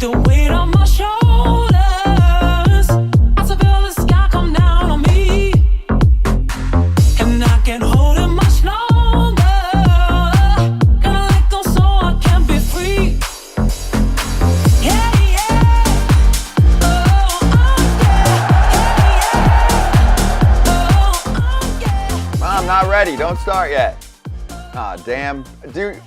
the weight on my shoulders. I feel the sky come down on me, and I can't hold it much longer. Gotta let go so I can be free. Yeah, yeah. I'm not ready. Don't start yet. Ah, damn. Dude,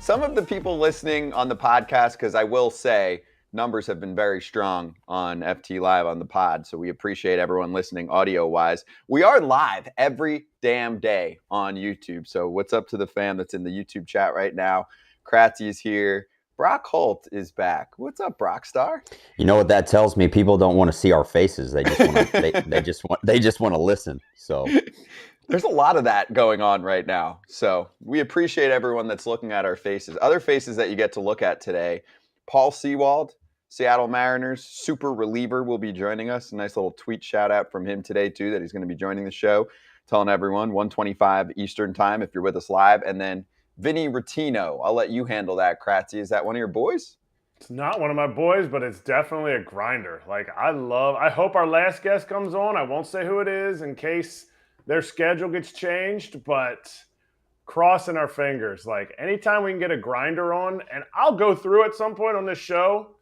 some of the people listening on the podcast, because I will say numbers have been very strong on FT Live on the pod, so we appreciate everyone listening audio-wise. We are live every damn day on YouTube, so what's up to the fam that's in the YouTube chat right now? Kratzy's here. Brock Holt is back. What's up, Brockstar? You know what that tells me? People don't want to see our faces. They just want to. they just want to listen. So there's a lot of that going on right now. So we appreciate everyone that's looking at our faces. Other faces that you get to look at today: Paul Sewald, Seattle Mariners super reliever, will be joining us. A nice little tweet shout out from him today too, that he's going to be joining the show, telling everyone 1:25 Eastern time if you're with us live, and then Vinny Rottino. I'll let you handle that, Kratzy. Is that one of your boys? It's not one of my boys, but it's definitely a grinder. Like, I hope our last guest comes on. I won't say who it is in case their schedule gets changed, but crossing our fingers. Like, anytime we can get a grinder on, and I'll go through at some point on this show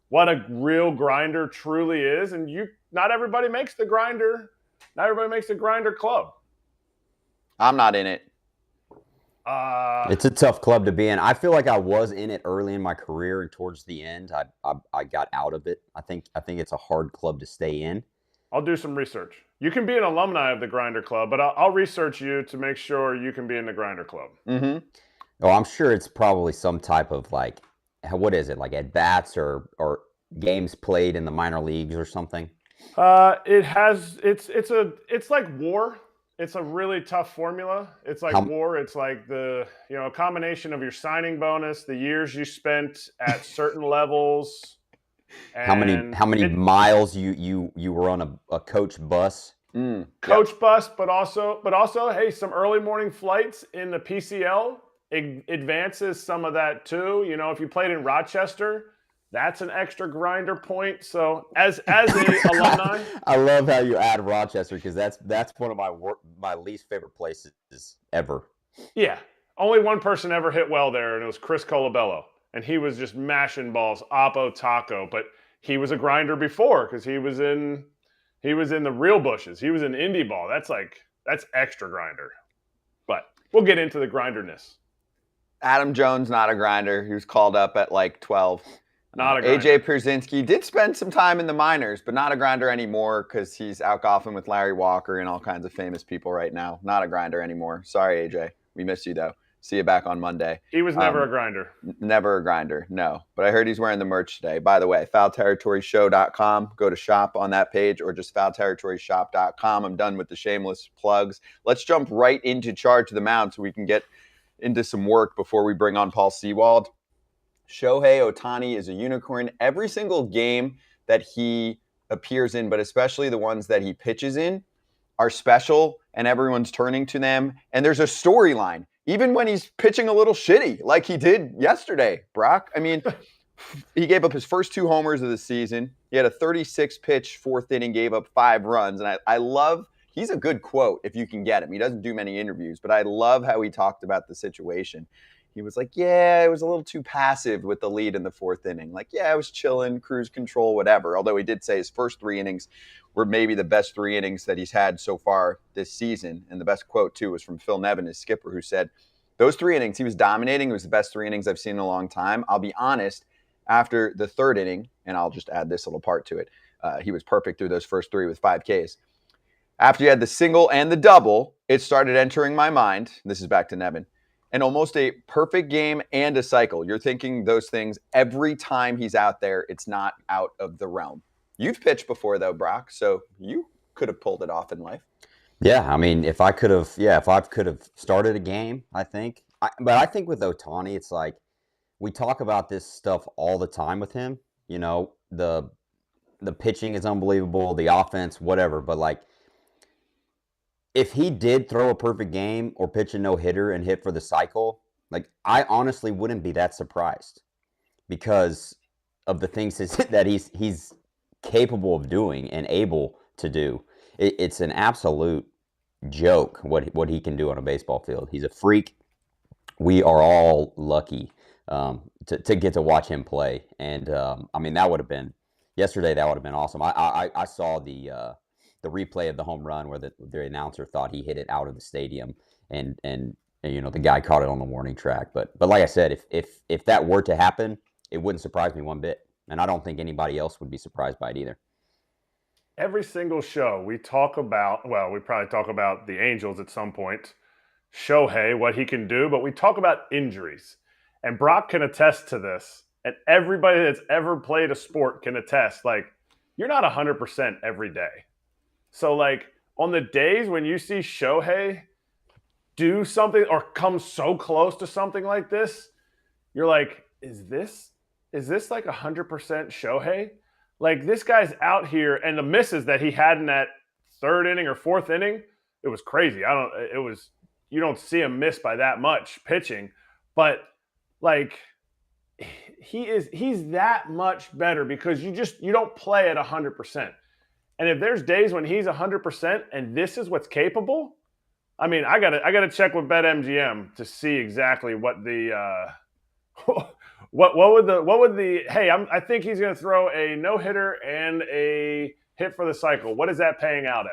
what a real grinder truly is. And not everybody makes the grinder. Not everybody makes the grinder club. I'm not in it. It's a tough club to be in. I feel like I was in it early in my career, and towards the end, I got out of it. I think it's a hard club to stay in. I'll do some research. You can be an alumni of the Grinder Club, but I'll research you to make sure you can be in the Grinder Club. Mm-hmm. Oh, I'm sure it's probably some type of, like, what is it, like at bats or games played in the minor leagues or something? It's like WAR. It's a really tough formula. It's like WAR. It's like a combination of your signing bonus, the years you spent at certain levels. How many miles you were on a coach bus? Coach bus, but also, hey, some early morning flights in the PCL advances some of that too. You know, if you played in Rochester, that's an extra grinder point. So as a alumni, I love how you add Rochester, because that's one of my least favorite places ever. Yeah, only one person ever hit well there, and it was Chris Colabello, and he was just mashing balls, Oppo Taco. But he was a grinder before, because he was in the real bushes. He was in indie ball. That's extra grinder. But we'll get into the grinderness. Adam Jones, not a grinder. He was called up at like 12. Not a grinder. AJ Pierzynski did spend some time in the minors, but not a grinder anymore, because he's out golfing with Larry Walker and all kinds of famous people right now. Not a grinder anymore. Sorry, AJ. We miss you, though. See you back on Monday. He was never a grinder. Never a grinder, no. But I heard he's wearing the merch today. By the way, foulterritoryshow.com. Go to shop on that page, or just foulterritorysshop.com. I'm done with the shameless plugs. Let's jump right into Charge of the Mound so we can get into some work before we bring on Paul Sewald. Shohei Ohtani is a unicorn. Every single game that he appears in, but especially the ones that he pitches in, are special, and everyone's turning to them. And there's a storyline, even when he's pitching a little shitty, like he did yesterday, Brock. I mean, he gave up his first 2 homers of the season. He had a 36-pitch fourth inning, gave up 5 runs. And I love, he's a good quote if you can get him. He doesn't do many interviews, but I love how he talked about the situation. He was like, yeah, it was a little too passive with the lead in the 4th inning. Like, yeah, I was chilling, cruise control, whatever. Although he did say his first 3 innings were maybe the best 3 innings that he's had so far this season. And the best quote, too, was from Phil Nevin, his skipper, who said, those 3 innings, he was dominating. It was the best 3 innings I've seen in a long time. I'll be honest, after the 3rd inning, and I'll just add this little part to it, he was perfect through those first 3 with 5 Ks. After you had the single and the double, it started entering my mind. This is back to Nevin. And almost a perfect game and a cycle. You're thinking those things every time he's out there. It's not out of the realm. You've pitched before, though, Brock, so you could have pulled it off in life. Yeah, I mean, if I could have started a game, I think. But I think with Ohtani, it's like we talk about this stuff all the time with him. You know, the pitching is unbelievable, the offense, whatever. But like, if he did throw a perfect game or pitch a no-hitter and hit for the cycle, like, I honestly wouldn't be that surprised, because of the things that he's capable of doing and able to do. It's an absolute joke what he can do on a baseball field. He's a freak. We are all lucky to get to watch him play. And I mean, that would have been yesterday. That would have been awesome. I saw the replay of the home run where the announcer thought he hit it out of the stadium, and the guy caught it on the warning track. But like I said, if that were to happen, it wouldn't surprise me one bit, and I don't think anybody else would be surprised by it either. Every single show we talk about, well, we probably talk about the Angels at some point, Shohei, what he can do, but we talk about injuries. And Brock can attest to this, and everybody that's ever played a sport can attest, like, you're not 100% every day. So, like, on the days when you see Shohei do something or come so close to something like this, you're like, is this like 100% Shohei? Like, this guy's out here, and the misses that he had in that third inning or fourth inning, it was crazy. You don't see him miss by that much pitching, but like he's that much better because you don't play at 100%. And if there's days when he's 100% and this is what's capable, I mean, I gotta check with Bet MGM to see exactly what the what would the hey, I think he's gonna throw a no-hitter and a hit for the cycle. What is that paying out at?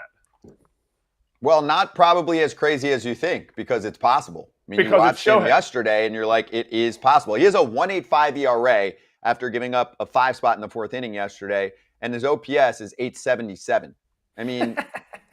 Well, not probably as crazy as you think, because it's possible. I mean, because you watched him yesterday, and you're like, it is possible. He has a 1.85 ERA after giving up a 5 spot in the fourth inning yesterday, and his OPS is 877. I mean,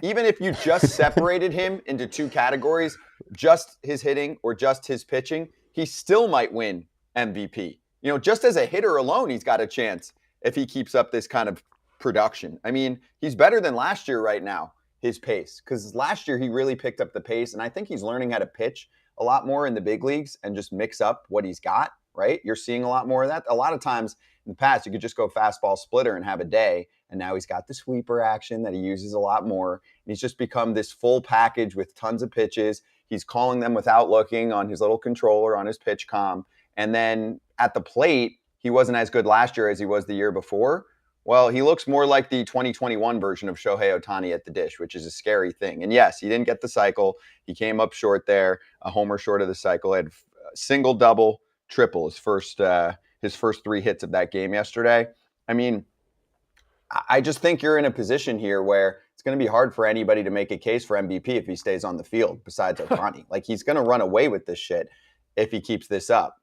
even if you just separated him into two categories, just his hitting or just his pitching, he still might win MVP. Just as a hitter alone, he's got a chance if he keeps up this kind of production. I mean, he's better than last year right now. His pace, because last year he really picked up the pace, and I think he's learning how to pitch a lot more in the big leagues and just mix up what he's got, right? You're seeing a lot more of that. A lot of times in the past, you could just go fastball splitter and have a day, and now he's got the sweeper action that he uses a lot more, and he's just become this full package with tons of pitches. He's calling them without looking on his little controller on his pitch comm, and then at the plate, he wasn't as good last year as he was the year before. Well, he looks more like the 2021 version of Shohei Ohtani at the dish, which is a scary thing. And yes, he didn't get the cycle. He came up short there, a homer short of the cycle. He had single, double, triple his first 3 hits of that game yesterday. I mean, I just think you're in a position here where it's going to be hard for anybody to make a case for MVP if he stays on the field besides Ohtani. Like, he's going to run away with this shit if he keeps this up.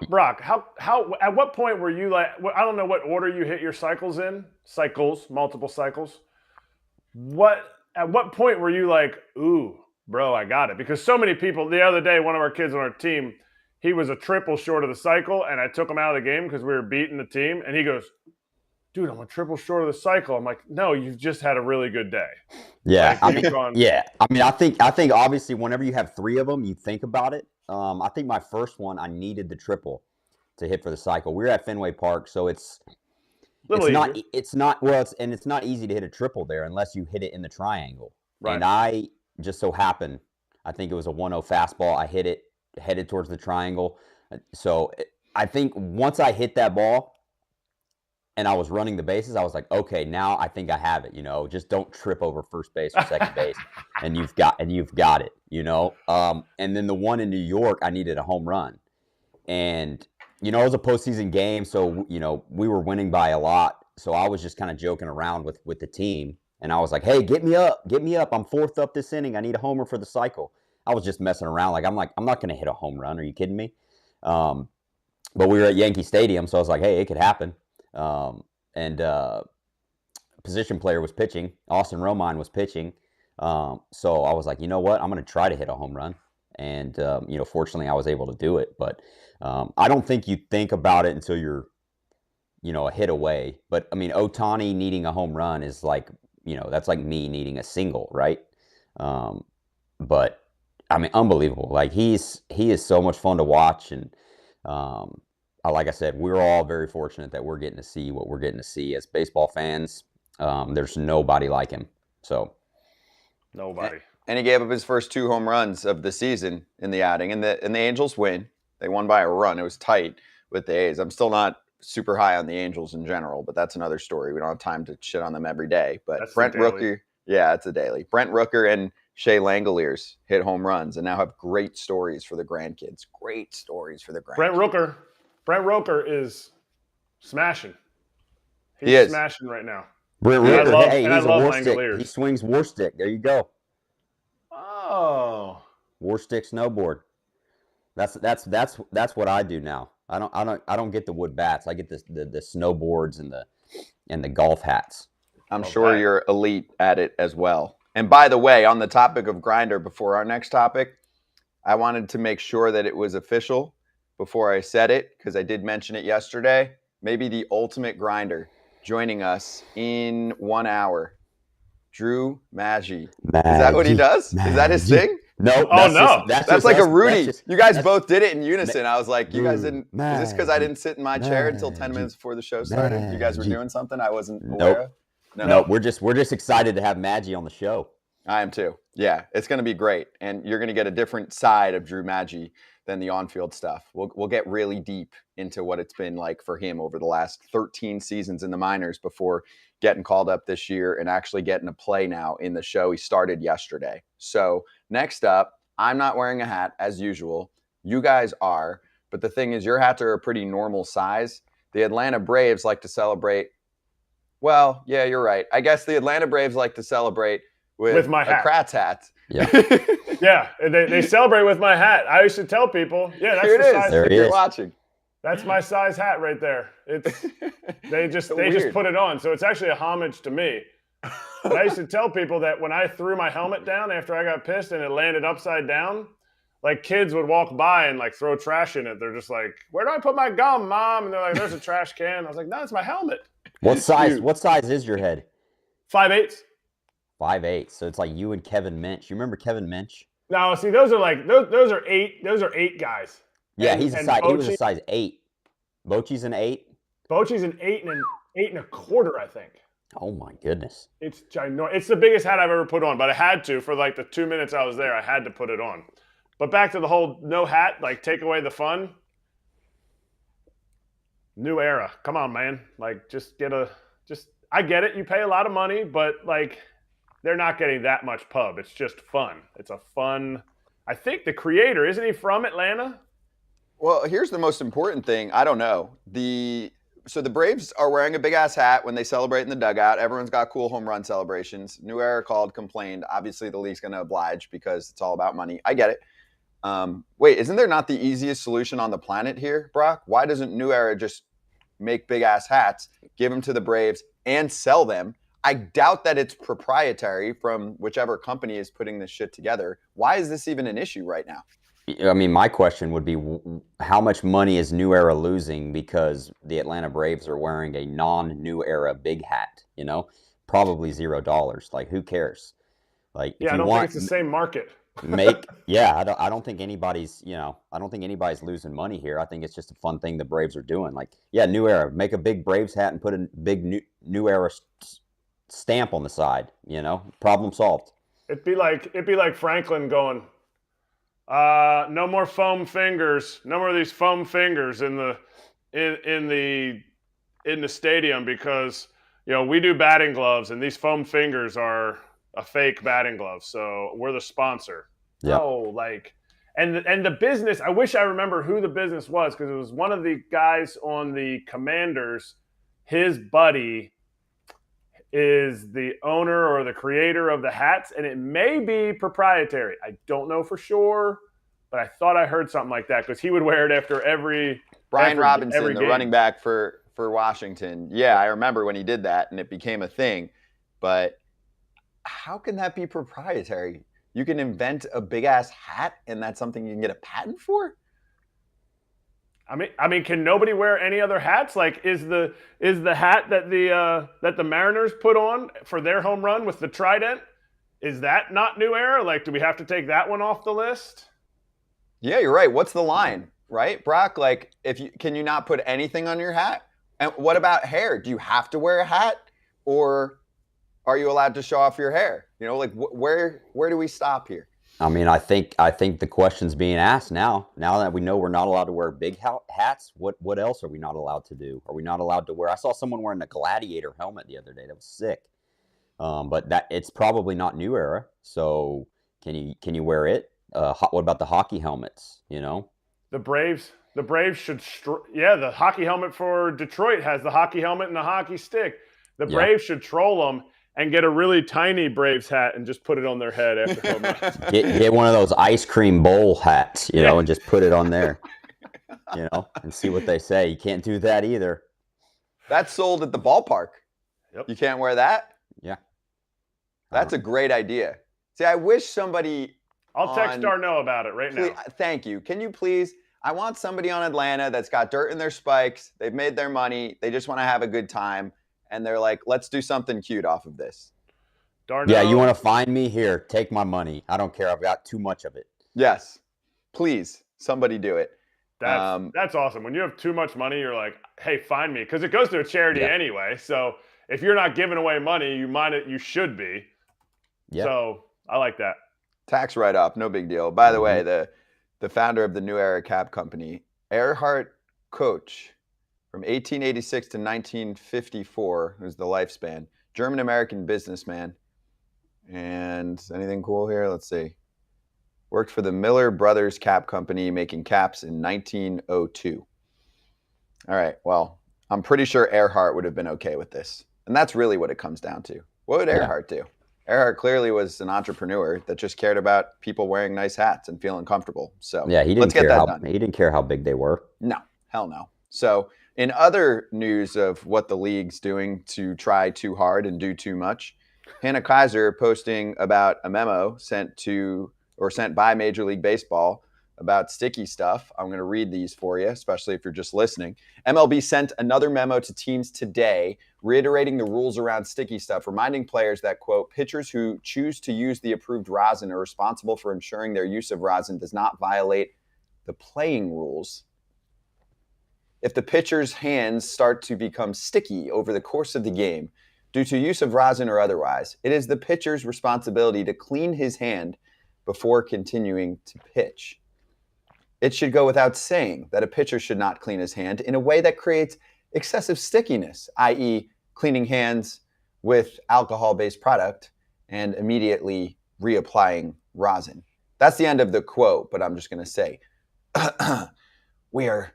Brock, how at what point were you like, I don't know what order you hit your cycles in, multiple cycles. At what point were you like, ooh, bro, I got it? Because so many people, the other day, one of our kids on our team, he was a triple short of the cycle, and I took him out of the game because we were beating the team, and he goes, dude, I'm a triple short of the cycle. I'm like, no, you've just had a really good day. Yeah. Like, I think obviously whenever you have 3 of them, you think about it. I think my first one, I needed the triple to hit for the cycle. We were at Fenway Park, so it's not easy to hit a triple there unless you hit it in the triangle. Right. And I just so happened, I think it was a 1-0 fastball. I hit it, headed towards the triangle. So I think once I hit that ball and I was running the bases, I was like, okay, now I think I have it. Just don't trip over first base or second base, and you've got it. And then the one in New York, I needed a home run, and it was a postseason game, so we were winning by a lot. So I was just kind of joking around with the team, and I was like, hey, get me up. I'm 4th up this inning. I need a homer for the cycle. I was just messing around. I'm not going to hit a home run. Are you kidding me? But we were at Yankee Stadium, so I was like, hey, it could happen. Position player was pitching. Austin Romine was pitching. So I was like, you know what? I'm going to try to hit a home run. And, fortunately I was able to do it. But I don't think you think about it until you're, a hit away. But, I mean, Ohtani needing a home run is like, that's like me needing a single, right? But, I mean, unbelievable. Like, he is so much fun to watch. And, like I said, we're all very fortunate that we're getting to see what we're getting to see as baseball fans. There's nobody like him. So nobody. And he gave up his first 2 home runs of the season in the outing, and the Angels win. They won by a run. It was tight with the A's. I'm still not super high on the Angels in general, but that's another story. We don't have time to shit on them every day. But That's Brent the daily. Rooker, yeah, it's a daily. Brent Rooker and Shea Langoliers hit home runs and now have great stories for the grandkids. Great stories for the grandkids. Brent Rooker is smashing. He's He is. smashing right now. Brent And I Rooker, love- hey, and I he's a love war stick. Langoliers. He swings war stick. There you go. Oh. War stick snowboard. That's what I do now. I don't get the wood bats. I get the snowboards and the golf hats. I'm Well, sure that- you're elite at it as well. And by the way, on the topic of grinder, before our next topic, I wanted to make sure that it was official before I said it, because I did mention it yesterday. Maybe the ultimate grinder joining us in 1 hour. Drew Maggi. Is that what he does? Is that his thing? No. Oh, no. That's like a Rudy. You guys both did it in unison. I was like, you guys Drew didn't. Is this because I didn't sit in my chair until 10 Maggi. minutes before the show started? You guys were Maggi. doing something I wasn't Nope. aware of? No, we're just excited to have Maggi on the show. I am too. Yeah, it's going to be great. And you're going to get a different side of Drew Maggi than the on-field stuff. We'll get really deep into what it's been like for him over the last 13 seasons in the minors before getting called up this year and actually getting to play now in the show. He started yesterday. So next up, I'm not wearing a hat as usual. You guys are. But the thing is, your hats are a pretty normal size. The Atlanta Braves like to celebrate. Well, yeah, you're right. I guess the Atlanta Braves like to celebrate with my a hat. Kratz hat. Yeah. Yeah, and they celebrate with my hat. I used to tell people, yeah, that's Here the it is. size. There If it you're is. watching. That's my size hat right there. It's they just weird. put it on, so it's actually a homage to me. And I used to tell people that when I threw my helmet down after I got pissed and it landed upside down, like kids would walk by and like throw trash in it. They're just like, "Where do I put my gum, Mom?" And they're like, "There's a trash can." I was like, "No, it's my helmet." What size? Dude. What size is your head? 5'8". 5'8". So it's like you and Kevin Minch. You remember Kevin Minch? No, see, those are like those are eight guys. Yeah, And- he's a and size. He was a Bochy- size 8. Bochy's an 8. Bochy's an 8.25, I think. Oh my goodness. It's ginormous. It's the biggest hat I've ever put on, but I had to for like the 2 minutes I was there. I had to put it on. But back to the whole no hat, like take away the fun. New era. Come on, man. Like I get it. You pay a lot of money, but like they're not getting that much pub. It's just fun. It's a fun. I think the creator, isn't he from Atlanta? Well, here's the most important thing. I don't know. So the Braves are wearing a big ass hat when they celebrate in the dugout. Everyone's got cool home run celebrations. New Era called, complained. Obviously, the league's going to oblige because it's all about money. I get it. Wait, isn't there not the easiest solution on the planet here, Brock? Why doesn't New Era just make big ass hats, give them to the Braves, and sell them? I doubt that it's proprietary from whichever company is putting this shit together. Why is this even an issue right now? I mean, my question would be, how much money is New Era losing because the Atlanta Braves are wearing a non-New Era big hat? You know, probably $0. Like, who cares? Like, Yeah, if I you don't want, think it's the same market. I don't think anybody's, I don't think anybody's losing money here. I think it's just a fun thing the Braves are doing. Like, yeah, New Era, make a big Braves hat and put a big New Era stamp on the side. Problem solved. It'd be like Franklin going, no more foam fingers, no more of these foam fingers in the stadium because we do batting gloves and these foam fingers are a fake batting glove, so we're the sponsor. Yeah. Oh, and the business. I wish I remember who the business was because it was one of the guys on the Commanders. His buddy is the owner or the creator of the hats, and it may be proprietary. I don't know for sure, but I thought I heard something like that because he would wear it after Brian Robinson, every the game. running back for Washington. Yeah, I remember when he did that, and it became a thing. But how can that be proprietary? You can invent a big-ass hat, and that's something you can get a patent for? I mean, can nobody wear any other hats? Like, is the hat that the Mariners put on for their home run with the trident, is that not New Era? Like, do we have to take that one off the list? Yeah, you're right. What's the line, right, Brock? Like, can you not put anything on your hat? And what about hair? Do you have to wear a hat, or are you allowed to show off your hair? Like, where do we stop here? I mean, I think the question's being asked now. Now that we know we're not allowed to wear big hats, what else are we not allowed to do? Are we not allowed to wear? I saw someone wearing a gladiator helmet the other day. That was sick. But that it's probably not new era. So can you wear it? What about the hockey helmets? You know, The Braves should. The hockey helmet for Detroit has the hockey helmet and the hockey stick. The Braves should troll them and get a really tiny Braves hat and just put it on their head after home runs. get one of those ice cream bowl hats, you know, and just put it on there, you know, and see what they say. You can't do that either. That's sold at the ballpark. Yep. You can't wear that? Yeah. That's a great idea. See, I wish somebody. I'll text Darno about it right now. Thank you. Can you please? I want somebody on Atlanta that's got dirt in their spikes. They've made their money. They just want to have a good time. And they're like, let's do something cute off of this. Darno, Yeah, you want to find me? Here, take my money. I don't care. I've got too much of it. Yes. Please, somebody do it. That's awesome. When you have too much money, you're like, hey, find me. Because it goes to a charity anyway. So if you're not giving away money, you should be. Yeah. So I like that. Tax write-off, no big deal. By the way, the founder of the New Era Cab Company, Earhart Koch, from 1886 to 1954, who's the lifespan, German-American businessman. And anything cool here? Let's see. Worked for the Miller Brothers Cap Company, making caps in 1902. All right, well, I'm pretty sure Earhart would have been okay with this. And that's really what it comes down to. What would Earhart do? Earhart clearly was an entrepreneur that just cared about people wearing nice hats and feeling comfortable. So yeah, he didn't care how big they were. No, hell no. So in other news of what the league's doing to try too hard and do too much, Hannah Kaiser posting about a memo sent by Major League Baseball about sticky stuff. I'm going to read these for you, especially if you're just listening. MLB sent another memo to teams today, reiterating the rules around sticky stuff, reminding players that, quote, pitchers who choose to use the approved rosin are responsible for ensuring their use of rosin does not violate the playing rules. If the pitcher's hands start to become sticky over the course of the game due to use of rosin or otherwise, it is the pitcher's responsibility to clean his hand before continuing to pitch. It should go without saying that a pitcher should not clean his hand in a way that creates excessive stickiness, i.e. cleaning hands with alcohol-based product and immediately reapplying rosin. That's the end of the quote, but I'm just going to say, we are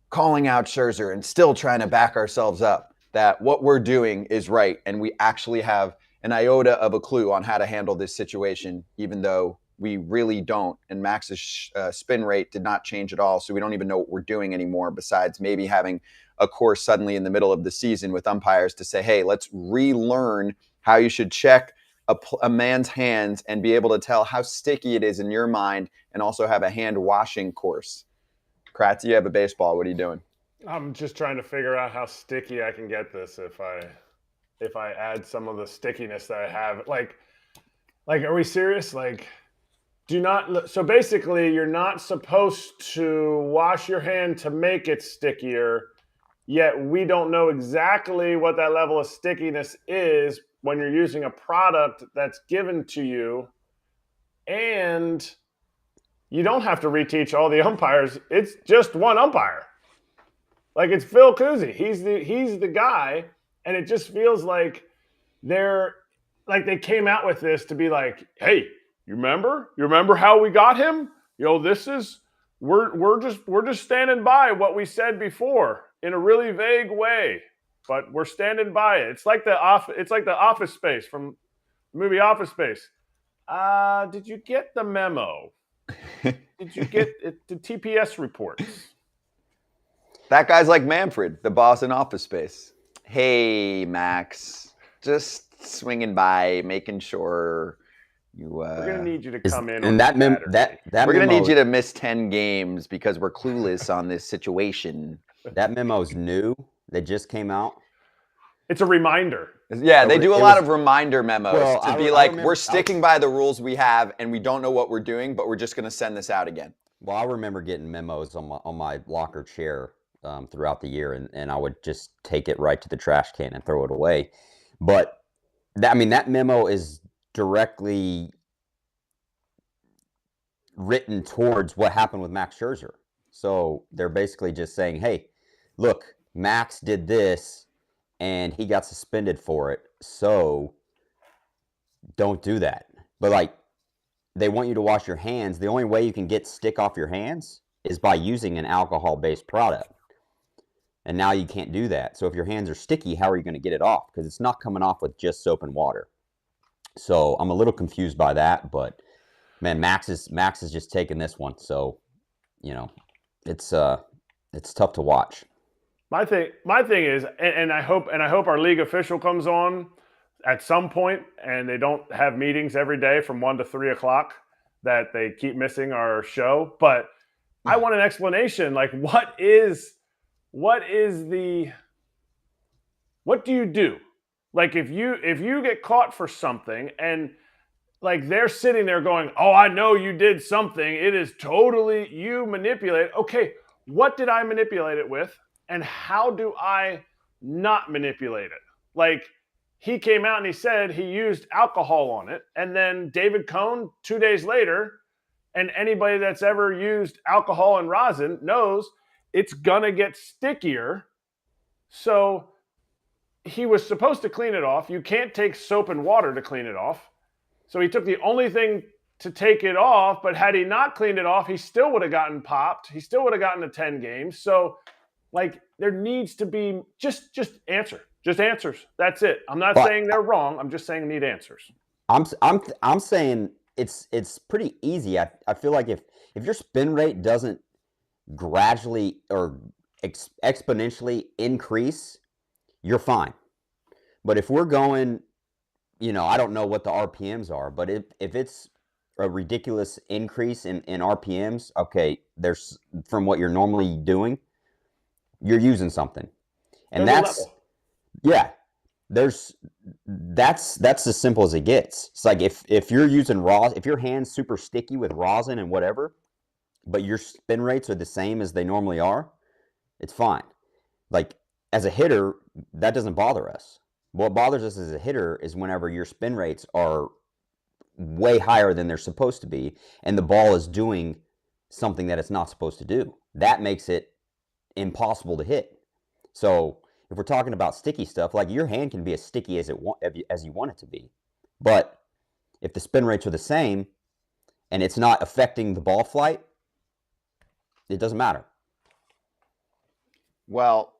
calling out Scherzer and still trying to back ourselves up that what we're doing is right, and we actually have an iota of a clue on how to handle this situation, even though we really don't. And Max's spin rate did not change at all, so we don't even know what we're doing anymore, besides maybe having a course suddenly in the middle of the season with umpires to say, hey, let's relearn how you should check a man's hands and be able to tell how sticky it is in your mind, and also have a hand washing course. Kratz, you have a baseball. What are you doing? I'm just trying to figure out how sticky I can get this if I add some of the stickiness that I have. Like, are we serious? Like, so basically you're not supposed to wash your hand to make it stickier, yet we don't know exactly what that level of stickiness is when you're using a product that's given to you. And you don't have to reteach all the umpires. It's just one umpire. Like, it's Phil Cousy. He's the guy, and it just feels like they came out with this to be like, hey, you remember how we got him? You know, we're just standing by what we said before in a really vague way, but we're standing by it. It's like the Office Space from the movie Office Space. Did you get the memo? Did you get the TPS reports? That guy's like Manfred, the boss in Office Space. Hey, Max, just swinging by, making sure you. We're gonna need you to come in. And we're gonna need you to miss 10 games because we're clueless on this situation. That memo's new. They just came out. It's a reminder. Yeah, they do a lot of reminder memos to be like, we're sticking by the rules we have, and we don't know what we're doing, but we're just gonna send this out again. Well, I remember getting memos on my locker chair throughout the year, and I would just take it right to the trash can and throw it away. But that memo is directly written towards what happened with Max Scherzer. So they're basically just saying, hey, look, Max did this and he got suspended for it. So don't do that. But like, they want you to wash your hands. The only way you can get stick off your hands is by using an alcohol-based product. And now you can't do that. So if your hands are sticky, how are you going to get it off? Because it's not coming off with just soap and water. So I'm a little confused by that, but man, Max is just taking this one. So, you know, it's tough to watch. My thing is, and I hope our league official comes on at some point, and they don't have meetings every day from 1 to 3 o'clock that they keep missing our show. But I want an explanation. Like, what do you do? Like, if you get caught for something and like they're sitting there going, oh, I know you did something. It is totally you manipulate. Okay, what did I manipulate it with? And how do I not manipulate it? Like, he came out and he said he used alcohol on it. And then David Cohn, 2 days later, and anybody that's ever used alcohol and rosin knows it's going to get stickier. So he was supposed to clean it off. You can't take soap and water to clean it off. So he took the only thing to take it off, but had he not cleaned it off, he still would have gotten popped. He still would have gotten to 10 games. So, like, there needs to be just answer. Just answers. That's it. I'm not saying they're wrong. I'm just saying need answers. I'm saying it's pretty easy. I feel like if your spin rate doesn't gradually or exponentially increase, you're fine. But if we're going, you know, I don't know what the RPMs are, but if it's a ridiculous increase in RPMs, okay, there's from what you're normally doing, you're using something. And that's that's as simple as it gets. It's like if you're using if your hand's super sticky with rosin and whatever, but your spin rates are the same as they normally are, it's fine. Like, as a hitter, that doesn't bother us. What bothers us as a hitter is whenever your spin rates are way higher than they're supposed to be, and the ball is doing something that it's not supposed to do. That makes it impossible to hit. So if we're talking about sticky stuff, like, your hand can be as sticky as you want it to be. But if the spin rates are the same and it's not affecting the ball flight, it doesn't matter. Well,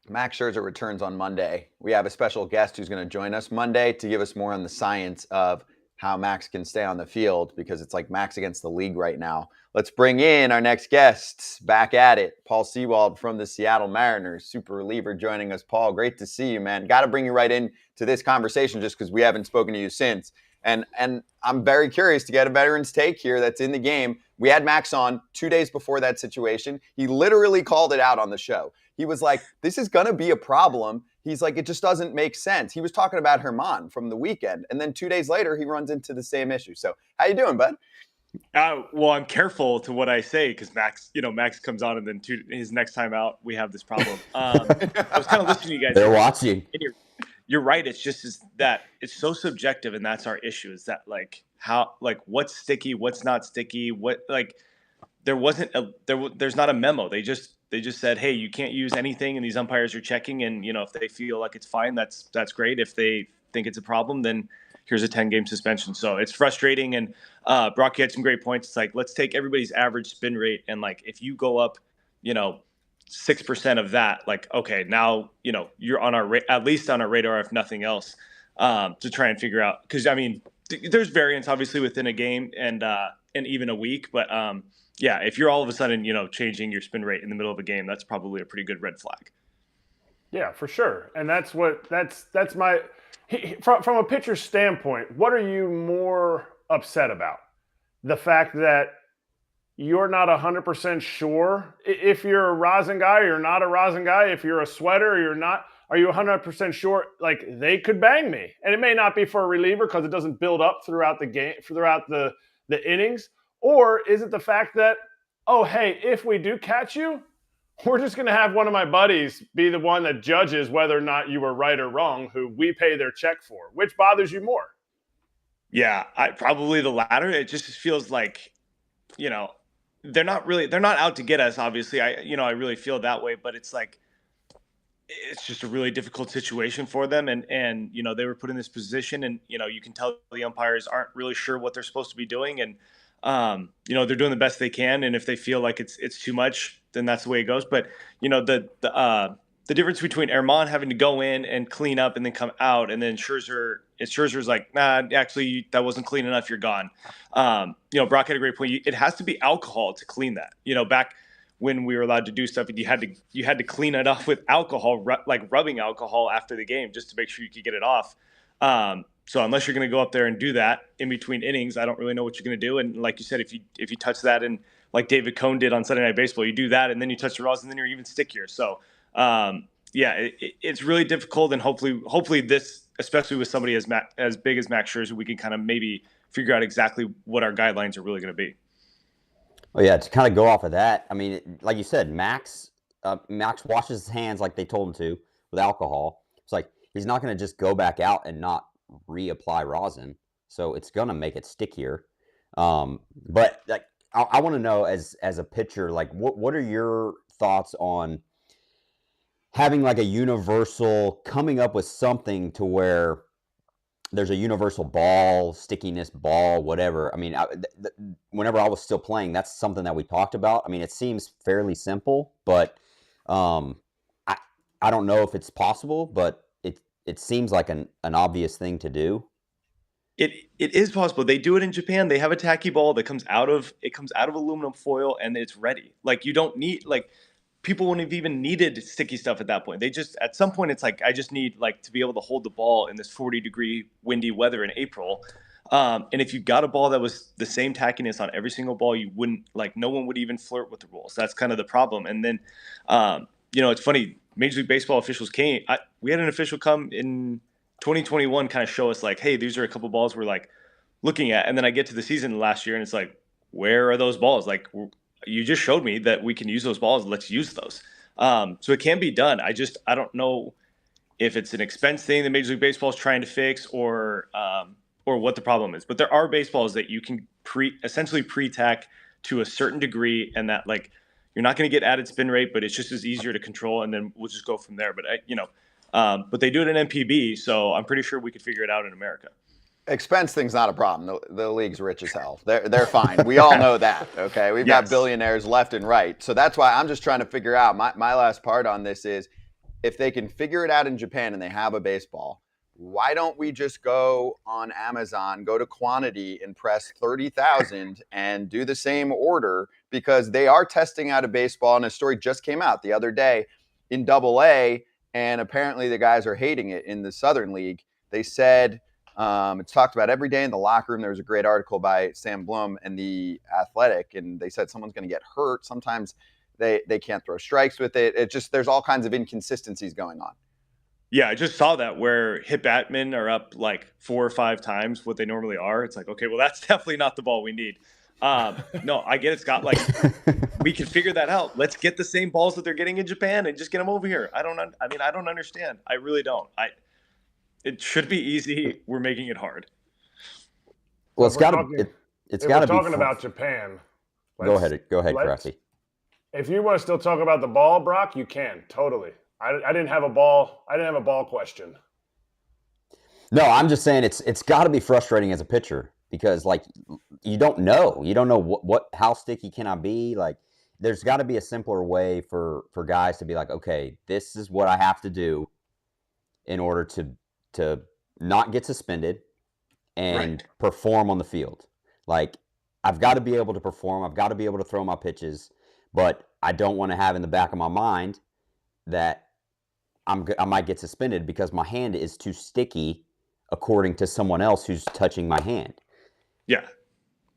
Max Scherzer returns on Monday. We have a special guest who's going to join us Monday to give us more on the science of how Max can stay on the field, because it's like Max against the league right now. Let's bring in our next guest. Back at it, Paul Sewald from the Seattle Mariners, super reliever, joining us. Paul, great to see you, man. Got to bring you right in to this conversation just because we haven't spoken to you since. And I'm very curious to get a veteran's take here that's in the game. We had Max on 2 days before that situation. He literally called it out on the show. He was like, this is going to be a problem. He's like, it just doesn't make sense. He was talking about Herman from the weekend. And then 2 days later, he runs into the same issue. So how you doing, bud? Well, I'm careful to what I say because Max comes on and then his next time out, we have this problem. I was kind of listening to you guys. They're watching. You're right. It's just that it's so subjective, and that's our issue. Is that what's sticky, what's not sticky, there's not a memo. They just said, hey, you can't use anything, and these umpires are checking, and if they feel like it's fine, that's great. If they think it's a problem, then here's a 10-game suspension. So it's frustrating. And Brock, you had some great points. It's like, let's take everybody's average spin rate, and like if you go up, 6% of that, like, okay, now, you're on at least on our radar, if nothing else, to try and figure out. Because, I mean, there's variance, obviously, within a game and even a week. But, yeah, if you're all of a sudden, changing your spin rate in the middle of a game, that's probably a pretty good red flag. Yeah, for sure. And that's my – from a pitcher's standpoint, what are you more upset about? The fact that you're not 100% sure if you're a rosin guy or you're not a rosin guy, if you're a sweater or you're not, are you 100% sure, like, they could bang me? And it may not be for a reliever because it doesn't build up throughout the game, throughout the innings. Or is it the fact that, oh, hey, if we do catch you, we're just going to have one of my buddies be the one that judges whether or not you were right or wrong, who we pay their check for? Which bothers you more? Yeah, probably the latter. It just feels like you know, they're not out to get us. Obviously, I really feel that way, but it's like, it's just a really difficult situation for them. And, they were put in this position, and, you can tell the umpires aren't really sure what they're supposed to be doing. And, they're doing the best they can. And if they feel like it's too much, then that's the way it goes. But, the difference between Herman having to go in and clean up and then come out, and then Scherzer's like, nah, actually that wasn't clean enough, you're gone. Brock had a great point. It has to be alcohol to clean that. Back when we were allowed to do stuff, you had to clean it off with alcohol, like rubbing alcohol after the game, just to make sure you could get it off. So unless you're going to go up there and do that in between innings, I don't really know what you're going to do. And like you said, if you touch that, and like David Cohn did on Sunday Night Baseball, you do that, and then you touch the rosin, and then you're even stickier. So it's really difficult, and hopefully this, especially with somebody as big as Max Scherzer, we can kind of maybe figure out exactly what our guidelines are really going to be. Well, yeah, to kind of go off of that, I mean, like you said, Max washes his hands like they told him to with alcohol. It's like he's not going to just go back out and not reapply rosin, so it's going to make it stickier. But like, I want to know, as a pitcher, like what are your thoughts on having like a universal, coming up with something to where there's a universal ball, stickiness ball, whatever. I mean, whenever I was still playing, that's something that we talked about. I mean, it seems fairly simple, but I don't know if it's possible, but it seems like an obvious thing to do. It is possible. They do it in Japan. They have a tacky ball that comes out of aluminum foil, and it's ready. Like, you don't need, like, people wouldn't have even needed sticky stuff at that point. They just, at some point, it's like, I just need, like, to be able to hold the ball in this 40-degree windy weather in April. And if you got a ball that was the same tackiness on every single ball, you wouldn't, like, no one would even flirt with the rules. That's kind of the problem. And then, it's funny, Major League Baseball officials came. We had an official come in 2021 kind of show us, like, hey, these are a couple balls we're, like, looking at. And then I get to the season last year, and it's like, where are those balls? Like, you just showed me that we can use those balls. Let's use those. So it can be done. I don't know if it's an expense thing that Major League Baseball is trying to fix, or what the problem is. But there are baseballs that you can essentially pre-tack to a certain degree, and that, like, you're not going to get added spin rate, but it's just as easier to control, and then we'll just go from there. But but they do it in MPB, so I'm pretty sure we could figure it out in America. Expense thing's not a problem. The league's rich as hell. They're fine. We all know that. Okay, we've got billionaires left and right. So that's why I'm just trying to figure out. My last part on this is, if they can figure it out in Japan and they have a baseball, why don't we just go on Amazon, go to quantity, and press 30,000 and do the same order? Because they are testing out a baseball, and a story just came out the other day in AA, and apparently the guys are hating it in the Southern League. They said. It's talked about every day in the locker room. There was a great article by Sam Blum in The Athletic, and they said someone's going to get hurt. Sometimes they can't throw strikes with it. It just, there's all kinds of inconsistencies going on. Yeah, I just saw that, where hit batmen are up like 4 or 5 times what they normally are. It's like, okay, well, that's definitely not the ball we need. No, I get it, Scott. Like, we can figure that out. Let's get the same balls that they're getting in Japan and just get them over here. I don't understand. I really don't. It should be easy. We're making it hard. Well, it's got to. It's got to be. Talking about Japan. Go ahead, Crafty. If you want to still talk about the ball, Brock, you can totally. I didn't have a ball. I didn't have a ball question. No, I'm just saying it's got to be frustrating as a pitcher, because, like, you don't know how sticky can I be. Like, there's got to be a simpler way for guys to be like, okay, this is what I have to do in order to not get suspended and perform on the field. Like, I've got to be able to perform. I've got to be able to throw my pitches, but I don't want to have in the back of my mind that I might get suspended because my hand is too sticky, according to someone else who's touching my hand. Yeah.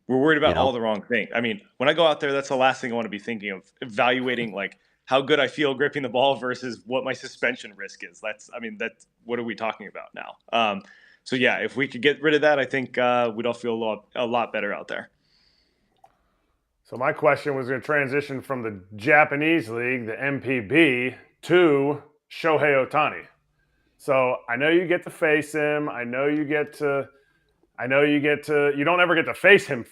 We're worried about all the wrong thing. I mean, when I go out there, that's the last thing I want to be thinking of, evaluating, like, how good I feel gripping the ball versus what my suspension risk is. That's what are we talking about now? So yeah, if we could get rid of that, I think we'd all feel a lot better out there. So my question was going to transition from the Japanese league, the MPB, to Shohei Ohtani. So I know you get to face him. I know you get to I know you don't ever get to face him.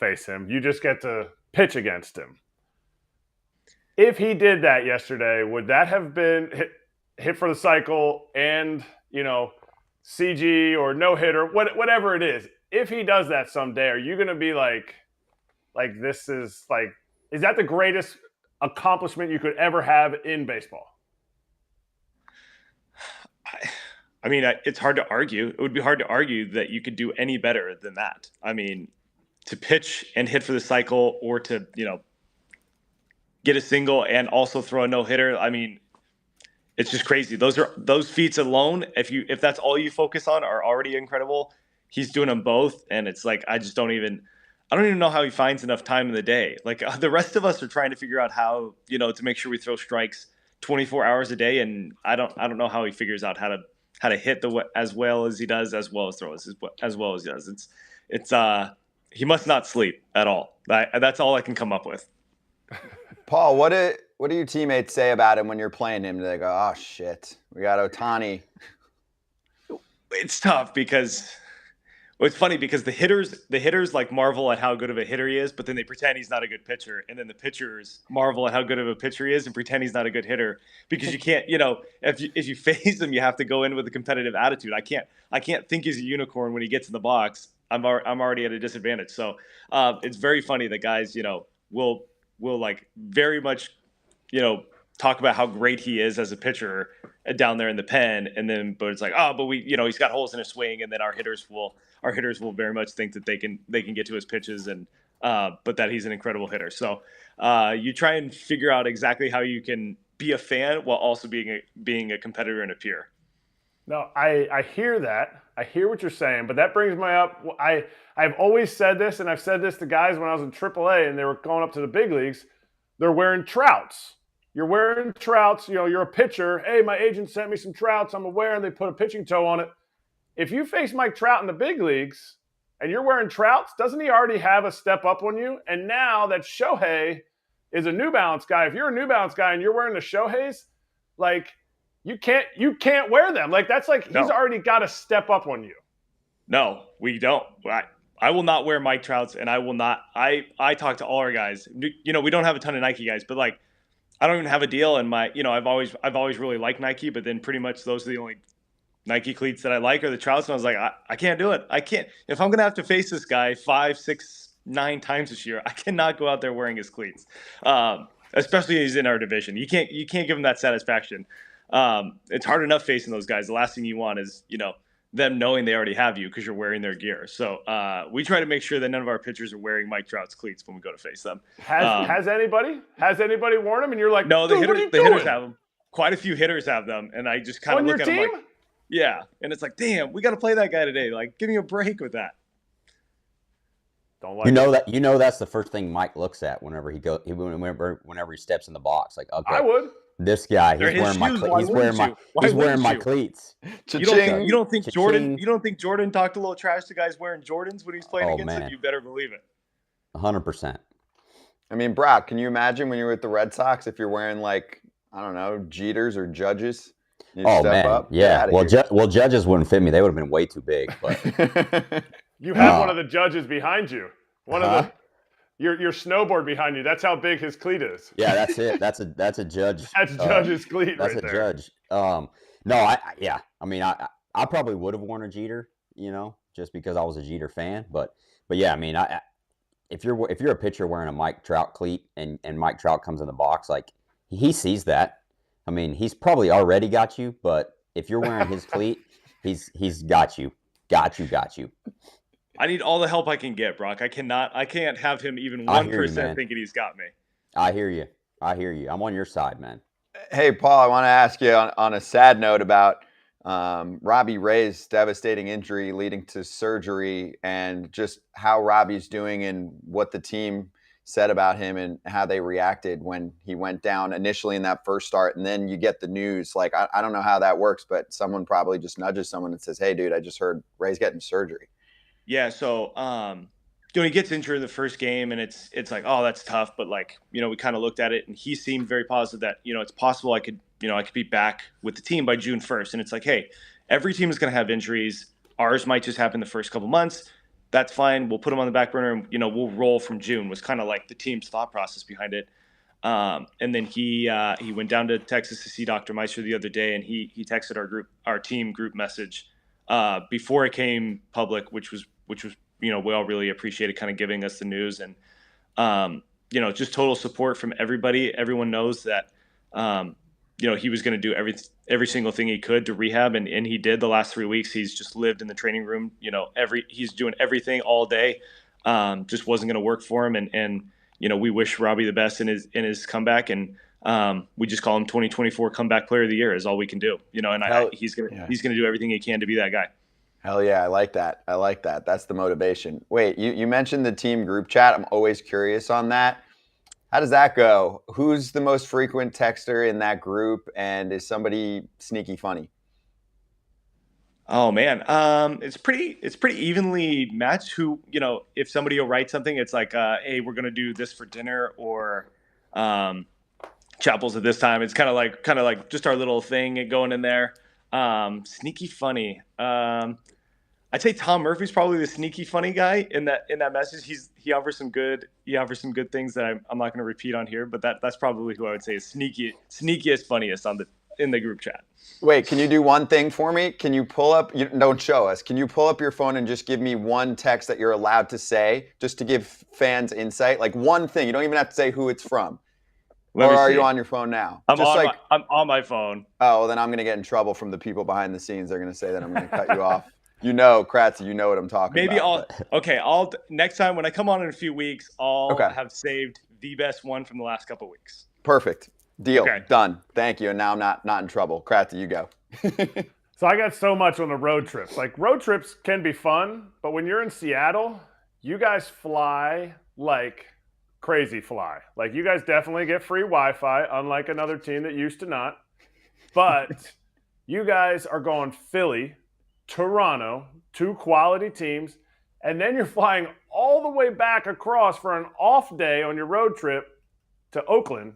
You just get to pitch against him. If he did that yesterday, would that have been hit for the cycle and, CG or no hitter, whatever it is? If he does that someday, are you going to be like this is that the greatest accomplishment you could ever have in baseball? I mean, it's hard to argue. It would be hard to argue that you could do any better than that. I mean, to pitch and hit for the cycle, or to, get a single and also throw a no-hitter. I mean, it's just crazy. Those feats alone, if that's all you focus on, are already incredible. He's doing them both, and it's like I don't even know how he finds enough time in the day. Like the rest of us are trying to figure out how, to make sure we throw strikes 24 hours a day, and I don't know how he figures out how to hit as well as he does, as well as throw as well as he does. It's he must not sleep at all. That's all I can come up with. Paul, what do your teammates say about him when you're playing him? Do they go, "Oh shit, we got Ohtani"? It's tough because it's funny because the hitters like marvel at how good of a hitter he is, but then they pretend he's not a good pitcher, and then the pitchers marvel at how good of a pitcher he is and pretend he's not a good hitter, because you can't, if you face him, you have to go in with a competitive attitude. I can't think he's a unicorn when he gets in the box. I'm already at a disadvantage. So it's very funny that guys, will like very much, talk about how great he is as a pitcher down there in the pen, but it's like, but he's got holes in his swing, and then our hitters will very much think that they can get to his pitches, and but that he's an incredible hitter. So you try and figure out exactly how you can be a fan while also being a competitor and a peer. No, I hear that. I hear what you're saying, but that brings me up. I've always said this, and I've said this to guys when I was in AAA and they were going up to the big leagues. They're wearing Trouts. You're wearing Trouts. You're a pitcher. Hey, my agent sent me some Trouts. I'm aware, and they put a pitching toe on it. If you face Mike Trout in the big leagues and you're wearing Trouts, doesn't he already have a step up on you? And now that Shohei is a New Balance guy, if you're a New Balance guy and you're wearing the Shoheis, like you can't wear them. Like that's like he's already got a step up on you. No, we don't. I will not wear Mike Trout's, and I will not. I talk to all our guys. We don't have a ton of Nike guys, but like I don't even have a deal in my. I've always really liked Nike, but then pretty much those are the only Nike cleats that I like are the Trouts. And I was like, I can't do it. I can't. If I'm gonna have to face this guy 5, 6, 9 times this year, I cannot go out there wearing his cleats. Especially if he's in our division. You can't give him that satisfaction. It's hard enough facing those guys. The last thing you want is them knowing they already have you because you're wearing their gear. So we try to make sure that none of our pitchers are wearing Mike Trout's cleats when we go to face them. Has anybody worn them? And you're like, no, the hitters have them. Quite a few hitters have them, and I just kind of look at them like, yeah. And it's like, damn, we got to play that guy today. Like, give me a break with that. Don't like that's the first thing Mike looks at whenever he steps in the box. Like, okay, I would. This guy, he's wearing my cleats. You don't think Jordan talked a little trash to guys wearing Jordans when he's playing against him? You better believe it. 100%. I mean, Brock, can you imagine when you're with the Red Sox if you're wearing like, I don't know, Jeters or Judges? Oh man, up? Yeah. Well, Judges wouldn't fit me. They would have been way too big. But you have one of the Judges behind you. One of the. Your snowboard behind you. That's how big his cleat is. Yeah, that's it. That's a Judge. That's Judge's cleat right there. That's a Judge. No, I mean, I probably would have worn a Jeter, just because I was a Jeter fan. But yeah, I mean, if you're a pitcher wearing a Mike Trout cleat and Mike Trout comes in the box, like he sees that. I mean, he's probably already got you, but if you're wearing his cleat, he's got you. Got you. I need all the help I can get, Brock. I can't have him even 1% thinking he's got me. I hear you. I'm on your side, man. Hey, Paul, I want to ask you on a sad note about Robbie Ray's devastating injury leading to surgery, and just how Robbie's doing and what the team said about him and how they reacted when he went down initially in that first start. And then you get the news. Like, I don't know how that works, but someone probably just nudges someone and says, hey, dude, I just heard Ray's getting surgery. Yeah, so he gets injured in the first game, and it's like, oh, that's tough. But like, we kind of looked at it, and he seemed very positive that it's possible I could be back with the team by June 1st. And it's like, hey, every team is going to have injuries. Ours might just happen the first couple months. that's fine. We'll put him on the back burner and, we'll roll from June, was kind of like the team's thought process behind it. And then he went down to Texas to see Dr. Meister the other day, and he texted our team group message before it came public, which was we all really appreciated kind of giving us the news, and just total support from everybody. Everyone knows that he was going to do every single thing he could to rehab, and he did. The last 3 weeks he's just lived in the training room. He's doing everything all day. Just wasn't going to work for him, and we wish Robbie the best in his comeback, and we just call him 2024 Comeback Player of the Year is all we can do. He's gonna do everything he can to be that guy. Hell yeah, I like that. That's the motivation. Wait, you mentioned the team group chat. I'm always curious on that. How does that go? Who's the most frequent texter in that group, and is somebody sneaky funny? Oh man, it's pretty evenly matched. Who, if somebody will write something, it's like, hey, we're gonna do this for dinner, or chapels at this time. It's kind of like just our little thing going in there. Sneaky funny. I'd say Tom Murphy's probably the sneaky funny guy in that message. He offers some good things that I'm not going to repeat on here, but that's probably who I would say is sneakiest, funniest in the group chat. Wait, can you do one thing for me? Can you pull up? Don't show us. Can you pull up your phone and just give me one text that you're allowed to say, just to give fans insight? Like one thing. You don't even have to say who it's from. Or are you on your phone now? I'm on my phone. Oh, well, then I'm going to get in trouble from the people behind the scenes. They're going to say that I'm going to cut you off. Kratzy, you know what I'm talking about. I'll next time when I come on in a few weeks, I'll have saved the best one from the last couple of weeks. Perfect. Deal. Okay. Done. Thank you. And now I'm not in trouble. Kratzy, you go. So I got so much on the road trips. Like, road trips can be fun, but when you're in Seattle, you guys fly like crazy fly. Like, you guys definitely get free Wi-Fi, unlike another team that used to not. But you guys are going Philly, Toronto, two quality teams, and then you're flying all the way back across for an off day on your road trip to Oakland,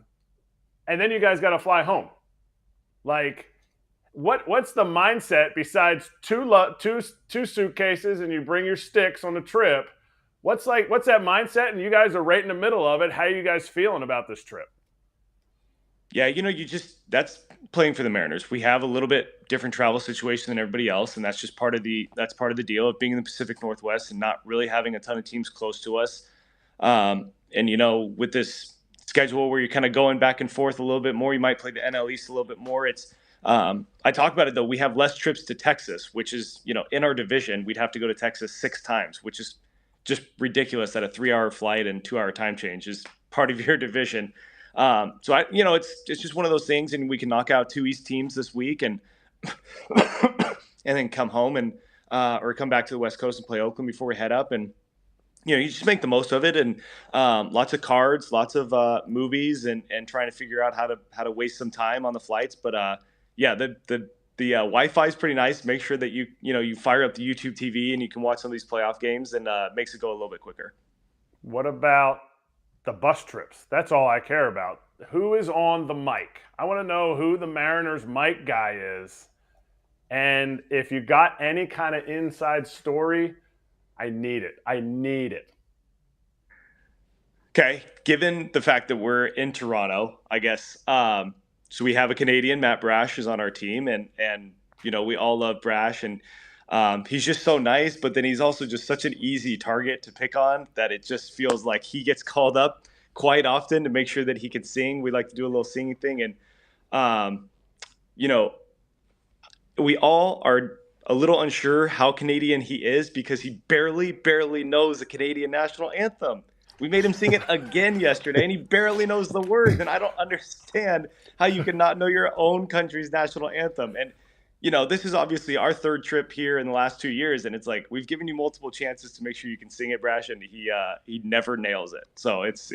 and then you guys got to fly home. Like, what's the mindset besides two suitcases and you bring your sticks on the trip? What's that mindset? And you guys are right in the middle of it. How are you guys feeling about this trip? Yeah, that's playing for the Mariners. We have a little bit different travel situation than everybody else, and that's just part of the deal of being in the Pacific Northwest and not really having a ton of teams close to us. And with this schedule where you're kind of going back and forth a little bit more, you might play the NL East a little bit more. It's I talk about it though. We have less trips to Texas, which is in our division we'd have to go to Texas 6 times, which is just ridiculous that a 3-hour flight and 2-hour time change is part of your division. So it's just one of those things, and we can knock out 2 East teams this week and and then come home and or come back to the West Coast and play Oakland before we head up, and you just make the most of it, and lots of cards, lots of movies, and trying to figure out how to waste some time on the flights. But the Wi-Fi is pretty nice. Make sure that you fire up the YouTube TV and you can watch some of these playoff games, and makes it go a little bit quicker. What about the bus trips? That's all I care about. Who is on the mic? I want to know who the Mariners mic guy is. And if you got any kind of inside story, I need it. Okay. Given the fact that we're in Toronto, I guess, so we have a Canadian, Matt Brash, is on our team, and we all love Brash, and he's just so nice, but then he's also just such an easy target to pick on that it just feels like he gets called up quite often to make sure that he can sing. We like to do a little singing thing, and we all are a little unsure how Canadian he is because he barely knows the Canadian national anthem. We made him sing it again yesterday, and he barely knows the words, and I don't understand how you can not know your own country's national anthem. And this is obviously our 3rd trip here in the last 2 years, and it's like we've given you multiple chances to make sure you can sing it, Brash, and he never nails it. So it's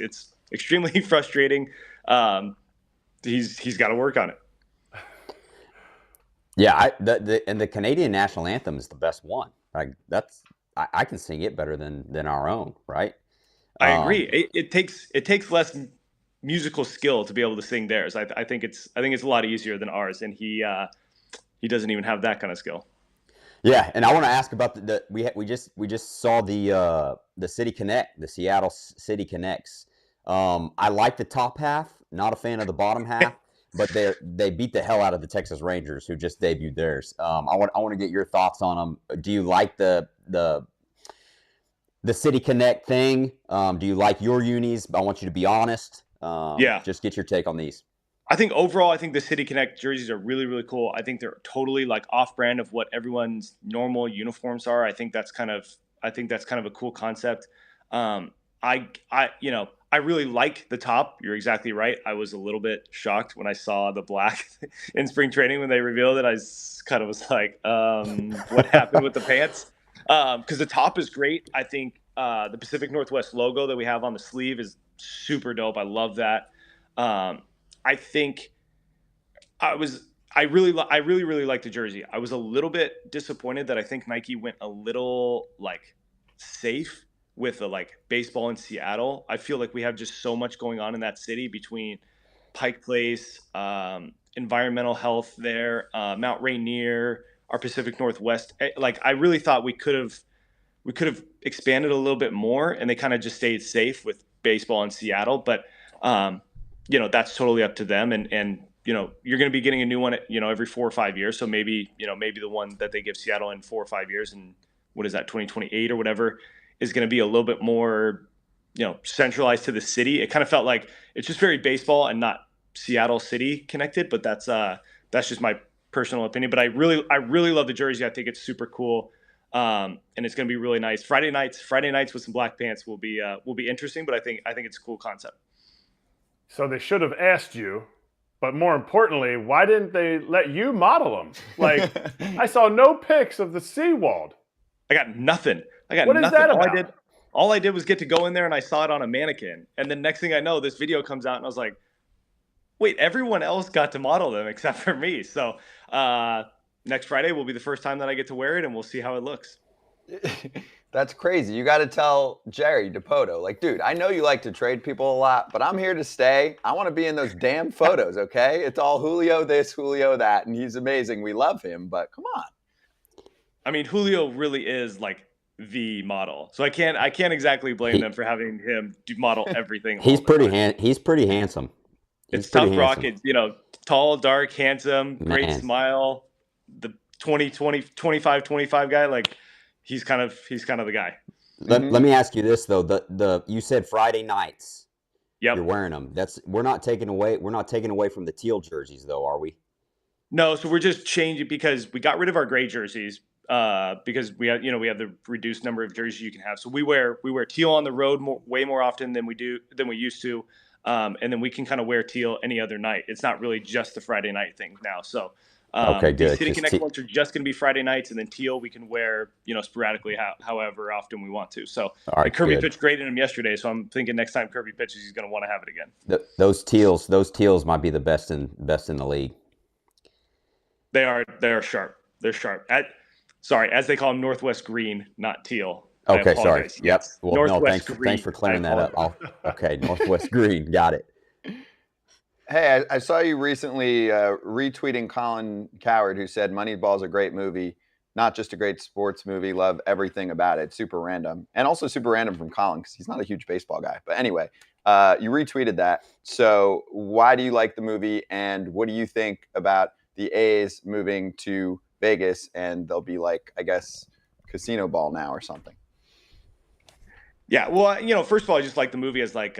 extremely frustrating. He's got to work on it. Yeah, the Canadian national anthem is the best one. Like I can sing it better than our own, right? I agree. It takes less musical skill to be able to sing theirs. I think it's a lot easier than ours, and he doesn't even have that kind of skill. Yeah, and I want to ask about we just saw the City Connect, the Seattle City Connects. I like the top half, not a fan of the bottom half, but they beat the hell out of the Texas Rangers, who just debuted theirs. I want to get your thoughts on them. Do you like the City Connect thing? Do you like your unis? I want you to be honest. Yeah. Just get your take on these. I think overall, I think the City Connect jerseys are really, really cool. I think they're totally like off-brand of what everyone's normal uniforms are. I think that's kind of a cool concept. I really like the top. You're exactly right. I was a little bit shocked when I saw the black in spring training when they revealed it. I kind of was like, what happened with the pants? Because the top is great. I think the Pacific Northwest logo that we have on the sleeve is super dope. I love that. I think I really like the jersey. I was a little bit disappointed that I think Nike went a little like safe with the like baseball in Seattle. I feel like we have just so much going on in that city between Pike Place, environmental health there, Mount Rainier, our Pacific Northwest. Like I really thought we could have expanded a little bit more, and they kind of just stayed safe with baseball in Seattle. But that's totally up to them. And you're going to be getting a new one, every 4 or 5 years. So maybe the one that they give Seattle in 4 or 5 years, and what is that, 2028 or whatever, is going to be a little bit more, centralized to the city. It kind of felt like it's just very baseball and not Seattle City connected, but that's just my personal opinion. But I really love the jersey. I think it's super cool. And it's going to be really nice. Friday nights with some black pants will be interesting, but I think it's a cool concept. So they should have asked you, but more importantly, why didn't they let you model them? Like, I saw no pics of the Sewald. I got nothing. What is that about? All I did was get to go in there and I saw it on a mannequin. And then next thing I know, this video comes out and I was like, wait, everyone else got to model them except for me. So next Friday will be the first time that I get to wear it, and we'll see how it looks. That's crazy. You got to tell Jerry DePoto, like, dude, I know you like to trade people a lot, but I'm here to stay. I want to be in those damn photos, okay? It's all Julio this, Julio that, and he's amazing. We love him, but come on. I mean, Julio really is like the model, so I can't exactly blame them for having him model everything. He's pretty handsome. It's tough, Brock. It's tall, dark, handsome, great smile. The 25 guy, like. He's kind of the guy. Let me ask you this though. You said Friday nights. Yep. You're wearing them. We're not taking away from the teal jerseys though, are we? No, so we're just changing because we got rid of our gray jerseys because we have the reduced number of jerseys you can have. So we wear teal on the road way more often than we used to. And then we can kind of wear teal any other night. It's not really just the Friday night thing now. So okay, good. The City Connect ones are just going to be Friday nights, and then teal we can wear, sporadically, however often we want to. So Kirby pitched great in them yesterday, so I'm thinking next time Kirby pitches, he's going to want to have it again. Those teals might be the best in the league. They are sharp. They're sharp. As they call them, Northwest green, not teal. Okay, sorry. Yep. Well, Northwest thanks for clearing that up. Okay, Northwest green, got it. Hey, I saw you recently retweeting Colin Cowherd, who said Moneyball's a great movie, not just a great sports movie. Love everything about it. Super random. And also super random from Colin because he's not a huge baseball guy. But anyway, you retweeted that. So why do you like the movie, and what do you think about the A's moving to Vegas, and they'll be like, I guess, casino ball now or something? Yeah, well, first of all, I just like the movie as like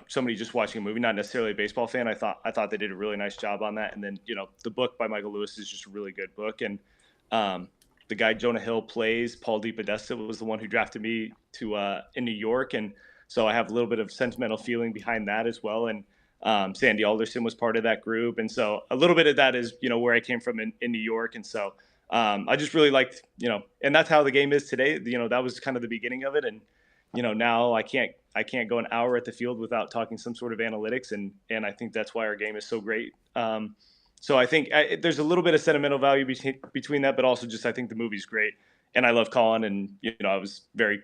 somebody just watching a movie, not necessarily a baseball fan. I thought they did a really nice job on that. And then, the book by Michael Lewis is just a really good book. And the guy Jonah Hill plays, Paul DePodesta, was the one who drafted me to in New York. And so I have a little bit of sentimental feeling behind that as well. And Sandy Alderson was part of that group. And so a little bit of that is, where I came from in New York. And so I just really liked, and that's how the game is today. That was kind of the beginning of it. And, now I can't go an hour at the field without talking some sort of analytics. And I think that's why our game is so great. So I think there's a little bit of sentimental value between that, but also just, I think the movie's great. And I love Colin, and, I was very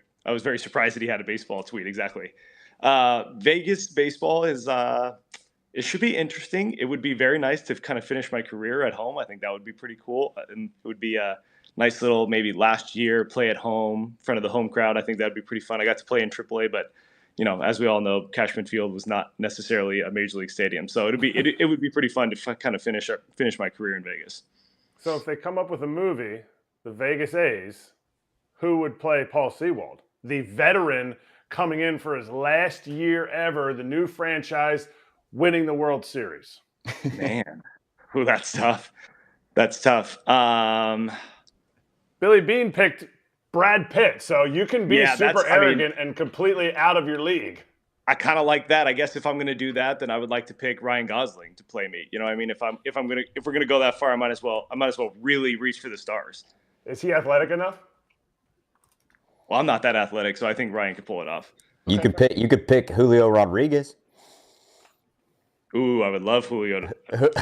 surprised that he had a baseball tweet. Exactly. Vegas baseball is, it should be interesting. It would be very nice to kind of finish my career at home. I think that would be pretty cool. And it would be nice little maybe last year play at home in front of the home crowd. I think that'd be pretty fun. I got to play in AAA, but as we all know, Cashman Field was not necessarily a major league stadium, so it would be pretty fun to kind of finish my career in Vegas. So if they come up with a movie, the Vegas A's, who would play Paul Sewald, the veteran coming in for his last year ever, the new franchise winning the World Series? Man, ooh, that's tough. That's tough. Billy Beane picked Brad Pitt, so you can be super arrogant and completely out of your league. I kind of like that. I guess if I'm going to do that, then I would like to pick Ryan Gosling to play me. You know what I mean? If we're going to go that far, I might as well really reach for the stars. Is he athletic enough? Well, I'm not that athletic, so I think Ryan could pull it off. You could pick Julio Rodriguez. Ooh, I would love Julio.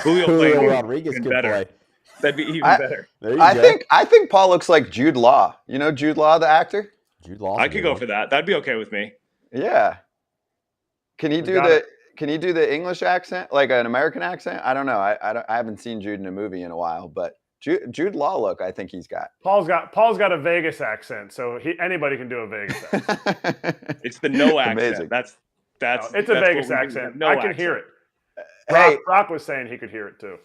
Julio Rodriguez could play. That'd be even better. I think Paul looks like Jude Law. You know Jude Law, the actor? Jude Law. I could go for that. That'd be okay with me. Yeah. Can you do the English accent, like an American accent? I don't know. I haven't seen Jude in a movie in a while, but Jude Law look, I think he's got. Paul's got a Vegas accent, so anybody can do a Vegas accent. It's the no accent. Amazing. It's a Vegas accent. I can hear it. Brock was saying he could hear it too.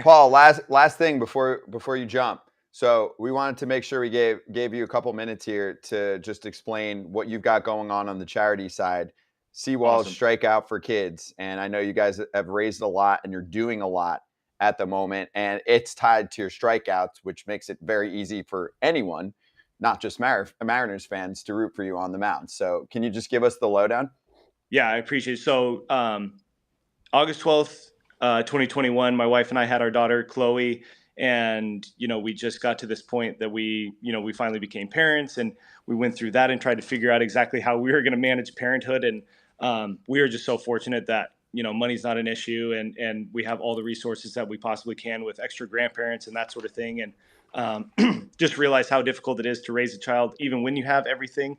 Paul, last thing before you jump. So we wanted to make sure we gave you a couple minutes here to just explain what you've got going on the charity side. Sewald Strikeout for Kids, and I know you guys have raised a lot and you're doing a lot at the moment, and it's tied to your strikeouts, which makes it very easy for anyone, not just Mariners fans, to root for you on the mound. So can you just give us the lowdown? Yeah, I appreciate it. So August 12th, 2021, my wife and I had our daughter, Chloe, and, we just got to this point that we finally became parents, and we went through that and tried to figure out exactly how we were going to manage parenthood. And we are just so fortunate that, money's not an issue, and we have all the resources that we possibly can with extra grandparents and that sort of thing. And just realize how difficult it is to raise a child, even when you have everything,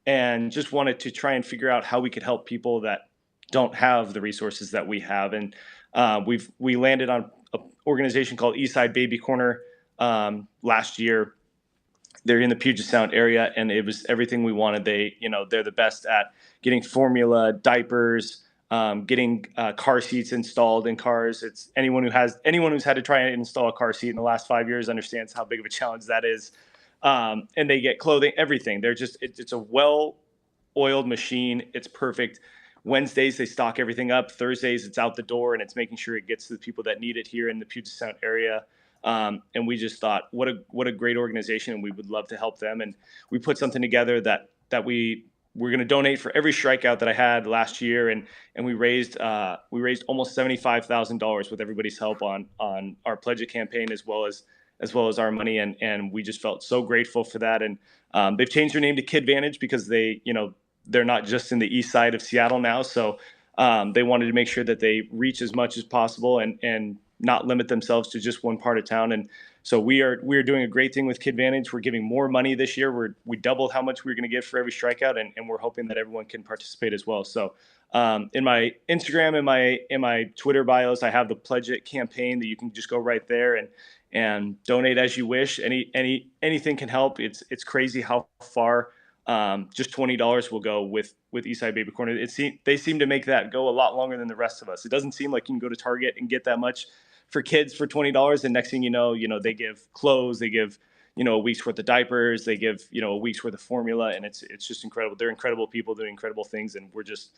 and just wanted to try and figure out how we could help people that don't have the resources that we have. And we landed on an organization called Eastside Baby Corner last year. They're in the Puget Sound area, and it was everything we wanted. They're the best at getting formula, diapers, getting car seats installed in cars. It's anyone who's had to try and install a car seat in the last 5 years understands how big of a challenge that is. And they get clothing, everything. It's a well-oiled machine. It's perfect. Wednesdays, they stock everything up. Thursdays, it's out the door, and it's making sure it gets to the people that need it here in the Puget Sound area. And we just thought, what a great organization, and we would love to help them. And we put something together that we're going to donate for every strikeout that I had last year, and we raised almost $75,000 with everybody's help on our Pledge It campaign as well as our money, and we just felt so grateful for that. And they've changed their name to KidVantage because they're not just in the east side of Seattle now, so they wanted to make sure that they reach as much as possible and not limit themselves to just one part of town. And so we are doing a great thing with KidVantage. We're giving more money this year. We doubled how much we were going to give for every strikeout, and we're hoping that everyone can participate as well. So in my Instagram and in my Twitter bios, I have the Pledge It campaign that you can just go right there and donate as you wish. Anything can help. It's crazy how far just $20 will go with Eastside Baby Corner. They seem to make that go a lot longer than the rest of us. It doesn't seem like you can go to Target and get that much for kids for $20, and next thing you know, they give clothes, they give a week's worth of diapers, they give a week's worth of formula, and it's just incredible. They're incredible people doing incredible things, and we're just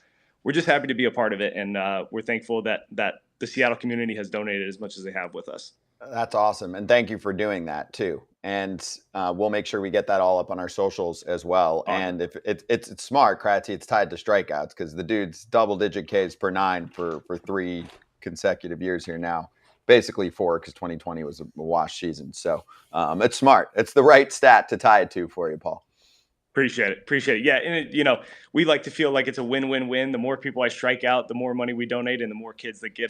happy to be a part of it, and we're thankful that the Seattle community has donated as much as they have with us. That's awesome, and thank you for doing that too. And we'll make sure we get that all up on our socials as well. Awesome. And if it's smart, Kratzy, it's tied to strikeouts because the dude's double-digit Ks per nine for 3 consecutive years here now. Basically 4 because 2020 was a wash season. So it's smart. It's the right stat to tie it to for you, Paul. Appreciate it. Yeah, and we like to feel like it's a win-win-win. The more people I strike out, the more money we donate, and the more kids that get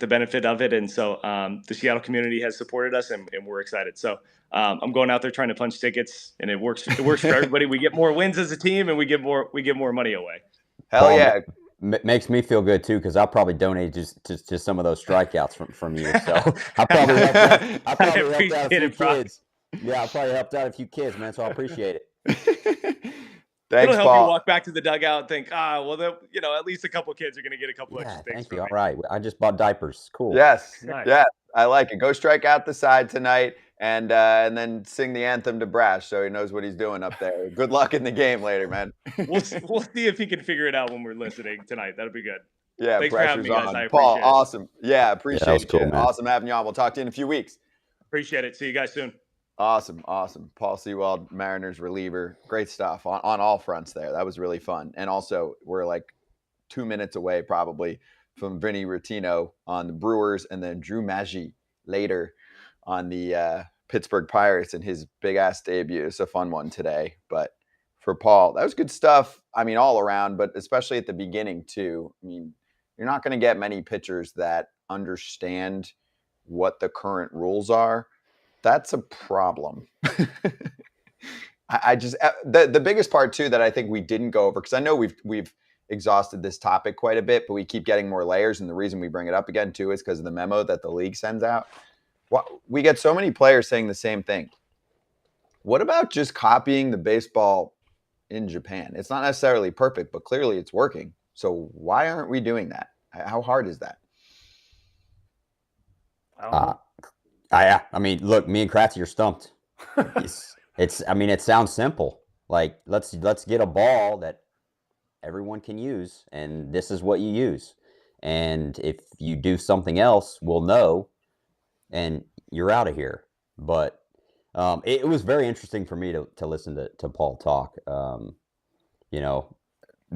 the benefit of it. And so the Seattle community has supported us, and we're excited. So I'm going out there trying to punch tickets, and it works for everybody. We get more wins as a team, and we give more money away. Hell yeah. makes me feel good too, because I'll probably donate just some of those strikeouts from you. So I probably helped out a few kids. Yeah, I probably helped out a few kids, man. So I appreciate it. Thanks, It'll help Paul. you walk back to the dugout and think, at least a couple kids are going to get a couple extra things. Thank you. All right, I just bought diapers. Cool. Yes, Nice. yes, I like it. Go strike out the side tonight, and then sing the anthem to Brash, so he knows what he's doing up there. Good luck in the game later, man. We'll see if he can figure it out when we're listening tonight. That'll be good. Yeah, Thanks for having pressure's me, guys. on. I Paul, appreciate it. awesome. Yeah, appreciate that was cool, you. man. Awesome having you on. We'll talk to you in a few weeks. Appreciate it. See you guys soon. Awesome. Paul Sewald, Mariners reliever. Great stuff on all fronts there. That was really fun. And also, we're like 2 minutes away probably from Vinny Rottino on the Brewers, and then Drew Maggi later on the Pittsburgh Pirates in his big-ass debut. It's a fun one today. But for Paul, that was good stuff. I mean, all around, but especially at the beginning, too. I mean, you're not going to get many pitchers that understand what the current rules are. That's a problem. I just the biggest part too that I think we didn't go over, because I know we've exhausted this topic quite a bit, but we keep getting more layers, and the reason we bring it up again too is because of the memo that the league sends out. We get so many players saying the same thing. What about just copying the baseball in Japan? It's not necessarily perfect, but clearly it's working. So why aren't we doing that? How hard is that? I mean, look, me and Kratzy are stumped. It sounds simple. Like, let's get a ball that everyone can use, and this is what you use. And if you do something else, we'll know, and you're out of here. But it was very interesting for me to listen to Paul talk,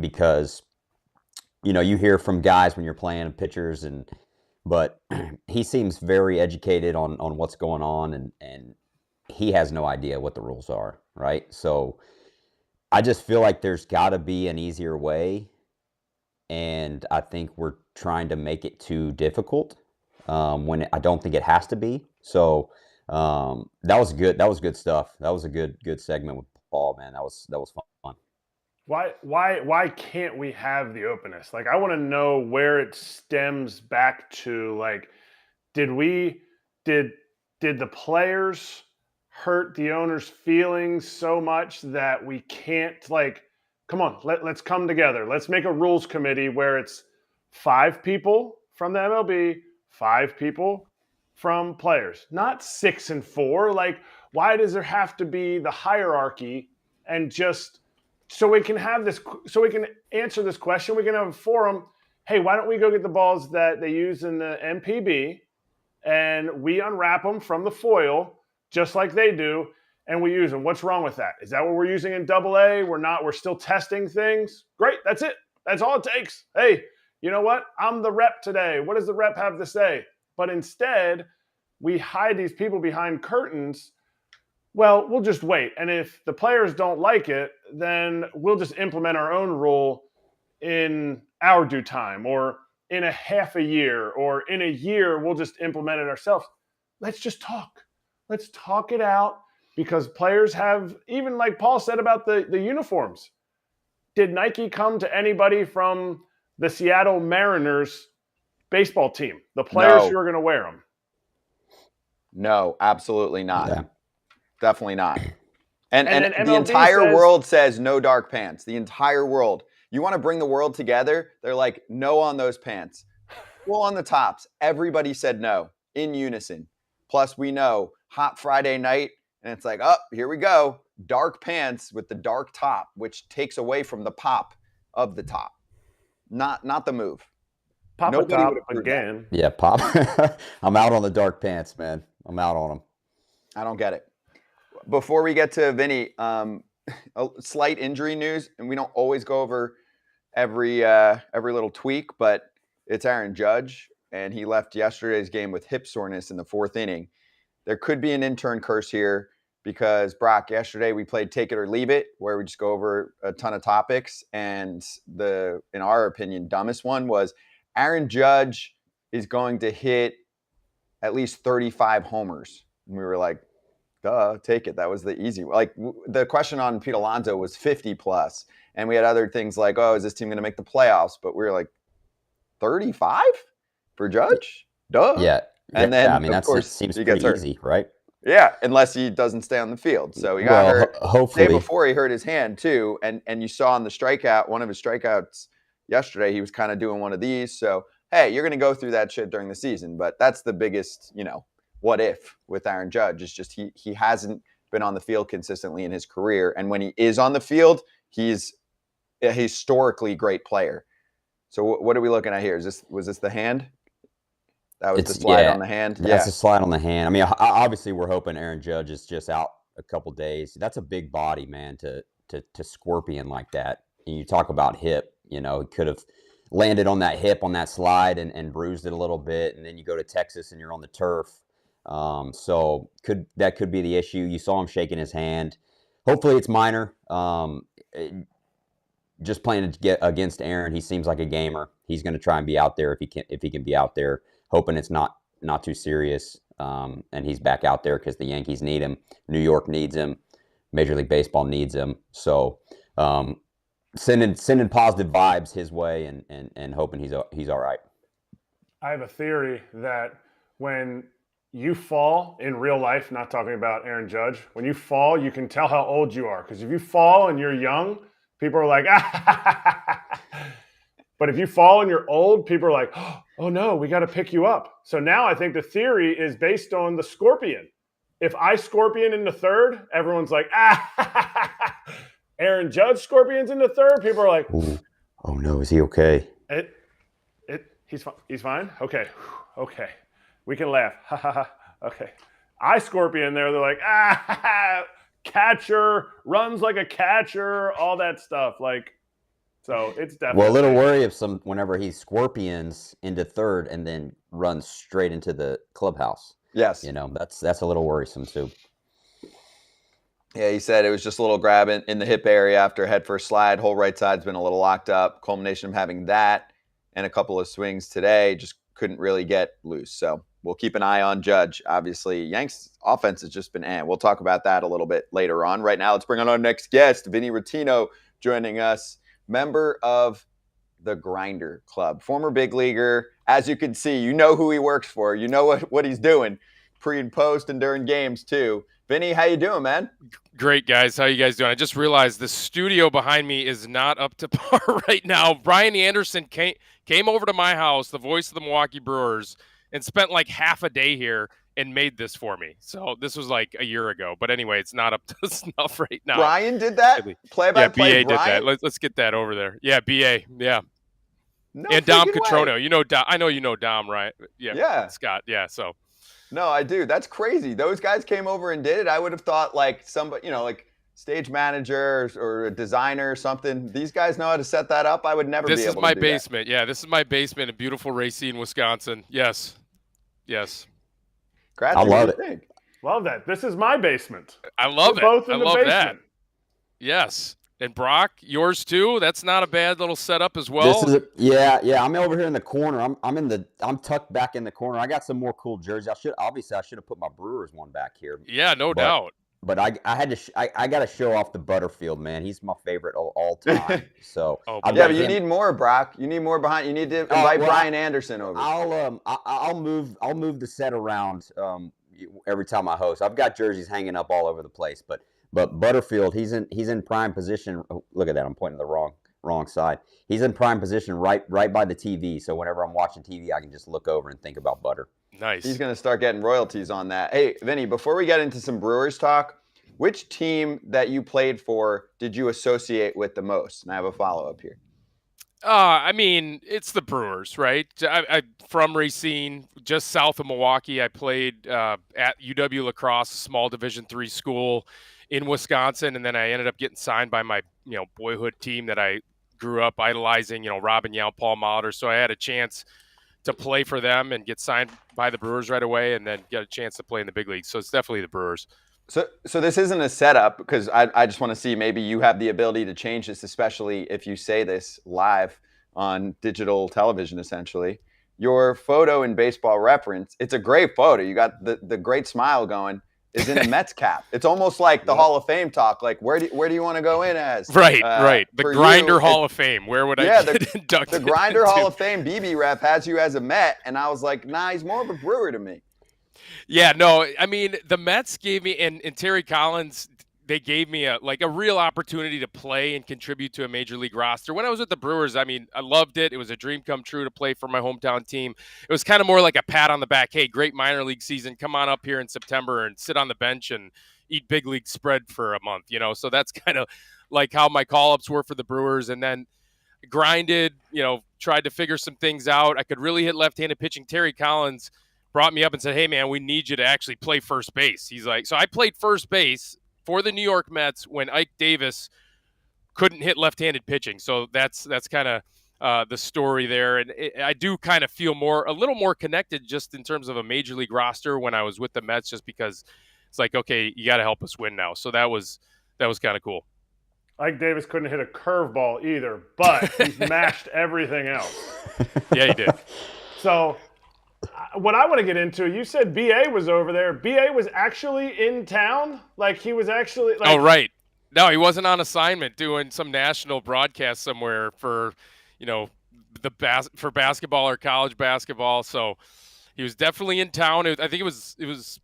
because, you hear from guys when you're playing pitchers, but he seems very educated on what's going on, and he has no idea what the rules are, right? So I just feel like there's got to be an easier way, and I think we're trying to make it too difficult when I don't think it has to be. So that was good. That was good stuff. That was a good segment with Paul, man. That was fun. Why can't we have the openness? Like, I want to know where it stems back to. Like, did the players hurt the owner's feelings so much that we can't, like, come on, let's come together. Let's make a rules committee where it's 5 people from the MLB, 5 people from players, not 6 and 4. Like, why does there have to be the hierarchy? And just so we can have this, so we can answer this question, we can have a forum. Hey, why don't we go get the balls that they use in the MPB, and we unwrap them from the foil just like they do, and we use them? What's wrong with that? Is that what we're using in AA? We're still testing things. Great, that's it. That's all it takes. Hey, you know what? I'm the rep today. What does the rep have to say? But instead, we hide these people behind curtains. Well, we'll just wait. And if the players don't like it, then we'll just implement our own rule in our due time, or in a half a year, or in a year, we'll just implement it ourselves. Let's just talk. Let's talk it out, because players have, even like Paul said about the uniforms. Did Nike come to anybody from the Seattle Mariners baseball team, the players who are going to wear them? No, absolutely not. Yeah. Definitely not. And then the entire world says no dark pants. The entire world. You want to bring the world together? They're like, no on those pants. Well, on the tops. Everybody said no in unison. Plus, we know hot Friday night, and it's like, oh, here we go. Dark pants with the dark top, which takes away from the pop of the top. Not the move. Pop Nobody a top would approve again. Yeah, Pop. I'm out on the dark pants, man. I'm out on them. I don't get it. Before we get to Vinny, a slight injury news, and we don't always go over every little tweak, but it's Aaron Judge, and he left yesterday's game with hip soreness in the 4th inning. There could be an intern curse here, because Brock, yesterday we played Take It or Leave It, where we just go over a ton of topics, and the, in our opinion, dumbest one was Aaron Judge is going to hit at least 35 homers. And we were like, duh, take it. That was the easy one. Like the question on Pete Alonso was 50 plus. And we had other things like, oh, is this team going to make the playoffs? But we were like, 35 for Judge? Duh. Yeah. And then, I mean, of course, seems he gets pretty hurt. easy, right? Yeah, unless he doesn't stay on the field. So he got hurt. Hopefully. The day before, he hurt his hand, too. And you saw on the strikeout, one of his strikeouts yesterday, he was kind of doing one of these. So, hey, you're going to go through that shit during the season. But that's the biggest, what if with Aaron Judge is just he hasn't been on the field consistently in his career. And when he is on the field, he's a historically great player. So what are we looking at here? Was this the hand? That was the slide on the hand? That's a slide on the hand. I mean, obviously we're hoping Aaron Judge is just out a couple days. That's a big body, man, to scorpion like that. And you talk about hip, he could have landed on that hip on that slide and bruised it a little bit. And then you go to Texas and you're on the turf. So that could be the issue. You saw him shaking his hand. Hopefully it's minor. Just playing against Aaron, he seems like a gamer. He's going to try and be out there if he can be out there. Hoping it's not too serious, and he's back out there because the Yankees need him. New York needs him. Major League Baseball needs him. So sending positive vibes his way and hoping he's all right. I have a theory that when you fall in real life, not talking about Aaron Judge, when you fall, you can tell how old you are. Because if you fall and you're young, people are like, ah. But if you fall and you're old, people are like, oh no, we got to pick you up. So now I think the theory is based on the scorpion. If I scorpion in the third, everyone's like, ah. Aaron Judge scorpions in the third, people are like, ooh, oh no, is he okay? He's fine. Okay, we can laugh. Okay, I scorpion there. They're like, ah, catcher runs like a catcher, all that stuff. Like. So it's definitely well, a little worry whenever he scorpions into third and then runs straight into the clubhouse. Yes, that's a little worrisome too. Yeah, he said it was just a little grab in the hip area after a head first slide. Whole right side's been a little locked up. Culmination of having that and a couple of swings today, just couldn't really get loose. So we'll keep an eye on Judge. Obviously, Yanks offense has just been We'll talk about that a little bit later on. Right now, let's bring on our next guest, Vinny Rottino, joining us. Member of the Grinder Club, former big leaguer. As you can see, you know who he works for. You know what he's doing pre and post and during games too. Vinny, how you doing, man? Great, guys. How you guys doing? I just realized the studio behind me is not up to par right now. Brian Anderson came over to my house, the voice of the Milwaukee Brewers, and spent like half a day here and made this for me. So this was like a year ago. But anyway, it's not up to snuff right now. Brian did that? Play-by-play BA Brian? did that. Let's get that over there. Yeah, BA. Yeah. No and Dom freaking Cotrono. way. Dom. I know you know Dom, right? Yeah. Scott. Yeah, so. No, I do. That's crazy. Those guys came over and did it. I would have thought like somebody, like stage manager or a designer or something. These guys know how to set that up. I would never be able to do that. This is my basement. Yeah, this is my basement in beautiful Racine, Wisconsin. Yes. Congrats, I love it. Love that. This is my basement. I love We're it. both in I the love basement. that. Yes. And Brock, yours too. That's not a bad little setup as well. I'm over here in the corner. I'm tucked back in the corner. I got some more cool jerseys. I should have put my Brewers one back here. Yeah, no doubt. But I got to show off the Butterfield, man. He's my favorite of all time. So but you need more, Brock. You need more behind. You need to invite Brian Anderson over. I'll move the set around every time I host. I've got jerseys hanging up all over the place, but Butterfield, he's in prime position. Oh, look at that, I'm pointing the wrong side. He's in prime position right by the TV. So whenever I'm watching TV, I can just look over and think about Butter. Nice. He's going to start getting royalties on that. Hey, Vinny, before we get into some Brewers talk, which team that you played for did you associate with the most? And I have a follow-up here. I mean, it's the Brewers, right? I from Racine, just south of Milwaukee. I played at UW La Crosse, a small Division III school in Wisconsin, and then I ended up getting signed by my boyhood team that I grew up idolizing. Robin Yount, Paul Molitor. So I had a chance to play for them and get signed by the Brewers right away, and then get a chance to play in the big leagues. So it's definitely the Brewers. So this isn't a setup, because I just want to see, maybe you have the ability to change this, especially if you say this live on digital television, essentially. Your photo in Baseball Reference, it's a great photo. You got the great smile going. is in a Mets cap. It's almost like the Hall of Fame talk. Like, where do you want to go in as? Right. The Grinder you, Hall of Fame. Where would I get inducted? The Grinder into? Hall of Fame BB ref has you as a Met, and I was like, nah, he's more of a Brewer to me. Yeah, no, I mean, the Mets gave me, and Terry Collins, they gave me a real opportunity to play and contribute to a major league roster. When I was with the Brewers, I mean, I loved it. It was a dream come true to play for my hometown team. It was kind of more like a pat on the back. Hey, great minor league season. Come on up here in September and sit on the bench and eat big league spread for a month, you know? So that's kind of like how my call-ups were for the Brewers. And then grinded, tried to figure some things out. I could really hit left-handed pitching. Terry Collins brought me up and said, hey, man, we need you to actually play first base. He's like, so I played first base for the New York Mets when Ike Davis couldn't hit left-handed pitching. So that's kind of the story there. And I do kind of feel a little more connected just in terms of a major league roster when I was with the Mets, just because it's like, okay, you got to help us win now. So that was kind of cool. Ike Davis couldn't hit a curveball either, but he's mashed everything else. Yeah, he did. So what I want to get into, you said BA was over there. BA was actually in town? Like, he was actually... Oh, right. No, he wasn't on assignment doing some national broadcast somewhere for, for basketball or college basketball. So he was definitely in town. I think it was his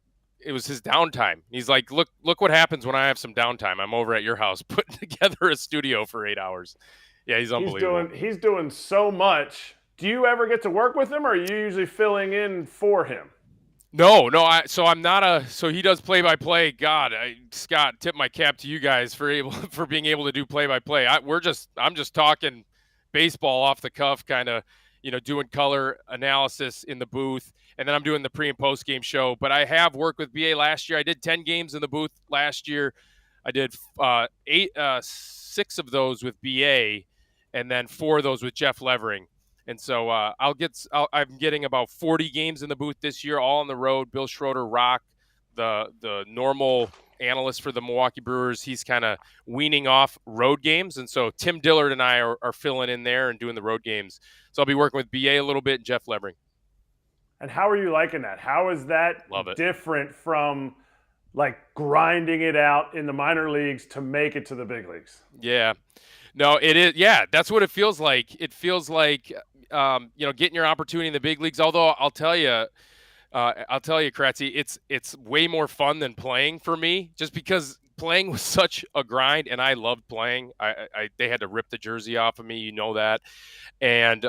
downtime. He's like, look what happens when I have some downtime. I'm over at your house putting together a studio for 8 hours. Yeah, he's unbelievable. He's doing so much. Do you ever get to work with him, or are you usually filling in for him? No. So he does play-by-play. God, Scott, tip my cap to you guys for being able to do play-by-play. I'm just talking baseball off the cuff, kind of, doing color analysis in the booth, and then I'm doing the pre and post game show. But I have worked with BA last year. I did 10 games in the booth last year. I did 6 of those with BA, and then 4 of those with Jeff Levering. And so I'm getting about 40 games in the booth this year, all on the road. Bill Schroeder, Rock, the normal analyst for the Milwaukee Brewers, he's kind of weaning off road games. And so Tim Dillard and I are filling in there and doing the road games. So I'll be working with BA a little bit and Jeff Levering. And how are you liking that? How is that different from like grinding it out in the minor leagues to make it to the big leagues? Yeah. No, it is. Yeah, that's what it feels like. It feels like, getting your opportunity in the big leagues. Although I'll tell you, Kratzy, it's way more fun than playing for me, just because playing was such a grind, and I loved playing. They had to rip the jersey off of me, that, and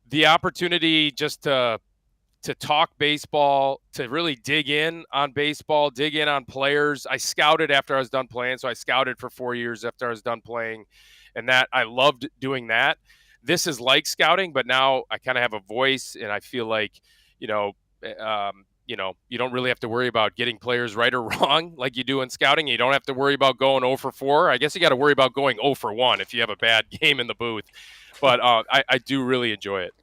the opportunity just to talk baseball, to really dig in on baseball, dig in on players. I scouted after I was done playing. So I scouted for 4 years after I was done playing, and that I loved doing that. This is like scouting, but now I kind of have a voice, and I feel like, you don't really have to worry about getting players right or wrong like you do in scouting. You don't have to worry about going 0 for 4. I guess you got to worry about going 0 for 1 if you have a bad game in the booth. But I do really enjoy it.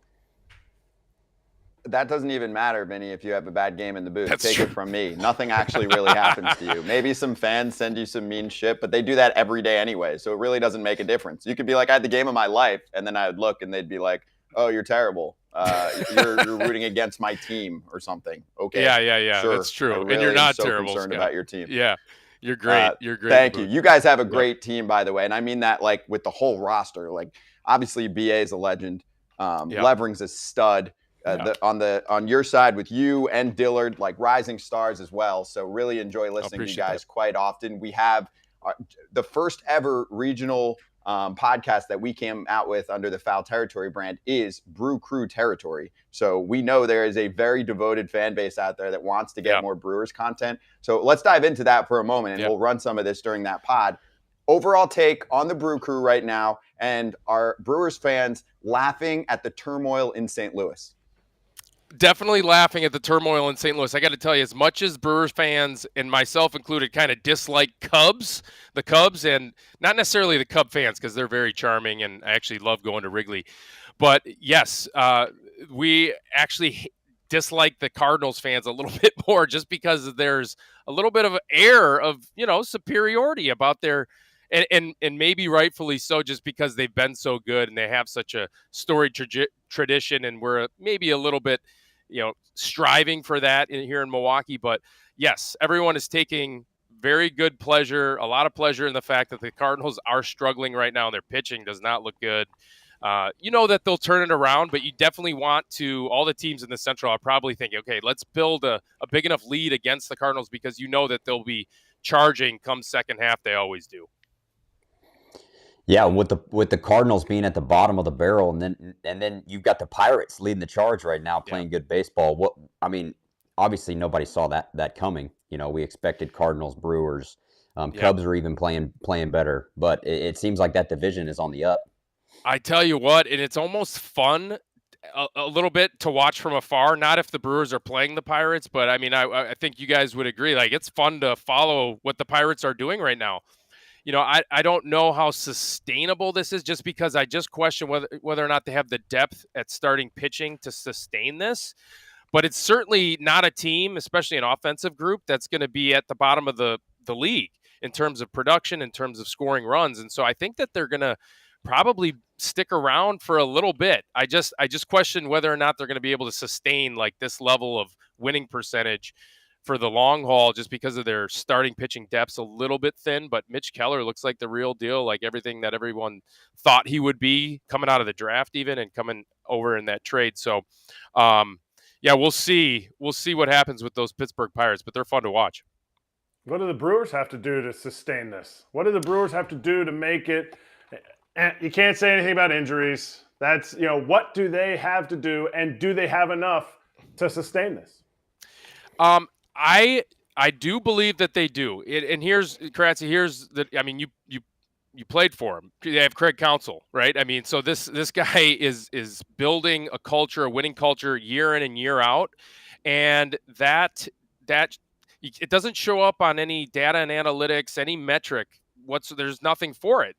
That doesn't even matter, Vinny, if you have a bad game in the booth. That's Take true. it from me. Nothing actually really happens to you. Maybe some fans send you some mean shit, but they do that every day anyway, so it really doesn't make a difference. You could be like, I had the game of my life, and then I would look, and they'd be like, oh, you're terrible. You're rooting against my team or something. Okay. Yeah. Sure. That's true. Really and you're not so terrible, concerned Scott. about your team. Yeah. You're great. You're great. Thank you. You guys have a great team, by the way, and I mean that like with the whole roster. Like, obviously, BA is a legend. Levering's a stud. On your side with you and Dillard, like rising stars as well. So really enjoy listening to you guys quite often. We have the first ever regional podcast that we came out with under the Foul Territory brand is Brew Crew Territory. So we know there is a very devoted fan base out there that wants to get more Brewers content. So let's dive into that for a moment, and we'll run some of this during that pod. Overall take on the Brew Crew right now, and are Brewers fans laughing at the turmoil in St. Louis? Definitely laughing at the turmoil in St. Louis. I got to tell you, as much as Brewers fans, and myself included, kind of dislike the Cubs, and not necessarily the Cub fans because they're very charming and I actually love going to Wrigley. But yes, we actually dislike the Cardinals fans a little bit more, just because there's a little bit of an air of, superiority about their, and maybe rightfully so, just because they've been so good and they have such a storied tradition, and we're maybe a little bit, striving for that here in Milwaukee. But yes, everyone is taking very good pleasure, a lot of pleasure in the fact that the Cardinals are struggling right now and their pitching does not look good. You know that they'll turn it around, but you definitely want to, all the teams in the Central are probably thinking, okay, let's build a big enough lead against the Cardinals because you know that they'll be charging come second half. They always do. Yeah, with the Cardinals being at the bottom of the barrel, and then you've got the Pirates leading the charge right now, playing good baseball. Obviously nobody saw that coming. We expected Cardinals, Brewers, Cubs are even playing better, but it seems like that division is on the up. I tell you what, and it's almost fun a little bit to watch from afar. Not if the Brewers are playing the Pirates, but I mean, I think you guys would agree. Like, it's fun to follow what the Pirates are doing right now. I don't know how sustainable this is, just because I just question whether or not they have the depth at starting pitching to sustain this. But it's certainly not a team, especially an offensive group, that's going to be at the bottom of the league in terms of production, in terms of scoring runs. And so I think that they're going to probably stick around for a little bit. I just question whether or not they're going to be able to sustain like this level of winning percentage for the long haul, just because of their starting pitching depth's a little bit thin. But Mitch Keller looks like the real deal, like everything that everyone thought he would be coming out of the draft even, and coming over in that trade. So yeah, we'll see what happens with those Pittsburgh Pirates, but they're fun to watch. What do the Brewers have to do to sustain this? What do the Brewers have to do to make it? You can't say anything about injuries. That's, what do they have to do, and do they have enough to sustain this? I do believe that they do. And here's Karatzi, you played for him. They have Craig Counsell, right? I mean, so this guy is building a culture, a winning culture, year in and year out, and that it doesn't show up on any data and analytics, any metric. There's nothing for it.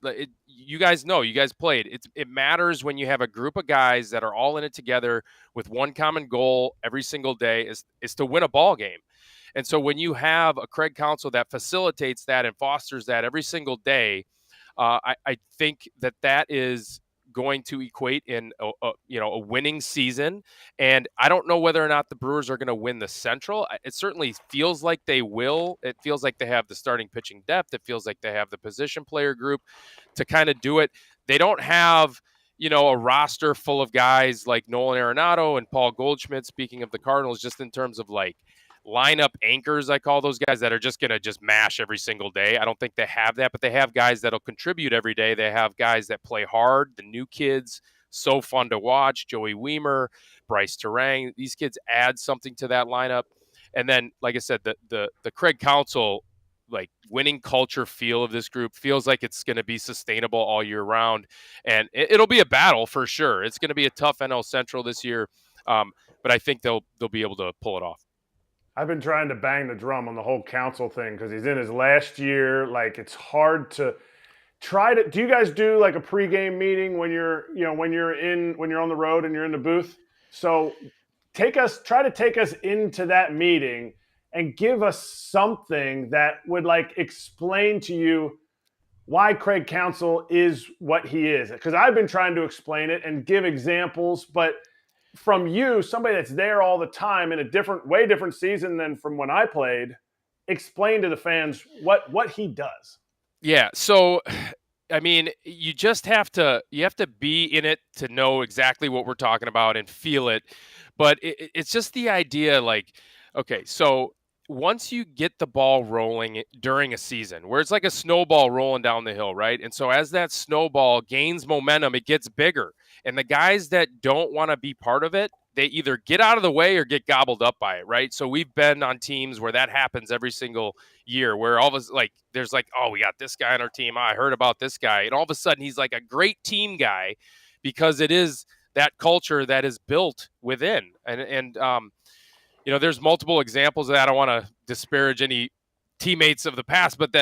You guys know, you guys played. It matters when you have a group of guys that are all in it together with one common goal every single day is to win a ball game. And so when you have a Craig Counsell that facilitates that and fosters that every single day, I think that is going to equate in a winning season. And I don't know whether or not the Brewers are going to win the Central. It certainly feels like they will. It feels like they have the starting pitching depth. It feels like they have the position player group to kind of do it. They don't have a roster full of guys like Nolan Arenado and Paul Goldschmidt, speaking of the Cardinals, just in terms of like lineup anchors, I call those guys that are just going to just mash every single day. I don't think they have that, but they have guys that'll contribute every day. They have guys that play hard, the new kids, so fun to watch, Joey Weimer, Bryce Terang. These kids add something to that lineup. And then, like I said, the Craig Counsell, like, winning culture feel of this group feels like it's going to be sustainable all year round. And it'll be a battle for sure. It's going to be a tough NL Central this year. But I think they'll be able to pull it off. I've been trying to bang the drum on the whole Counsell thing because he's in his last year. Like, it's hard to do you guys do like a pregame meeting when you're on the road and you're in the booth? So try to take us into that meeting and give us something that would like explain to you why Craig Counsell is what he is. Because I've been trying to explain it and give examples, but from you, somebody that's there all the time in a way different season than from when I played, explain to the fans what he does. Yeah. So, I mean, you have to be in it to know exactly what we're talking about and feel it. But it's just the idea, like, okay, so once you get the ball rolling during a season where it's like a snowball rolling down the hill, right? And so as that snowball gains momentum, it gets bigger. And the guys that don't want to be part of it, they either get out of the way or get gobbled up by it, right? So we've been on teams where that happens every single year, where all of us, like, there's like, oh, we got this guy on our team. I heard about this guy. And all of a sudden he's like a great team guy because it is that culture that is built within. And there's multiple examples of that. I don't want to disparage any teammates of the past, but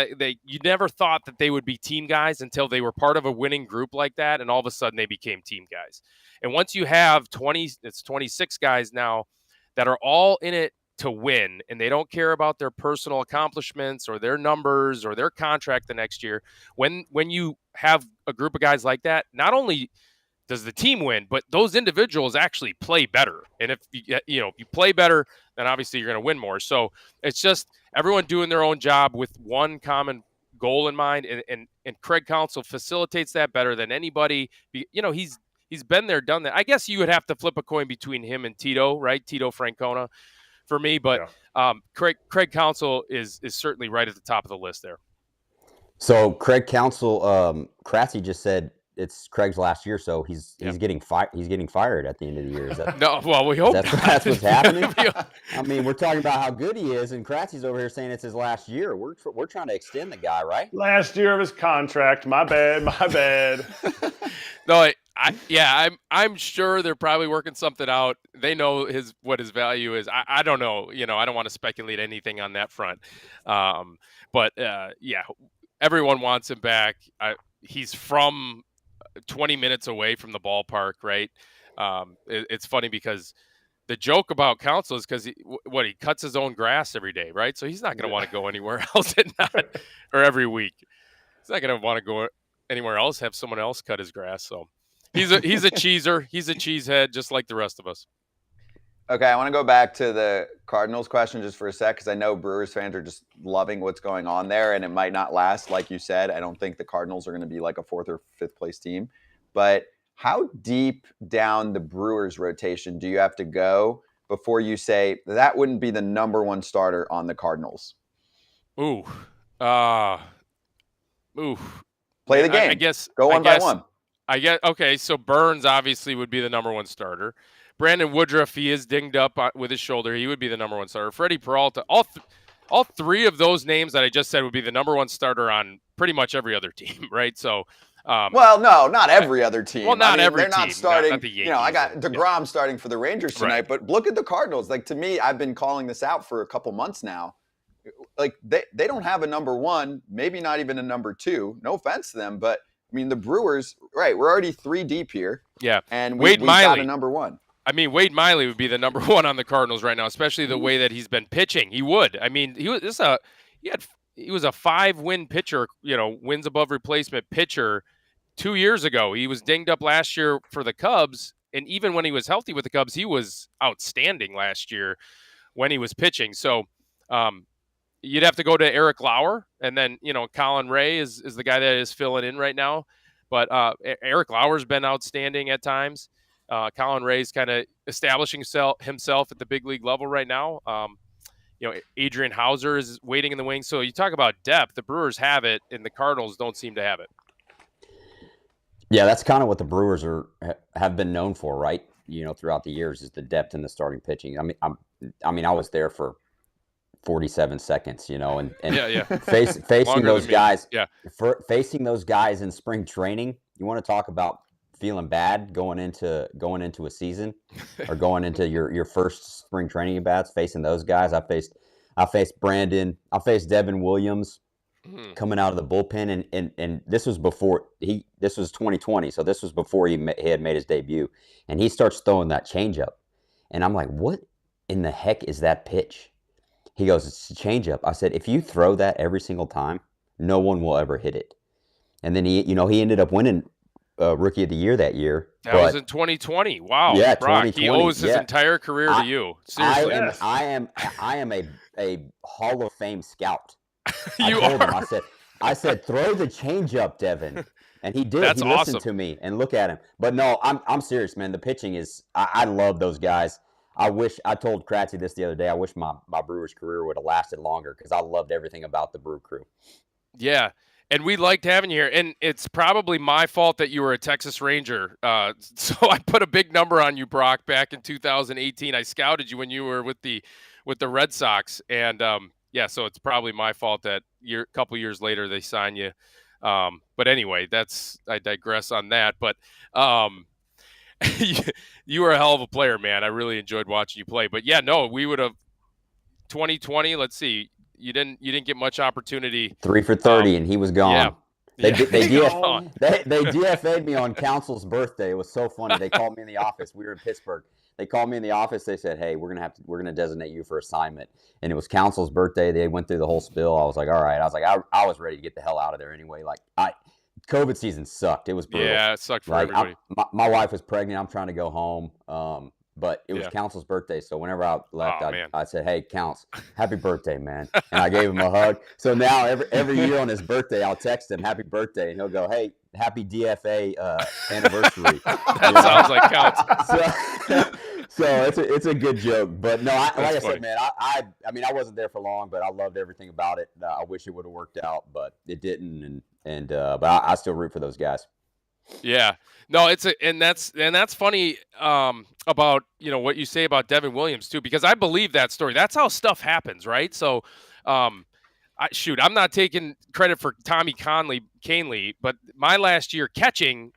you never thought that they would be team guys until they were part of a winning group like that, and all of a sudden they became team guys. And once you have 26 guys now that are all in it to win, and they don't care about their personal accomplishments or their numbers or their contract the next year, when you have a group of guys like that, not only does the team win, but those individuals actually play better. And if you play better, then obviously you're going to win more. So it's just everyone doing their own job with one common goal in mind, and Craig Counsell facilitates that better than anybody. He's been there, done that. I guess you would have to flip a coin between him and Tito, right? Tito Francona for me, but Craig Counsell is certainly right at the top of the list there. So Craig Counsell, Kratzy just said it's Craig's last year, so he's getting fired. He's getting fired at the end of the year. Is that no? Well, we hope that's what's happening. I mean, we're talking about how good he is, and Kratzy's over here saying it's his last year. We're trying to extend the guy, right? Last year of his contract. My bad. No, I'm sure they're probably working something out. They know what his value is. I don't know. I don't want to speculate anything on that front. But everyone wants him back. He's from 20 minutes away from the ballpark, right? It's funny because the joke about Counsell is because he cuts his own grass every day, right? So he's not going to want to go anywhere else or every week. He's not going to want to go anywhere else, have someone else cut his grass. So he's a cheeser. He's a cheesehead, just like the rest of us. Okay, I want to go back to the Cardinals question just for a sec, because I know Brewers fans are just loving what's going on there, and it might not last. Like you said, I don't think the Cardinals are going to be like a 4th or 5th place team. But how deep down the Brewers rotation do you have to go before you say that wouldn't be the number 1 starter on the Cardinals? Ooh. Play the game. I guess go one by one. Okay, so Burns obviously would be the number 1 starter. Brandon Woodruff, he is dinged up with his shoulder. He would be the number 1 starter. Freddie Peralta, all 3 of those names that I just said would be the number 1 starter on pretty much every other team, right? So, well, no, not every other team. Well, not every team. They're not starting. Not the Yankees, I got DeGrom starting for the Rangers tonight, right. But look at the Cardinals. Like, to me, I've been calling this out for a couple months now. Like, they don't have a number 1, maybe not even a number 2. No offense to them, but I mean, the Brewers, right? We're already 3 deep here. Yeah, and we got a number 1. I mean, Wade Miley would be the number 1 on the Cardinals right now, especially the way that he's been pitching. He would. I mean, he was a 5-win pitcher, wins above replacement pitcher 2 years ago. He was dinged up last year for the Cubs, and even when he was healthy with the Cubs, he was outstanding last year when he was pitching. So you'd have to go to Eric Lauer, and then, Colin Ray is the guy that is filling in right now. But Eric Lauer's been outstanding at times. Colin Ray's kind of establishing himself at the big league level right now. Adrian Hauser is waiting in the wings. So you talk about depth, the Brewers have it, and the Cardinals don't seem to have it. Yeah, that's kind of what the Brewers have been known for, right? Throughout the years, is the depth in the starting pitching. I mean, I was there for 47 seconds, and facing those guys. Yeah, facing those guys in spring training. You want to talk about feeling bad going into a season or going into your first spring training at bats, facing those guys. I faced Brandon, I faced Devin Williams coming out of the bullpen, and this was before this was 2020, so this was before he had made his debut, and he starts throwing that changeup, and I'm like, what in the heck is that pitch? He goes, it's a changeup. I said, if you throw that every single time, no one will ever hit it. And then he ended up winning Rookie of the Year that year. That was in 2020. Wow. Yeah, Brock, 2020. He owes his entire career to you. Seriously. I am a Hall of Fame scout. I said, throw the changeup, Devin. And he did. That's he listened to me, and look at him. But no, I'm serious, man. The pitching is, I love those guys. I told Kratzy this the other day. I wish my Brewers career would have lasted longer because I loved everything about the Brew Crew. Yeah. And we liked having you here. And it's probably my fault that you were a Texas Ranger. So I put a big number on you, Brock, back in 2018. I scouted you when you were with the Red Sox. And so it's probably my fault that a couple years later they signed you. But anyway, I digress on that. But you were a hell of a player, man. I really enjoyed watching you play. But yeah, no, we would have 2020. Let's see. You didn't get much opportunity. 3 for 30, and he was gone. Yeah. They DFA'd me on Counsell's birthday. It was so funny. They called me in the office. We were in Pittsburgh. They called me in the office. They said, "Hey, we're gonna designate you for assignment." And it was Counsell's birthday. They went through the whole spill. I was like, "All right." I was like, I was ready to get the hell out of there anyway. Like, COVID season sucked. It was brutal. Yeah, it sucked for everybody. My wife was pregnant. I'm trying to go home. but it was Yeah. Council's birthday. So whenever I left, Oh, man. I said, "Hey, Counts, happy birthday, man!" And I gave him a hug. So now every year on his birthday, I'll text him "Happy birthday," and he'll go, "Hey, happy DFA anniversary." That sounds like Counts. So it's a good joke, but no, like I funny. said, man, I mean, I wasn't there for long, but I loved everything about it. I wish it would have worked out, but it didn't, but I still root for those guys. Yeah, no, and that's funny about what you say about Devin Williams too, because I believe that story. That's how stuff happens, right? So, I'm not taking credit for Tommy Canley, but my last year catching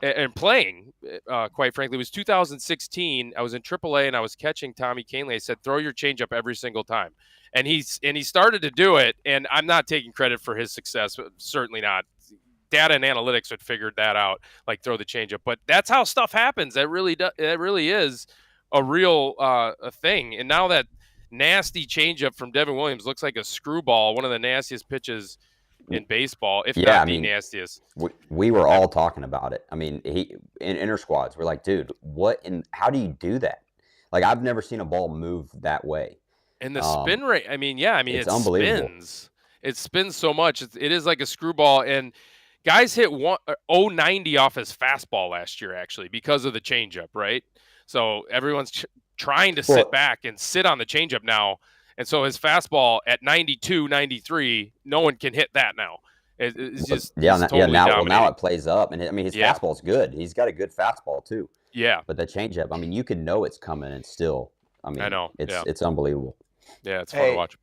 and playing, quite frankly, was 2016. I was in AAA and I was catching Tommy Canley. I said, "Throw your changeup every single time," and he started to do it. And I'm not taking credit for his success, certainly not. Data and analytics had figured that out, like throw the changeup. But that's how stuff happens. That really is a real a thing. And now that nasty changeup from Devin Williams looks like a screwball, one of the nastiest pitches in baseball, if not the nastiest. We were all talking about it. I mean, in inter squads, we're like, dude, how do you do that? Like, I've never seen a ball move that way. And the spin rate, it's unbelievable. It spins so much. It is like a screwball. And guys hit 090 off his fastball last year, actually, because of the changeup, right? So everyone's trying to sit back and sit on the changeup now. And so his fastball at 92, 93, no one can hit that now. It's just totally now it plays up. And his fastball's good. He's got a good fastball, too. Yeah. But the changeup, I mean, you can know it's coming and still, I know. It's unbelievable. Yeah, it's fun to watch.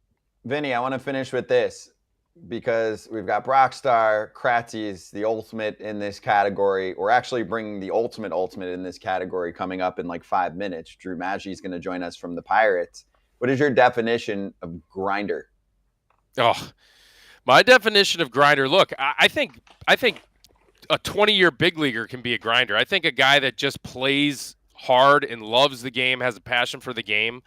Vinny, I want to finish with this, because we've got Brockstar, Kratzy's the ultimate in this category. We're actually bringing the ultimate in this category coming up in like 5 minutes. Drew Maggi is going to join us from the Pirates. What is your definition of grinder? Oh, my definition of grinder. Look, I think a 20-year big leaguer can be a grinder. I think a guy that just plays hard and loves the game, has a passion for the game,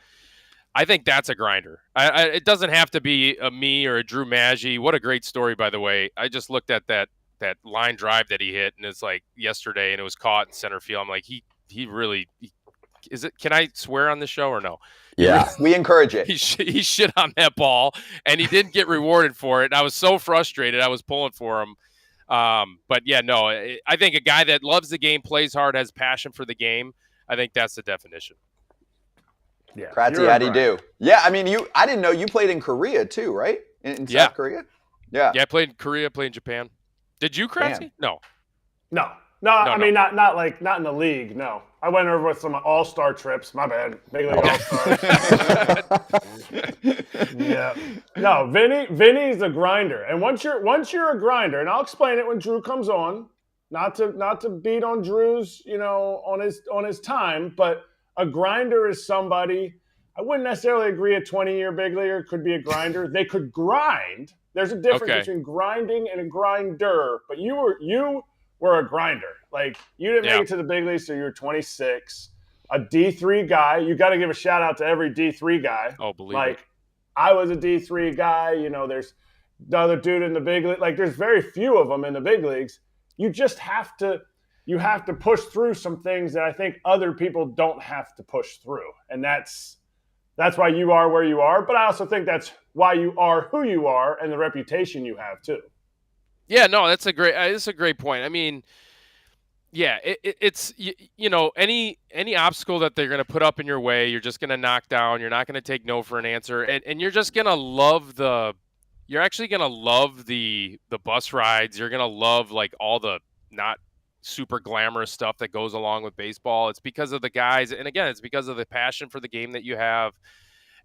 I think that's a grinder. It doesn't have to be a me or a Drew Maggi. What a great story, by the way. I just looked at that line drive that he hit, and it's like yesterday, and it was caught in center field. I'm like, he really is it? Can I swear on this show or no? Yeah, we encourage it. He shit on that ball, and he didn't get rewarded for it. And I was so frustrated. I was pulling for him. But yeah, no, I think a guy that loves the game, plays hard, has passion for the game, I think that's the definition. Yeah, Kratzy, how do you do? Yeah, I mean, I didn't know you played in Korea too, right? In South Korea? Yeah. Yeah, I played in Korea, played in Japan. Did you, Kratzy? No. I mean, not in the league. No, I went over with some all-star trips. My bad, big league all-stars. Yeah. No, Vinny's a grinder, and once you're a grinder, and I'll explain it when Drew comes on. Not to beat on Drew's, on his time, but a grinder is somebody. I wouldn't necessarily agree a 20-year big leaguer could be a grinder. They could grind. There's a difference between grinding and a grinder. But you were a grinder. Like, you didn't make it to the big leagues, so you were 26. A D3 guy. You got to give a shout out to every D3 guy. Oh, believe it. I was a D3 guy. There's the other dude in the big league. Like, there's very few of them in the big leagues. You just have to push through some things that I think other people don't have to push through. And that's why you are where you are. But I also think that's why you are who you are and the reputation you have too. Yeah, no, that's a great point. I mean, yeah, it's any obstacle that they're going to put up in your way, you're just going to knock down. You're not going to take no for an answer. And you're just going to love you're actually going to love the bus rides. You're going to love like all the not super glamorous stuff that goes along with baseball. It's because of the guys. And again, it's because of the passion for the game that you have,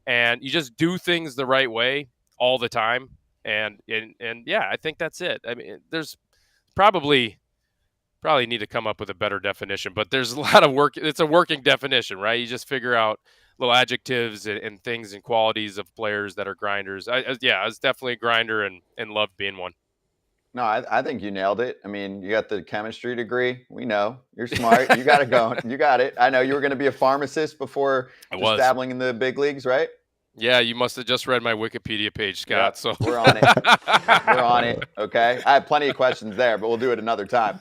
and you just do things the right way all the time. And yeah, I think that's it. I mean, there's probably need to come up with a better definition, but there's a lot of work. It's a working definition, right? You just figure out little adjectives and things and qualities of players that are grinders. I was definitely a grinder and loved being one. No, I think you nailed it. I mean, you got the chemistry degree. We know you're smart. You got it going. You got it. I know you were going to be a pharmacist before dabbling in the big leagues, right? Yeah, you must have just read my Wikipedia page, Scott. Yep, so we're on it. We're on it. Okay. I have plenty of questions there, but we'll do it another time.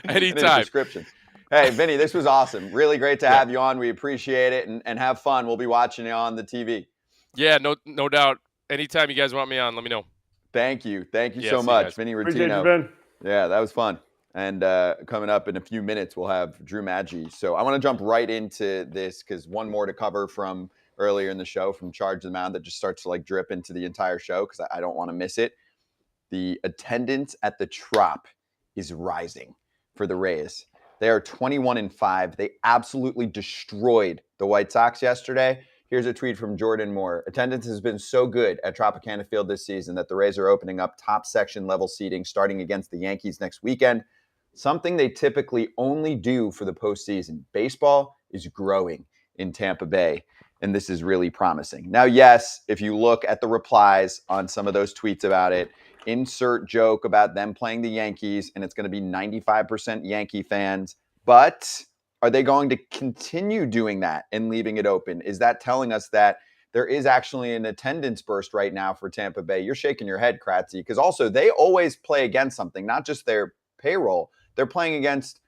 Anytime. Description. Hey, Vinny, this was awesome. Really great to have you on. We appreciate it and have fun. We'll be watching you on the TV. Yeah, no doubt. Anytime you guys want me on, let me know. Thank you. Thank you Yeah, so see you much, guys. Vinny Appreciate you, Rottino. Ben. Yeah, that was fun. And coming up in a few minutes, we'll have Drew Maggi. So I want to jump right into this because one more to cover from earlier in the show from Charge the Mound that just starts to like drip into the entire show because I don't want to miss it. The attendance at the Trop is rising for the Rays. They are 21-5. They absolutely destroyed the White Sox yesterday. Here's a tweet from Jordan Moore. Attendance has been so good at Tropicana Field this season that the Rays are opening up top section level seating starting against the Yankees next weekend. Something they typically only do for the postseason. Baseball is growing in Tampa Bay, and this is really promising. Now, yes, if you look at the replies on some of those tweets about it, insert joke about them playing the Yankees, and it's going to be 95% Yankee fans. But are they going to continue doing that and leaving it open? Is that telling us that there is actually an attendance burst right now for Tampa Bay? You're shaking your head, Kratzy, because also they always play against something, not just their payroll. They're playing against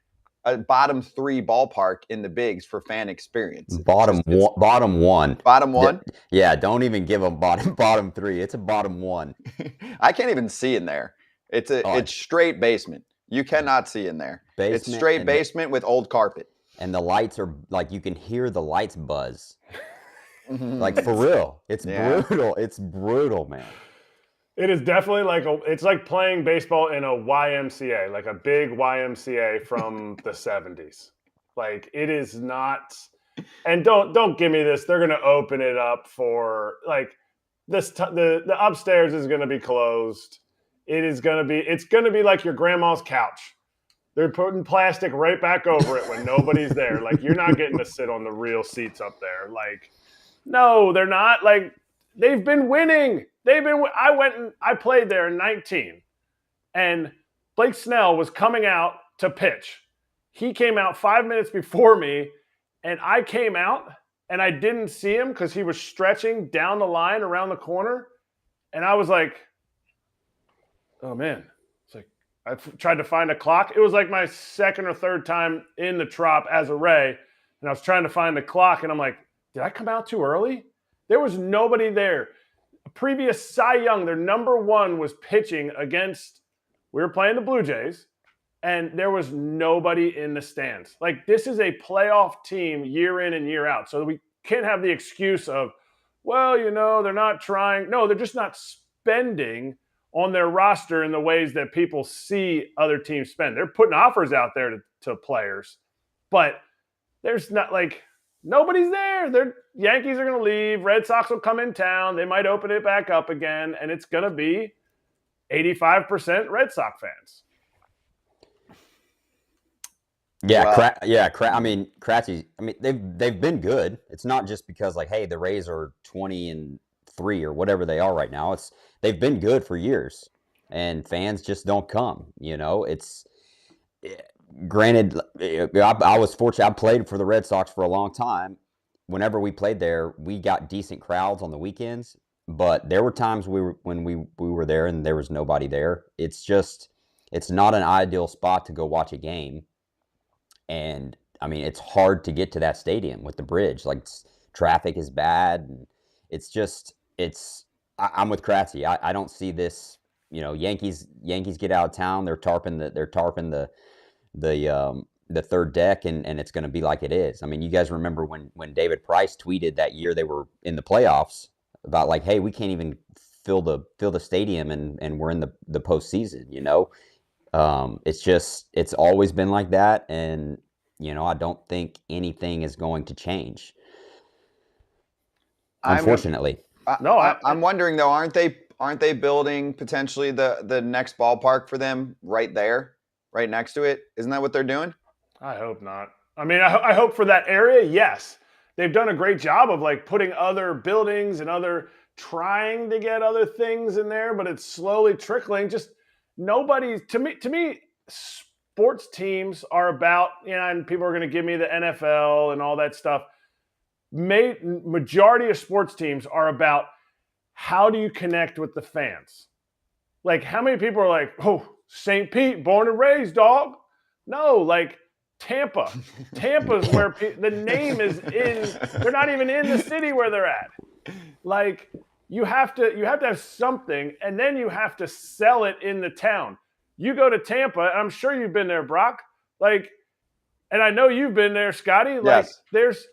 a bottom 3 ballpark in the bigs for fan experience. Bottom one. Bottom one? Yeah, don't even give them bottom 3. It's a bottom 1. I can't even see in there. It's straight basement. You cannot see in there. It's straight basement with old carpet. And the lights are like you can hear the lights buzz. Like for real. It's brutal. It's brutal, man. It is definitely it's like playing baseball in a YMCA, like a big YMCA from the 70s. Like it is not, and don't give me this. They're going to open it up for like this. The upstairs is going to be closed. It's going to be like your grandma's couch. They're putting plastic right back over it when nobody's there. Like you're not getting to sit on the real seats up there. Like, no, they're not. Like they've been winning. I played there in 19, and Blake Snell was coming out to pitch. He came out 5 minutes before me, and I came out, and I didn't see him because he was stretching down the line around the corner, and I was like, oh, man. It's like I tried to find a clock. It was like my second or third time in the Trop as a Ray, and I was trying to find the clock, and I'm like, did I come out too early? There was nobody there. Previous Cy Young, their number 1 was pitching against, we were playing the Blue Jays, and there was nobody in the stands. Like, this is a playoff team year in and year out. So we can't have the excuse of, well, they're not trying. No, they're just not spending on their roster in the ways that people see other teams spend. They're putting offers out there to players, but there's not nobody's there. The Yankees are going to leave. Red Sox will come in town. They might open it back up again, and it's going to be 85% Red Sox fans. Yeah, Kratzy. I mean, they've been good. It's not just because hey, the Rays are 20-3 or whatever they are right now. They've been good for years, and fans just don't come. Granted, I was fortunate. I played for the Red Sox for a long time. Whenever we played there, we got decent crowds on the weekends. But there were times when we were there and there was nobody there. It's not an ideal spot to go watch a game. And I mean, it's hard to get to that stadium with the bridge. Traffic is bad. And I'm with Kratzy. I don't see this. Yankees get out of town. They're tarping the third deck, and it's going to be like it is. I mean, you guys remember when David Price tweeted that year they were in the playoffs about hey, we can't even fill the stadium, and we're in the postseason. It's always been like that, and I don't think anything is going to change. Unfortunately, I'm wondering though, aren't they building potentially the next ballpark for them right there? Right next to it. Isn't that what they're doing? I hope not. I mean, I hope for that area, yes. They've done a great job of putting other buildings and trying to get other things in there, but it's slowly trickling. Just nobody, to me, sports teams are about, and people are going to give me the NFL and all that stuff. Majority of sports teams are about how do you connect with the fans? How many people are oh, St. Pete, born and raised, dog. No, Tampa. Tampa's where the name is in. They're not even in the city where they're at. Like, you have to have something, and then you have to sell it in the town. You go to Tampa, and I'm sure you've been there, Brock. Like, and I know you've been there, Scotty. Like, Yes.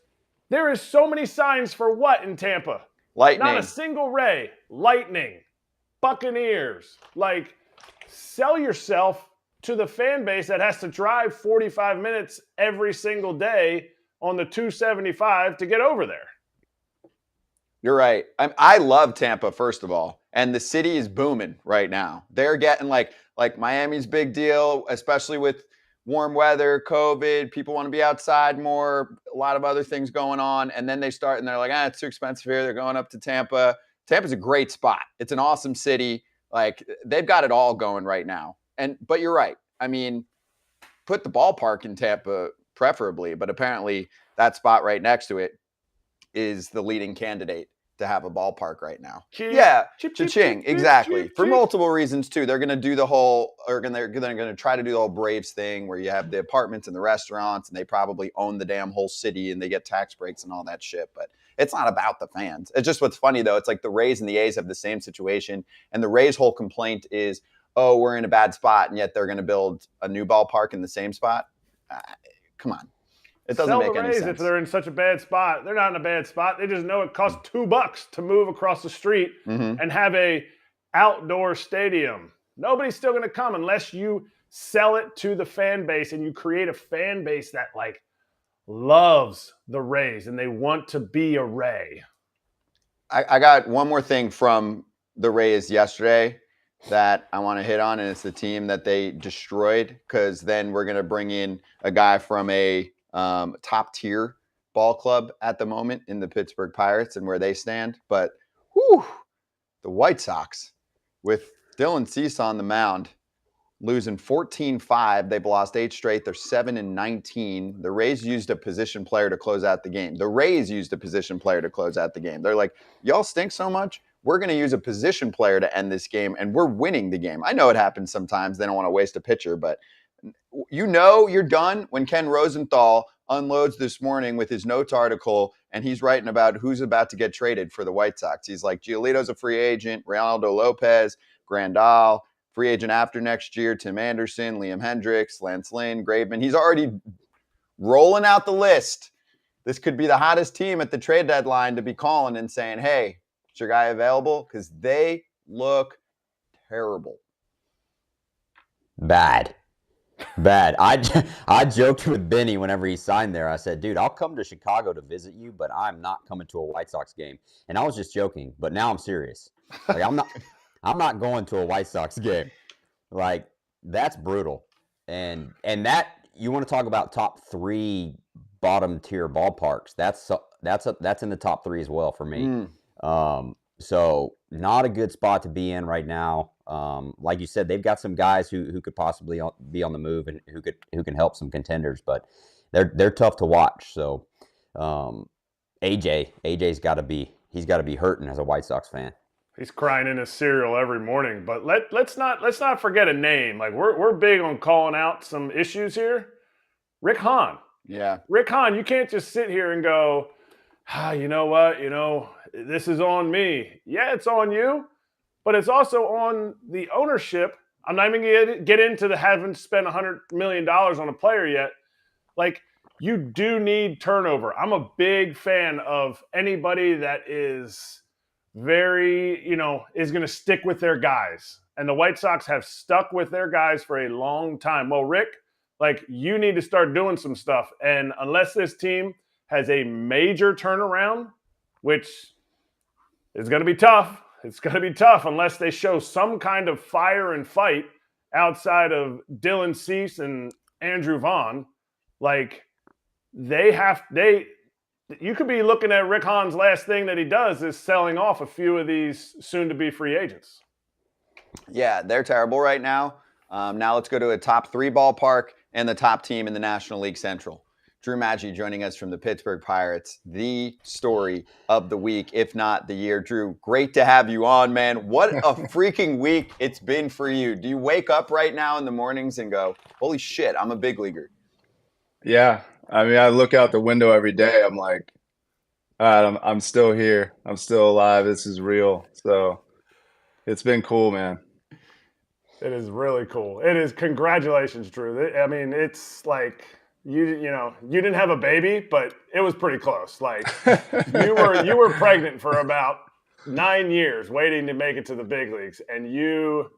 there is so many signs for what in Tampa? Lightning. Not a single Ray. Lightning. Buccaneers. Like, sell yourself to the fan base that has to drive 45 minutes every single day on the 275 to get over there. You're right. I love Tampa, first of all, and the city is booming right now. They're getting like Miami's big deal, especially with warm weather, COVID. People want to be outside more. A lot of other things going on, and then they start and they're like, it's too expensive here. They're going up to Tampa. Tampa's a great spot. It's an awesome city. Like, they've got it all going right now. But you're right. I mean, put the ballpark in Tampa, preferably, but apparently that spot right next to it is the leading candidate to have a ballpark right now. Yeah, cha-ching, exactly. For multiple reasons too. They're going to do the whole, or they're going to try to do the whole Braves thing where you have the apartments and the restaurants, and they probably own the damn whole city, and they get tax breaks and all that shit. But it's not about the fans. It's just what's funny though. It's like the Rays and the A's have the same situation, and the Rays' whole complaint is, oh, we're in a bad spot, and yet they're going to build a new ballpark in the same spot. Come on. It doesn't make any sense. If they're in such a bad spot, they're not in a bad spot. They just know it costs $2 to move across the street and have a outdoor stadium. Nobody's still going to come unless you sell it to the fan base and you create a fan base that like loves the Rays and they want to be a Ray. I got one more thing from the Rays yesterday that I want to hit on, and it's the team that they destroyed, because then we're going to bring in a guy from a top tier ball club at the moment in the Pittsburgh Pirates and where they stand. But the White Sox, with Dylan Cease on the mound, losing 14-5. They've lost 8 straight. They're 7-19. The Rays used a position player to close out the game. They're like, y'all stink so much, we're going to use a position player to end this game, and we're winning the game. I know it happens sometimes. They don't want to waste a pitcher, but you know you're done when Ken Rosenthal unloads this morning with his notes article, and he's writing about who's about to get traded for the White Sox. He's like, Giolito's a free agent, Reynaldo Lopez, Grandal, free agent after next year, Tim Anderson, Liam Hendricks, Lance Lynn, Graveman. He's already rolling out the list. This could be the hottest team at the trade deadline to be calling and saying, hey, is your guy available? Because they look terrible. Bad. I joked with Benny whenever he signed there. I said, dude, I'll come to Chicago to visit you, but I'm not coming to a White Sox game. And I was just joking, but now I'm serious. Like, I'm not going to a White Sox game. Like, that's brutal. And that, you want to talk about top 3 bottom tier ballparks. That's in the top 3 as well for me. So not a good spot to be in right now. Like you said, they've got some guys who could possibly be on the move and who can help some contenders, but they're tough to watch. So AJ's got to be hurting as a White Sox fan. He's crying in his cereal every morning. But let's not forget a name. Like, we're big on calling out some issues here. Rick Hahn. Yeah. Rick Hahn, you can't just sit here and go, you know what? This is on me. Yeah, it's on you, but it's also on the ownership. I'm not even going to get into the haven't spent $100 million on a player yet. Like, you do need turnover. I'm a big fan of anybody that is very, is going to stick with their guys. And the White Sox have stuck with their guys for a long time. Well, Rick, like, you need to start doing some stuff. And unless this team has a major turnaround, which is going to be tough. It's going to be tough unless they show some kind of fire and fight outside of Dylan Cease and Andrew Vaughn. Like, you could be looking at Rick Hahn's last thing that he does is selling off a few of these soon-to-be free agents. Yeah, they're terrible right now. Now let's go to a top 3 ballpark and the top team in the National League Central. Drew Maggi joining us from the Pittsburgh Pirates, the story of the week, if not the year. Drew, great to have you on, man. What a freaking week it's been for you. Do you wake up right now in the mornings and go, holy shit, I'm a big leaguer? Yeah. I mean, I look out the window every day. I'm like, all right, I'm still here. I'm still alive. This is real. So it's been cool, man. It is really cool. It is. Congratulations, Drew. I mean, it's like you didn't have a baby, but it was pretty close. Like you were pregnant for about 9 years, waiting to make it to the big leagues, and you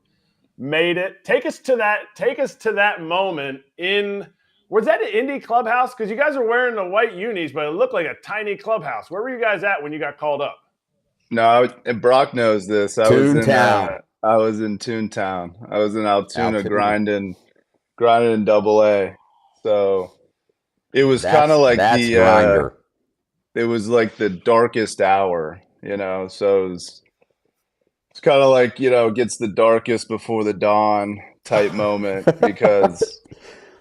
made it. Take us to that moment in. Was that an Indy clubhouse? Because you guys are wearing the white unis, but it looked like a tiny clubhouse. Where were you guys at when you got called up? No, and Brock knows this. Toontown. I was in Toontown. I was in Altoona Altoona. grinding in Double-A. So it was kind of like that's grinder. it was like the darkest hour, you know. So it's kind of like, you know, gets the darkest before the dawn type moment because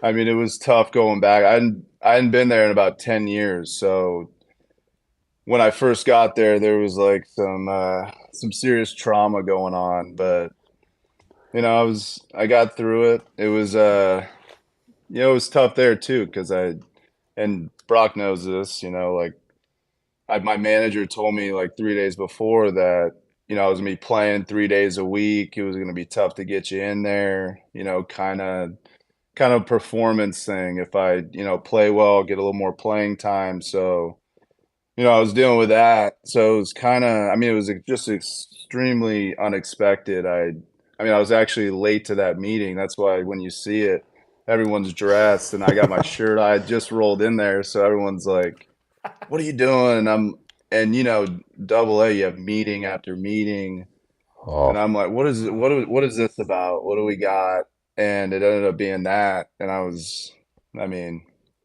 I mean, it was tough going back. I hadn't been there in about 10 years, so when I first got there, there was like some serious trauma going on, but you know, I got through it. It was you know, it was tough there too because and Brock knows this, you know, like my manager told me like 3 days before that, you know, I was gonna be playing 3 days a week. It was gonna be tough to get you in there, you know, kind of performance thing. If I, you know, play well, get a little more playing time. So you know, I was dealing with that, so it was I mean, it was just extremely unexpected. I mean, I was actually late to that meeting. That's why when you see it, everyone's dressed, and I got my shirt. I had just rolled in there, so everyone's like, "What are you doing?" And you know, Double-A, you have meeting after meeting, and Oh, I'm like, "What is it? What is this about? What do we got?" And it ended up being that, and I mean,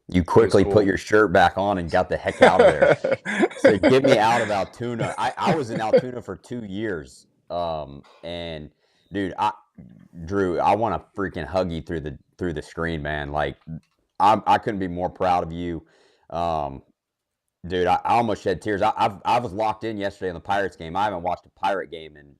you it was quickly put cool. your shirt back on and got the heck out of there. So get me out of Altoona. I was in Altoona for 2 years. And dude, Drew, I want to freaking hug you through the screen, man. Like I couldn't be more proud of you. Um, Dude, I almost shed tears. I was locked in yesterday in the Pirates game. I haven't watched a Pirate game in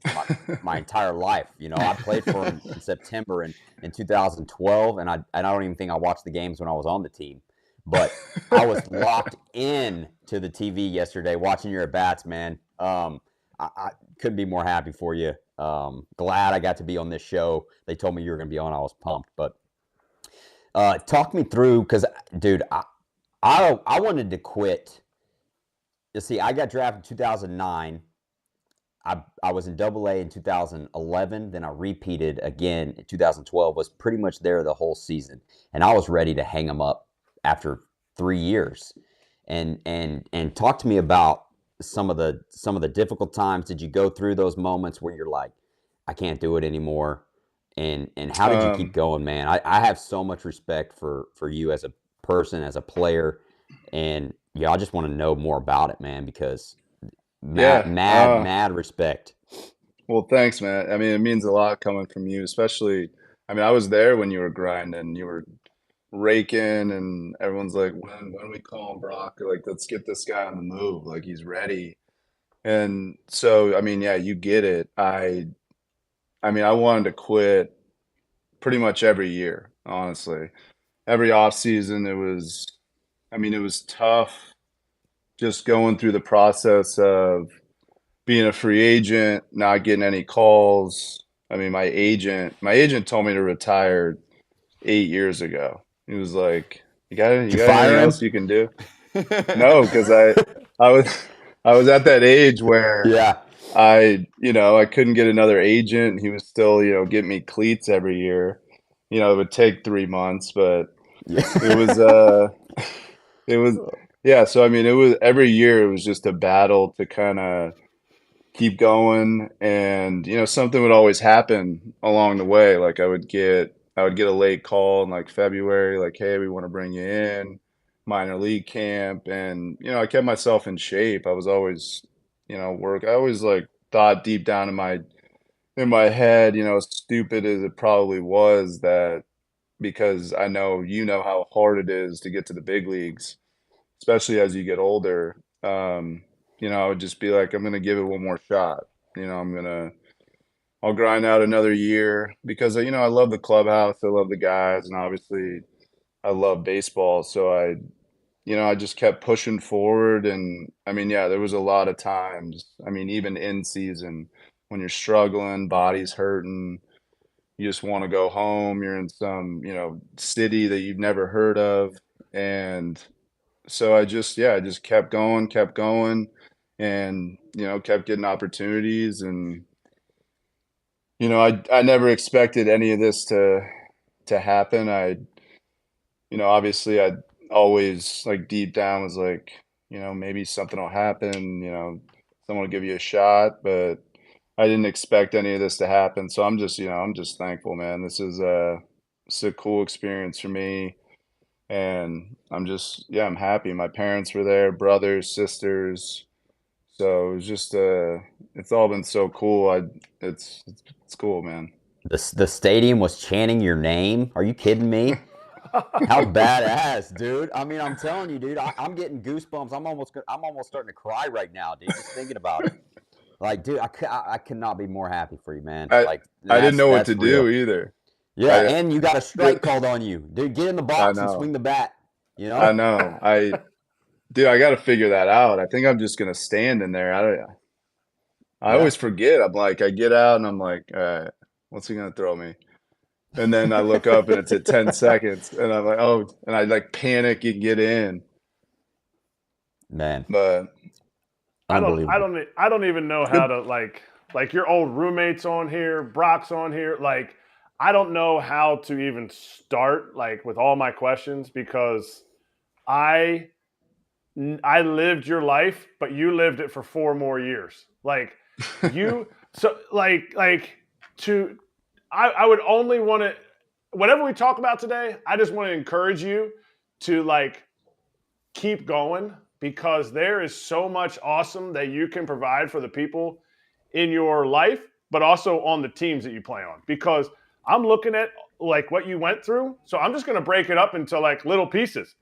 my entire life. You know, I played for him in September in 2012, and I don't even think I watched the games when I was on the team. But I was locked in to the TV yesterday watching your at-bats, man. I couldn't be more happy for you. Glad I got to be on this show. They told me you were going to be on. I was pumped. But talk me through, because, dude, I wanted to quit. You see, I got drafted in 2009. I was in Double-A in 2011. Then I repeated again in 2012. Was pretty much there the whole season, and I was ready to hang them up after 3 years. And talk to me about some of the difficult times. Did you go through those moments where you're like, I can't do it anymore? And how did you keep Um, going, man? I have so much respect for you as a person, as a player, and yeah, I just want to know more about it, man, because yeah. mad respect. Well, thanks, man. I mean, it means a lot coming from you, especially. I mean, I was there when you were grinding, you were raking, and everyone's like, when we call him Brock, like, let's get this guy on the move, like he's ready. And so, I mean, yeah, you get it. I mean, I wanted to quit pretty much every year, honestly. Every off season, I mean, it was tough just going through the process of being a free agent, not getting any calls. I mean, my agent told me to retire 8 years ago. He was like, Did you you got anything fire him? else you can do?" No, because I was I was at that age where Yeah. you know, I couldn't get another agent. He was still, you know, getting me cleats every year. You know, it would take 3 months, but it was it was yeah. So I mean, it was every year. It was just a battle to kind of keep going, and you know, something would always happen along the way. Like I would get a late call in like February, like, "Hey, we want to bring you in minor league camp." And you know, I kept myself in shape. I was always, you know, I always like thought deep down in my head, you know, as stupid as it probably was, that because I know you know how hard it is to get to the big leagues, especially as you get older. You know, I would just be like, I'm gonna give it one more shot. You know, I'll grind out another year because you know, I love the clubhouse, I love the guys, and obviously I love baseball. So I just kept pushing forward. And I mean, yeah, there was a lot of times, I mean, even in season when you're struggling, body's hurting, you just want to go home. You're in some, city that you've never heard of. And so I just kept going and, kept getting opportunities. And, I never expected any of this to happen. Obviously I always like deep down was like, maybe something will happen, someone will give you a shot, but I didn't expect any of this to happen. So I'm just thankful, man. It's a cool experience for me. And I'm happy. My parents were there, brothers, sisters. So it was just, it's all been so cool. It's cool, man. The stadium was chanting your name. Are you kidding me? How badass, dude! I mean, I'm telling you, dude. I'm getting goosebumps. I'm almost starting to cry right now, dude. Just thinking about it. Like, dude, I cannot be more happy for you, man. I didn't know what to do either. Yeah, and you got a strike called on you, dude. Get in the box and know. swing the bat. I know. Dude, I got to figure that out. I think I'm just gonna stand in there. I always forget. I'm like, I get out and I'm like, all right, what's he gonna throw me? And then I look up and it's at 10 seconds, and I'm like, oh, and I like panic and get in. Man, but I don't even know how to like your old roommates on here, Brock's on here. Like, I don't know how to even start like with all my questions because I lived your life, but you lived it for 4 more years. Like you, so I would only want to, whatever we talk about today, I just want to encourage you to like keep going because there is so much awesome that you can provide for the people in your life, but also on the teams that you play on. Because I'm looking at like what you went through. So I'm just going to break it up into like little pieces.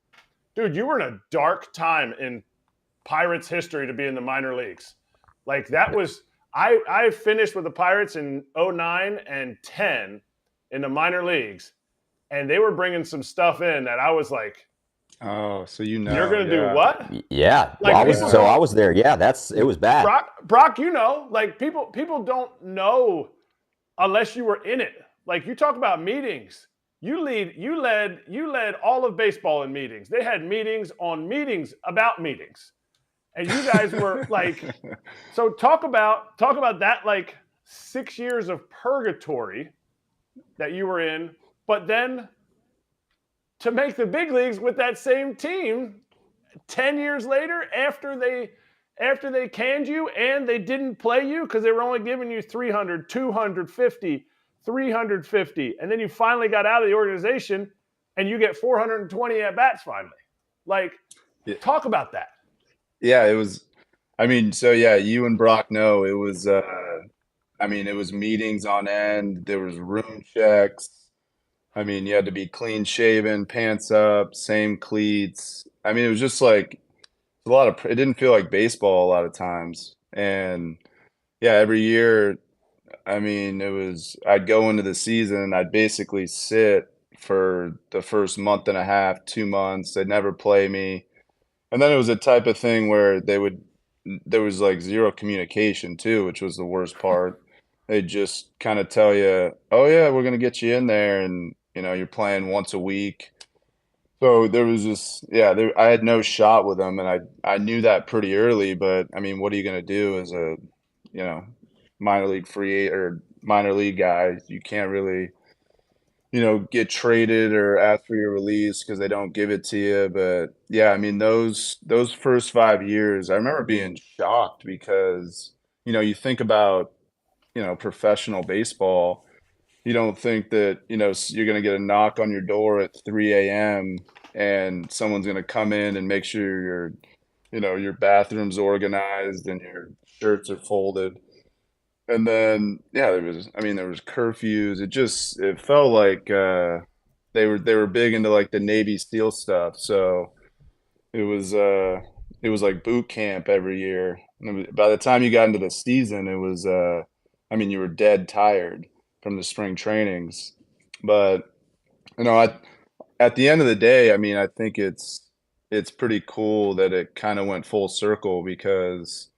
Dude, you were in a dark time in Pirates history to be in the minor leagues. Like that was, I finished with the Pirates in 09 and 10 in the minor leagues, and they were bringing some stuff in that I was like, oh, so you're going to do what? Yeah. Like, well, I was there. Yeah, it was bad. Brock, like people don't know unless you were in it. Like you talk about meetings. You led all of baseball in meetings. They had meetings on meetings about meetings. And you guys were like, so talk about that like 6 years of purgatory that you were in, but then to make the big leagues with that same team 10 years later after they canned you and they didn't play you because they were only giving you 300, 250, 350, and then you finally got out of the organization and you get 420 at bats finally. Like, talk about that. Yeah, it was. I mean, so yeah, you and Brock know it was. It was meetings on end. There was room checks. I mean, you had to be clean shaven, pants up, same cleats. I mean, it was just like a lot of. It didn't feel like baseball a lot of times, and yeah, every year. I mean, it was. I'd go into the season. I'd basically sit for the first month and a half, 2 months. They'd never play me. And then it was a type of thing where there was like zero communication too, which was the worst part. They'd just kind of tell you, oh yeah, we're going to get you in there. And, you're playing once a week. So there was just, I had no shot with them. And I knew that pretty early, but I mean, what are you going to do as a, minor league guy? You can't really, get traded or ask for your release because they don't give it to you. But yeah, I mean, those first 5 years, I remember being shocked because, you think about, professional baseball, you don't think that, you're going to get a knock on your door at 3 a.m. and someone's going to come in and make sure your bathroom's organized and your shirts are folded. And then, there was curfews. It felt like they were big into like the Navy SEAL stuff. So it was like boot camp every year. And by the time you got into the season, it was you were dead tired from the spring trainings. But at the end of the day, I mean, I think it's pretty cool that it kind of went full circle because,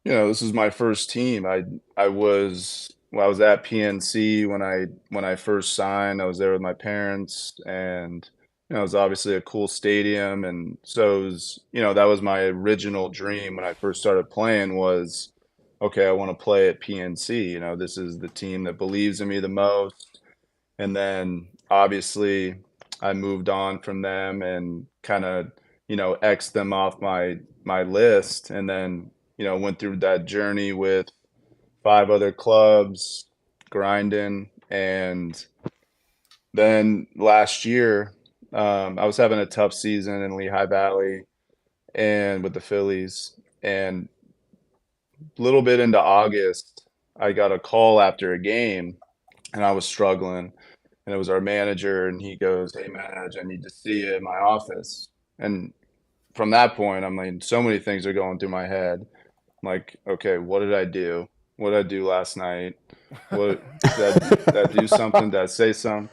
this is my first team. I was at PNC when I first signed. I was there with my parents, and it was obviously a cool stadium, and so it was, that was my original dream when I first started playing was, okay, I want to play at PNC. This is the team that believes in me the most. And then obviously I moved on from them and kind of, X'd them off my list, and then, went through that journey with 5 other clubs, grinding. And then last year, I was having a tough season in Lehigh Valley and with the Phillies. And a little bit into August, I got a call after a game, and I was struggling. And it was our manager, and he goes, "Hey, Madge, I need to see you in my office." And from that point, I'm like, so many things are going through my head. I'm like, okay, what did I do? What did I do last night? What did I do something? Did I say something?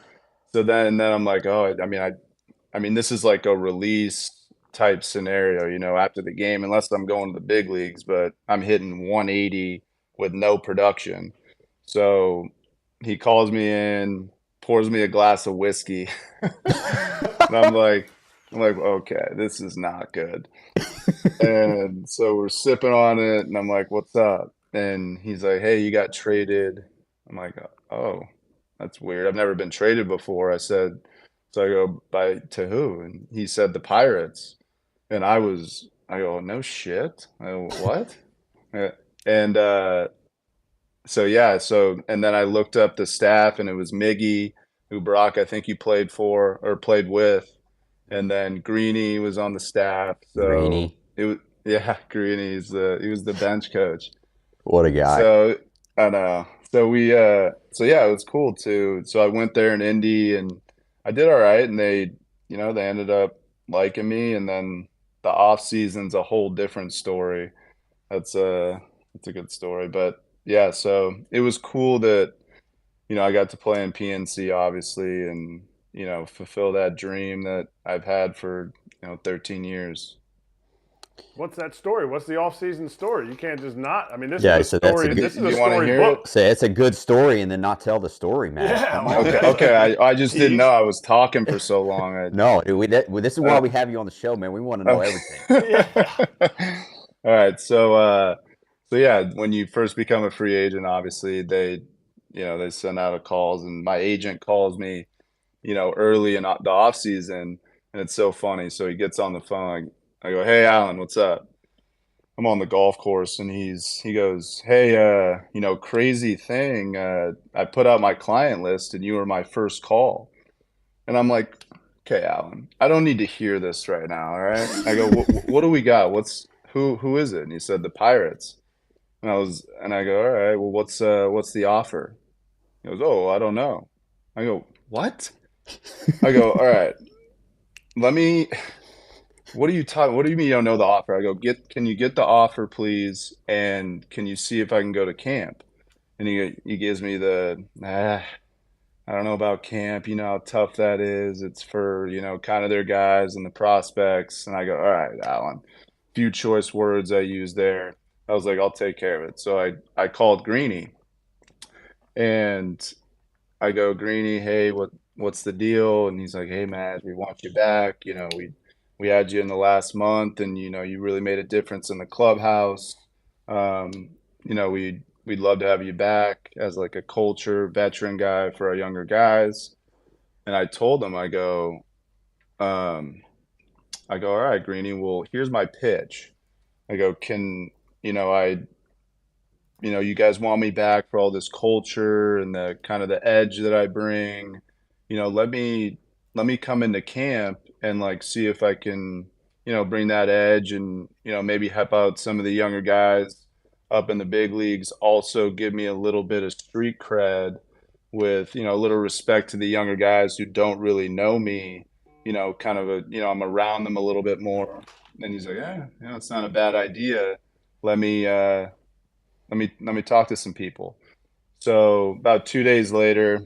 So then I'm like, oh, I mean, this is like a release type scenario, after the game, unless I'm going to the big leagues, but I'm hitting 180 with no production. So he calls me in, pours me a glass of whiskey. And I'm like, okay, this is not good. And so we're sipping on it, and I'm like, what's up? And he's like, hey, you got traded. I'm like, oh, that's weird. I've never been traded before. I said, so I go, to who? And he said, the Pirates. And I go, no shit. I go, what? And and then I looked up the staff, and it was Miggy, who Brock, I think you played for or played with. And then Greeny was on the staff. So Greeny. Greeny, he was the bench coach. What a guy. So I know. So it was cool too. So I went there in Indy, and I did all right, and they ended up liking me. And then the off season's a whole different story. It's a good story, but yeah, so it was cool that I got to play in PNC, obviously, and fulfill that dream that I've had for 13 years. What's that story? What's the off-season story? You can't just not. I mean, this Yeah, is so a that's a story. good- This is a You wanna story hear book. Say it's a good story and then not tell the story, man. Yeah, Come well, on. Okay. I just didn't know I was talking for so long. No, dude, this is why we have you on the show, man. We want to know everything. Yeah. All right. So yeah, when you first become a free agent, obviously they send out a calls, and my agent calls me, early in the off season, and it's so funny. So he gets on the phone. I go, "Hey, Alan, what's up?" I'm on the golf course, and he goes, "Hey, crazy thing. I put out my client list, and you were my first call." And I'm like, "Okay, Alan, I don't need to hear this right now. All right." I go, "What do we got? Who is it?" And he said, "The Pirates." And I go, "All right, well, what's the offer?" He goes, "Oh, I don't know." I go, "What?" I go, "All right, what do you mean you don't know the offer?" I go, "Can you get the offer, please? And can you see if I can go to camp?" And he gives me I don't know about camp. You know how tough that is. It's for, kind of their guys and the prospects. And I go, "All right, Alan." Few choice words I used there. I was like, "I'll take care of it." So I called Greeny, and I go, "Greeny, hey, what's the deal?" And he's like, "Hey, Matt, we want you back. We had you in the last month, and you really made a difference in the clubhouse. We'd love to have you back as like a culture veteran guy for our younger guys." And I told him, all right, Greeny, well, here's my pitch. I go, you guys want me back for all this culture and the kind of the edge that I bring. Let me come into camp and like see if I can, bring that edge and, maybe help out some of the younger guys up in the big leagues. Also give me a little bit of street cred with, a little respect to the younger guys who don't really know me, kind of I'm around them a little bit more. And he's like, "Yeah, it's not a bad idea. Let me talk to some people." So about 2 days later,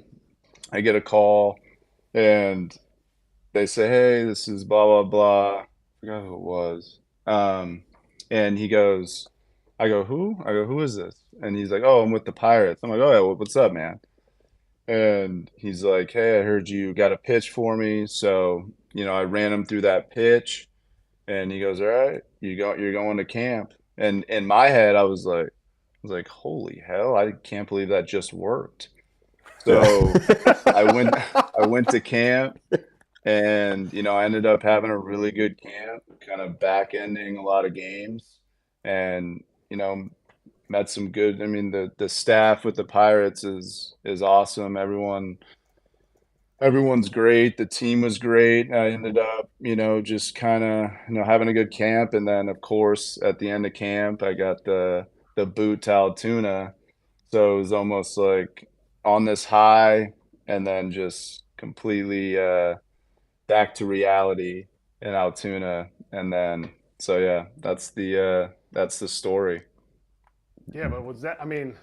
I get a call, and they say, hey, this is blah, blah, blah. I forgot who it was. And he goes, I go, who? I go, who is this? And he's like, oh, I'm with the Pirates. I'm like, oh, yeah, what's up, man? And he's like, hey, I heard you got a pitch for me. So, I ran him through that pitch. And he goes, all right, you're going to camp. And in my head, I was like, holy hell, I can't believe that just worked. So I went to camp, and I ended up having a really good camp, kind of back ending a lot of games, and met some good. I mean, the staff with the Pirates is awesome. Everyone's great. The team was great. I ended up, just kind of, having a good camp, and then of course at the end of camp, I got the boot to Altoona, so it was almost like on this high, and then just completely back to reality in Altoona, and then so yeah, that's the story. Yeah, but was that? I mean,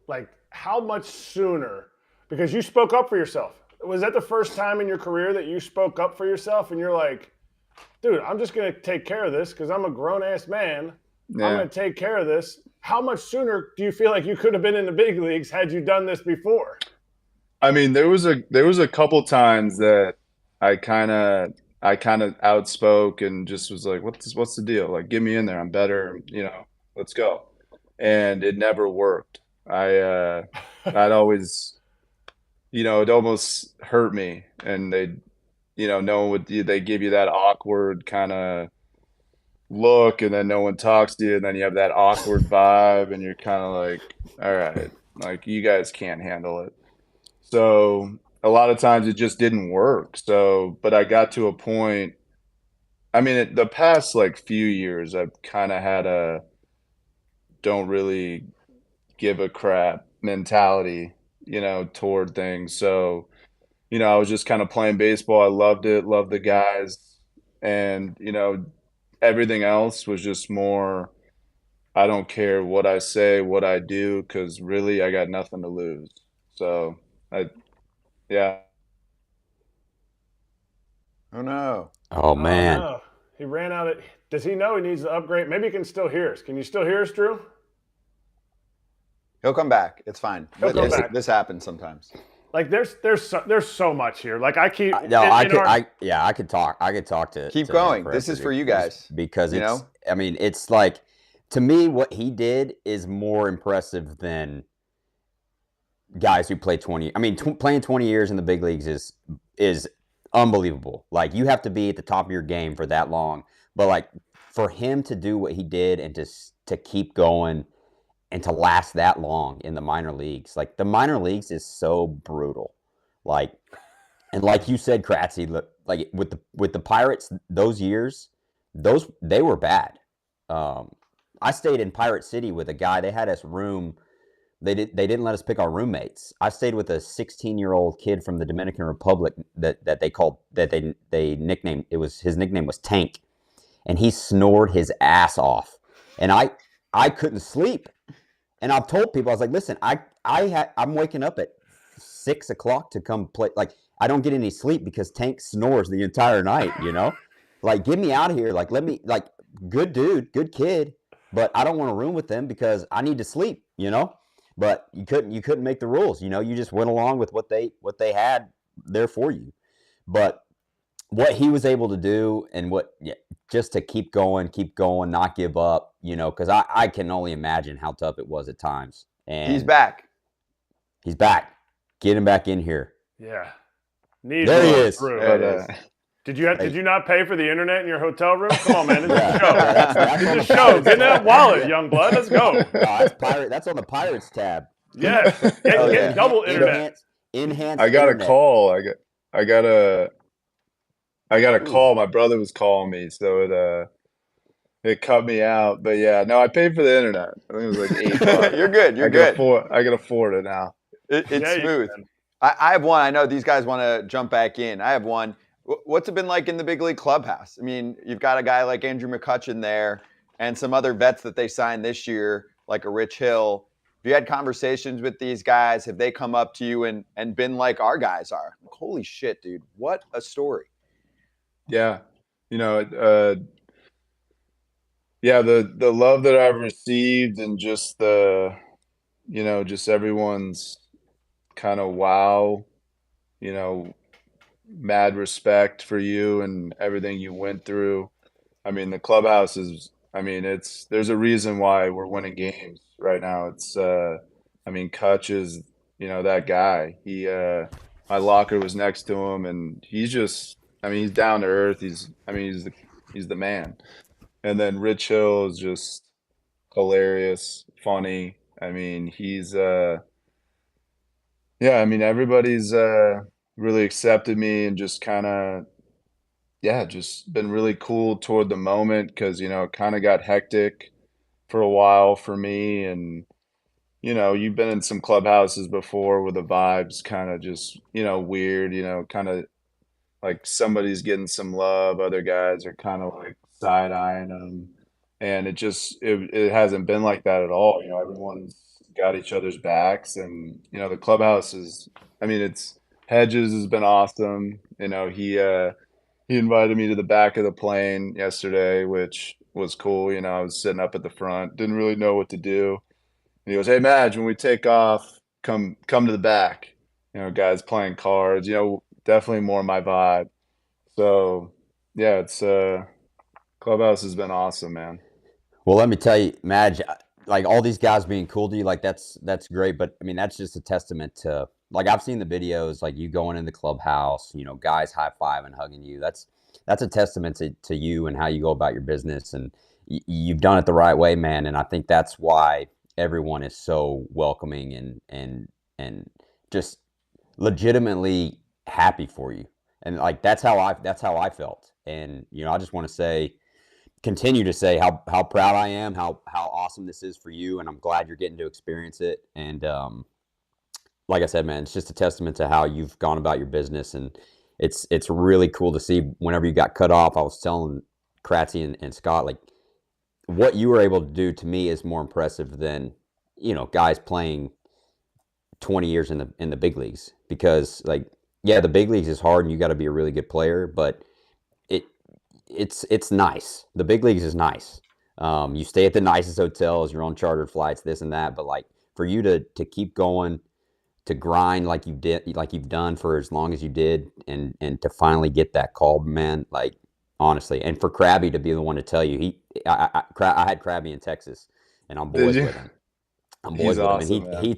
like, how much sooner? Because you spoke up for yourself. Was that the first time in your career that you spoke up for yourself, and you're like, dude, I'm just gonna take care of this because I'm a grown ass man. Yeah. I'm gonna take care of this. How much sooner do you feel like you could have been in the big leagues had you done this before? I mean, there was a couple times that I kind of outspoke and just was like, what's the deal? Like, get me in there. I'm better. Let's go. And it never worked. I'd always, it almost hurt me. And they give you that awkward kind of look, and then no one talks to you, and then you have that awkward vibe, and you're kind of like, all right, like, you guys can't handle it. So a lot of times it just didn't work. So, but I got to a point. I mean, the past like few years, I've kind of had a don't really give a crap mentality, toward things. So, I was just kind of playing baseball. I loved it, loved the guys, and everything else was just more. I don't care what I say, what I do, because really, I got nothing to lose. So, yeah. Oh no. Oh man. No. He ran out of. Does he know he needs to upgrade? Maybe he can still hear us. Can you still hear us, Drew? He'll come back. It's fine. He'll come back. This happens sometimes. Like there's so much here. Like I keep. I could talk. I could talk to. Keep to going. This is for you guys because it's. I mean, it's like, to me, what he did is more impressive than guys who play 20. I mean, playing 20 years in the big leagues is unbelievable. Like, you have to be at the top of your game for that long. But like, for him to do what he did and to keep going and to last that long in the minor leagues, like, the minor leagues is so brutal. Like, and like you said, Kratzy, like with the Pirates, those years, they were bad. I stayed in Pirate City with a guy. They had us room. They didn't let us pick our roommates. I stayed with a 16-year-old kid from the Dominican Republic that they nicknamed. His nickname was Tank, and he snored his ass off, and I couldn't sleep. And I've told people, I was like, listen, I'm waking up at 6 o'clock to come play. Like, I don't get any sleep because Tank snores the entire night. Like, get me out of here. Like, let me, like, good dude, good kid, but I don't want to room with them because I need to sleep. But you couldn't make the rules. You just went along with what they had there for you. But what he was able to do, and just to keep going, not give up, because I can only imagine how tough it was at times. And he's back. Get him back in here. Yeah. There he is. Did you not pay for the internet in your hotel room? Come on, man. This is a show. That's It's a show. Get in that wallet, young blood. Let's go. That's on the Pirates tab. Yeah. Get double internet. Enhanced. I got internet. a call. I got a call. My brother was calling me, so it cut me out. But yeah, no, I paid for the internet. I think it was like $8. You're good. You're good. I can afford it now. It's smooth. I have one. I know these guys want to jump back in. I have one. What's it been like in the big league clubhouse? I mean, you've got a guy like Andrew McCutchen there and some other vets that they signed this year, like a Rich Hill. Have you had conversations with these guys? Have they come up to you and been like our guys are? Holy shit, dude. What a story. Yeah. You know, yeah, the love that I've received and just just everyone's kind of wow, you know, mad respect for you and everything you went through. I mean, the clubhouse is, I mean, there's a reason why we're winning games right now. I mean, Kutch is, that guy. My locker was next to him and he's just, I mean, he's down to earth. He's the man. And then Rich Hill is just hilarious, funny. I mean, yeah, I mean, everybody's really accepted me and just kind of, yeah, just been really cool toward the moment because, it kind of got hectic for a while for me. And, you've been in some clubhouses before where the vibes kind of just, weird, kind of like somebody's getting some love, other guys are kind of like side eyeing them. And it hasn't been like that at all. Everyone's got each other's backs and, the clubhouse is, I mean, Hedges has been awesome. He invited me to the back of the plane yesterday, which was cool. I was sitting up at the front, didn't really know what to do. And he goes, "Hey, Madge, when we take off, come to the back." Guys playing cards. Definitely more my vibe. So, yeah, it's clubhouse has been awesome, man. Well, let me tell you, Madge, like all these guys being cool to you, like that's great. But I mean, that's just a testament to, like, I've seen the videos, like you going in the clubhouse, guys high fiving, hugging you. That's a testament to you and how you go about your business, and you've done it the right way, man. And I think that's why everyone is so welcoming and just legitimately happy for you. And like that's how I felt. And I just want to continue to say how proud I am, how awesome this is for you, and I'm glad you're getting to experience it. And like I said, man, it's just a testament to how you've gone about your business, and it's really cool to see whenever you got cut off. I was telling Kratzy and Scott, like, what you were able to do to me is more impressive than guys playing 20 years in the big leagues, because like, yeah, the big leagues is hard and you got to be a really good player, but it's nice. The big leagues is nice. You stay at the nicest hotels, you're on chartered flights, this and that. But like, for you to keep going, to grind like you did, like you've done for as long as you did, and to finally get that call, man, like, honestly, and for Krabby to be the one to tell you, I had Krabby in Texas, and I'm boys with him. I'm boys He's with awesome, him, and man. he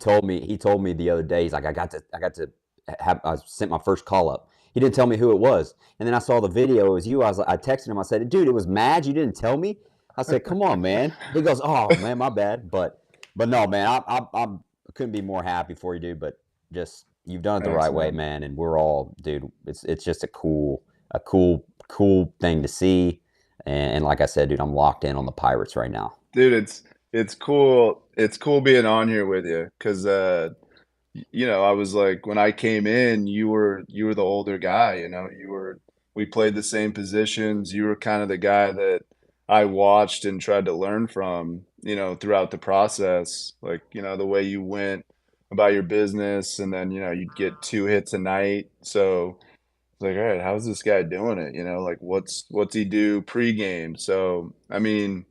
told me the other day, he's like, I sent my first call up. He didn't tell me who it was, and then I saw the video. It was you. I texted him. I said, "Dude, it was Madge. You didn't tell me." I said, "Come on, man." He goes, "Oh man, my bad." But no, man, I couldn't be more happy for you, dude. But just, you've done it the Thanks, right way, man. man. And we're all, dude. It's just a cool thing to see. And like I said, dude, I'm locked in on the Pirates right now. Dude, it's cool. It's cool being on here with you because I was like, when I came in, you were the older guy, we played the same positions. You were kind of the guy that I watched and tried to learn from, throughout the process. Like, the way you went about your business, and then, you'd get 2 hits a night. So it's like, all right, how's this guy doing it? Like, what's he do pregame? So, I mean,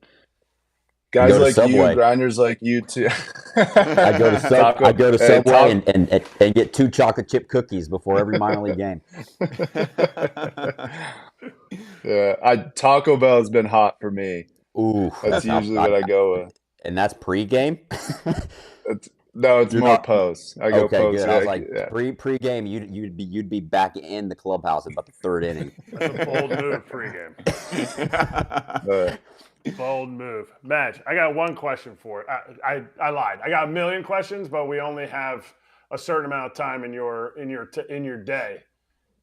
guys Go to like you, Subway. grinders like you too. I go to Taco, hey, Subway and get 2 chocolate chip cookies before every minor league game. Yeah, Taco Bell has been hot for me. Ooh, That's usually what I go with. and that's pre-game. No, it's You're more not post. I go okay. post. Good. I was Yeah, like, yeah. pre-game. You'd be back in the clubhouse at about the 3rd inning. That's a bold move pregame. Bold move. Madge, I got one question for it. I lied. I got a million questions, but we only have a certain amount of time in your day.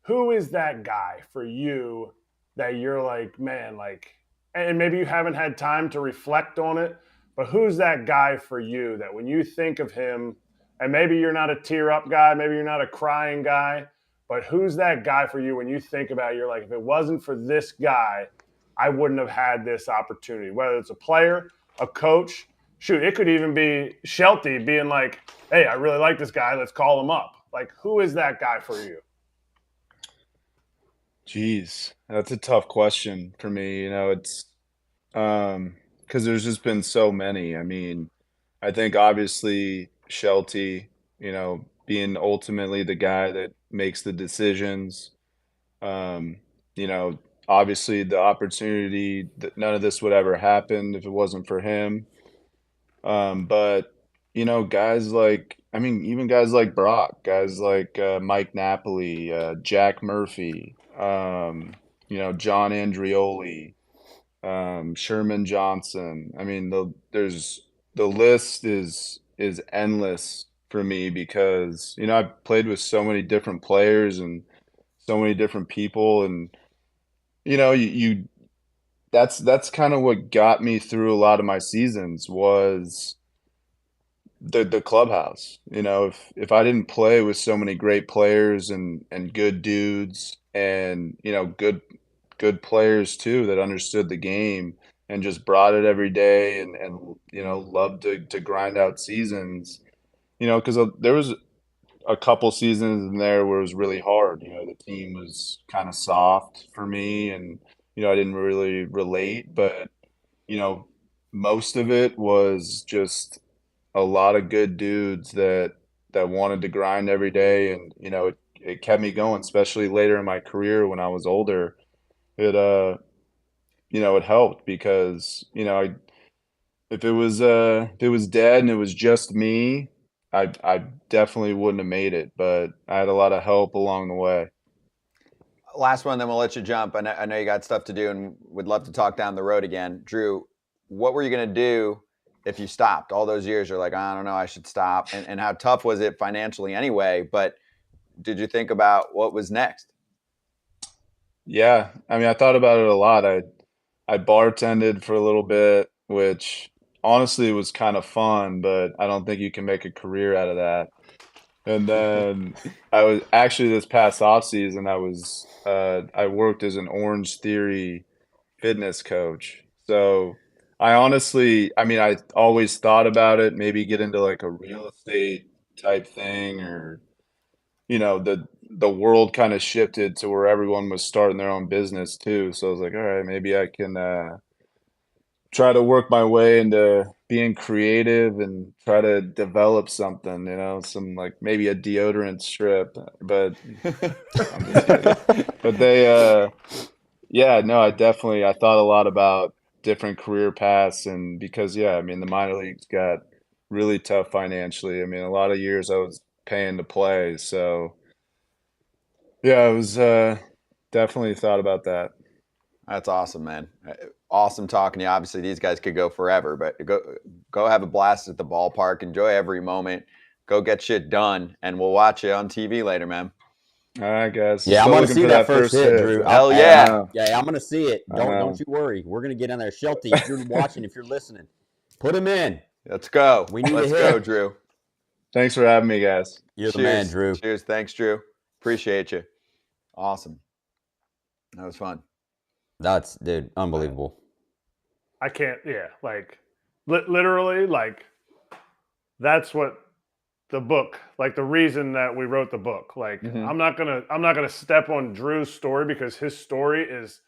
Who is that guy for you that you're like, man, like, and maybe you haven't had time to reflect on it, but who's that guy for you that when you think of him, and maybe you're not a tear up guy, maybe you're not a crying guy, but who's that guy for you when you think about it, you're like, if it wasn't for this guy, I wouldn't have had this opportunity, whether it's a player, a coach, shoot, it could even be Shelty being like, hey, I really like this guy. Let's call him up. Like, who is that guy for you? Geez, that's a tough question for me. It's because there's just been so many. I mean, I think obviously Shelty, being ultimately the guy that makes the decisions. Um, you know, obviously the opportunity that none of this would ever happen if it wasn't for him. But guys like, I mean, even guys like Brock, guys like Mike Napoli, Jack Murphy, John Andrioli, Sherman Johnson. I mean, the list is endless for me because I've played with so many different players and so many different people, and you that's kind of what got me through a lot of my seasons was the clubhouse. If I didn't play with so many great players and good dudes and good players too that understood the game and just brought it every day and loved to grind out seasons, because there was a couple seasons in there where it was really hard. The team was kind of soft for me, and I didn't really relate, but you know most of it was just a lot of good dudes that wanted to grind every day, and it kept me going, especially later in my career when I was older. It helped because if it was dead and it was just me, I definitely wouldn't have made it, but I had a lot of help along the way. Last one, then we'll let you jump. I know you got stuff to do and would love to talk down the road again. Drew, what were you going to do if you stopped? All those years you're like, I don't know, I should stop. And how tough was it financially anyway? But did you think about what was next? Yeah, I mean, I thought about it a lot. I bartended for a little bit, which honestly was kind of fun, but I don't think you can make a career out of that. And then I was actually this past off season, I worked as an Orange Theory fitness coach. So I mean, I always thought about it, maybe get into like a real estate type thing, or the world kind of shifted to where everyone was starting their own business too. So I was like, all right, maybe I can try to work my way into being creative and try to develop something, some like maybe a deodorant strip. But I'm just kidding. But yeah, no, I thought a lot about different career paths, and because I mean the minor leagues got really tough financially. I mean, a lot of years I was paying to play, so yeah, I was definitely thought about that. That's awesome, man. Awesome talking to you. Obviously, these guys could go forever, but go have a blast at the ballpark. Enjoy every moment. Go get shit done, and we'll watch you on TV later, man. All right, guys. Yeah, I'm Still gonna looking see for that first hit, Drew. Hell I yeah. know. Yeah, I'm gonna see it. I know. Don't you worry. We're gonna get in there. Shelty, if you're watching, if you're listening, put him in. Let's go. We need Let's a go, hit. Drew. Thanks for having me, guys. You're the Cheers. man, Drew. Cheers. Thanks, Drew. Appreciate you. Awesome. That was fun. That's, dude, unbelievable. I can't. Yeah, like literally, like that's what the book, like the reason that we wrote the book. Like I'm not gonna step on Drew's story because his story is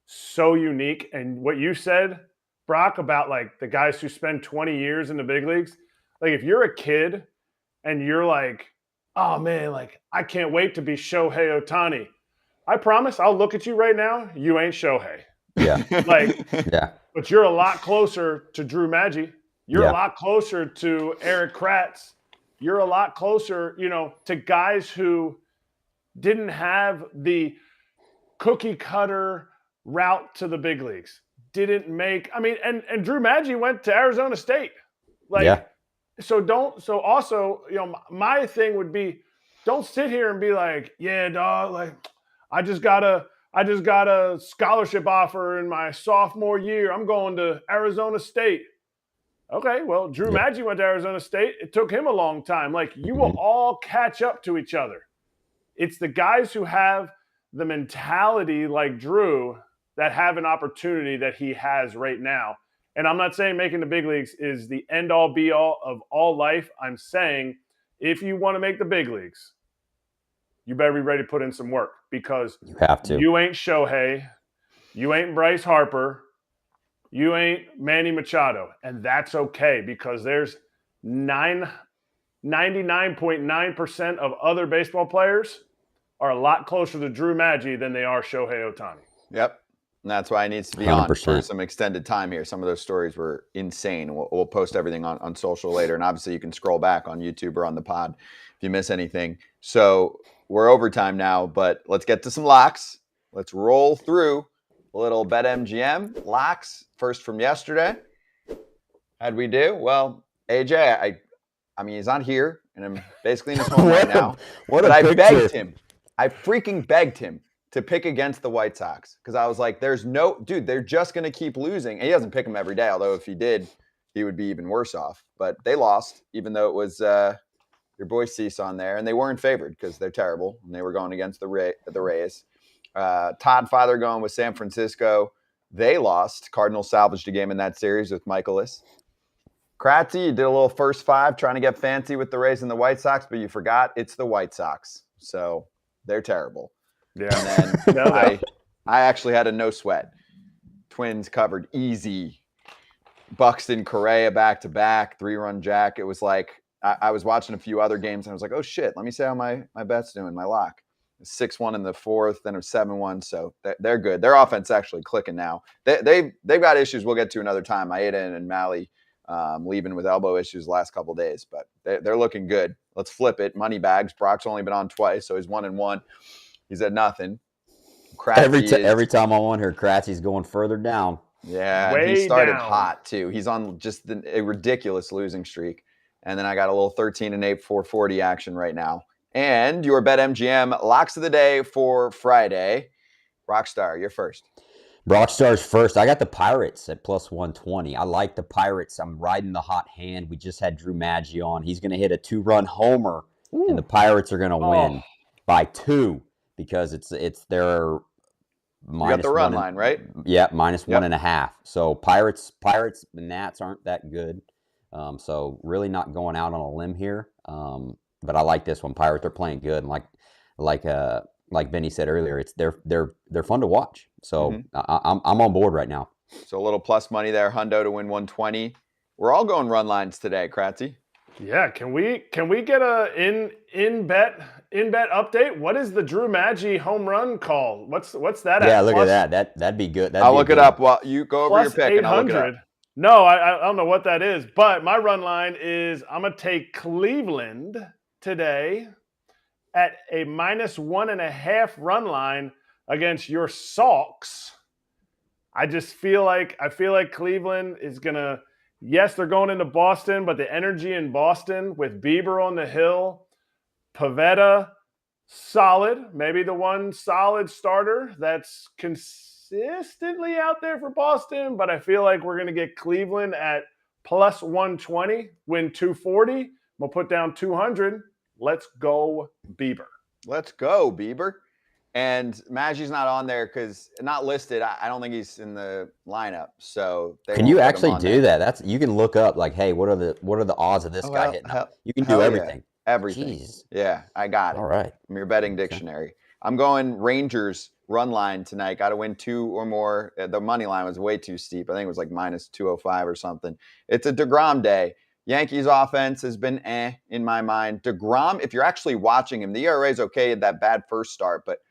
so unique. And what you said, Brock, about like the guys who spend 20 years in the big leagues, like if you're a kid and you're like, oh man, like I can't wait to be Shohei Ohtani. I promise I'll look at you right now. You ain't Shohei. Yeah. Like, Yeah. but you're a lot closer to Drew Maggi. You're Yeah. a lot closer to Eric Kratz. You're a lot closer, to guys who didn't have the cookie cutter route to the big leagues. Didn't make, I mean, and Drew Maggi went to Arizona State. Like, Yeah. So also, my thing would be, don't sit here and be like, yeah, dog, like I just got a scholarship offer in my sophomore year. I'm going to Arizona State. Okay, well, Drew Maggi went to Arizona State. It took him a long time. Like, you will all catch up to each other. It's the guys who have the mentality like Drew that have an opportunity that he has right now. And I'm not saying making the big leagues is the end-all, be-all of all life. I'm saying if you want to make the big leagues, you better be ready to put in some work because You have to. you ain't Shohei, you ain't Bryce Harper, you ain't Manny Machado, and that's okay because there's 99.9% of other baseball players are a lot closer to Drew Maggi than they are Shohei Ohtani. Yep. And that's why he needs to be on for 100%. some extended time here. Some of those stories were insane. We'll post everything on social later. And obviously you can scroll back on YouTube or on the pod if you miss anything. So we're overtime now, but let's get to some locks. Let's roll through a little Bet MGM locks. First from yesterday. How'd we do? Well, AJ, I mean, he's not here, and I'm basically in his home right now. But I begged him. I freaking begged him to pick against the White Sox because I was like, they're just going to keep losing. And he doesn't pick them every day, although if he did, he would be even worse off. But they lost, even though it was your boy Cease on there, and they weren't favored because they're terrible, and they were going against the Rays. Todd Father going with San Francisco. They lost. Cardinals salvaged a game in that series with Michaelis. Kratzy, you did a little first five trying to get fancy with the Rays and the White Sox, but you forgot it's the White Sox. So they're terrible. Yeah. And then I actually had a no sweat. Twins covered easy. Buxton, Correa back-to-back, 3-run jack. It was like I was watching a few other games, and I was like, oh, shit, let me see how my bet's doing, my lock. 6-1 in the fourth, then it was 7-1, so they're good. Their offense is actually clicking now. They've got issues we'll get to another time. Maeda and Malley leaving with elbow issues the last couple of days, but they're looking good. Let's flip it. Money bags. Brock's only been on twice, so he's 1-1. He's at nothing. Every time I'm on here, Kratzy's going further down. Yeah, Way he started down. hot too. He's on just a ridiculous losing streak. And then I got a little 13-8, 440 action right now. And your Bet MGM locks of the day for Friday. Rockstar, you're first. Rockstar's first. I got the Pirates at plus 120. I like the Pirates. I'm riding the hot hand. We just had Drew Maggi on. He's going to hit a 2-run homer, and the Pirates are going to win by 2 because it's their minus You got the run one line, right? Yeah, minus 1.5. So Pirates, the Nats aren't that good. So really not going out on a limb here. But I like this one. Pirates are playing good, and like Vinny said earlier, they're fun to watch. So I'm on board right now. So a little plus money there. Hundo to win 120. We're all going run lines today, Kratzy. Yeah, can we get a in bet update? What is the Drew Maggi home run call? What's that? Yeah, at? look Plus, at that. That'd be good. I'll look it up while you go over your pick, and I'll look it up. 800. No, I don't know what that is, but my run line is I'm gonna take Cleveland today at a minus 1.5 run line against your Sox. I feel like Cleveland is gonna. Yes, they're going into Boston, but the energy in Boston with Bieber on the hill, Pavetta, solid, maybe the one solid starter that's consistently out there for Boston, but I feel like we're going to get Cleveland at plus 120, win 240. We'll put down 200. Let's go, Bieber. Let's go, Bieber. And Maggi's not on there because not listed. I don't think he's in the lineup. So can you actually do that? You can look up like, hey, what are the odds of this guy hitting? You can do everything. Yeah. Everything. Jeez. Yeah, I got it. All right. I'm your betting dictionary. I'm going Rangers run line tonight. Got to win 2 or more. The money line was way too steep. I think it was like minus 205 or something. It's a DeGrom day. Yankees offense has been in my mind. DeGrom, if you're actually watching him, the ERA is okay at that bad first start, but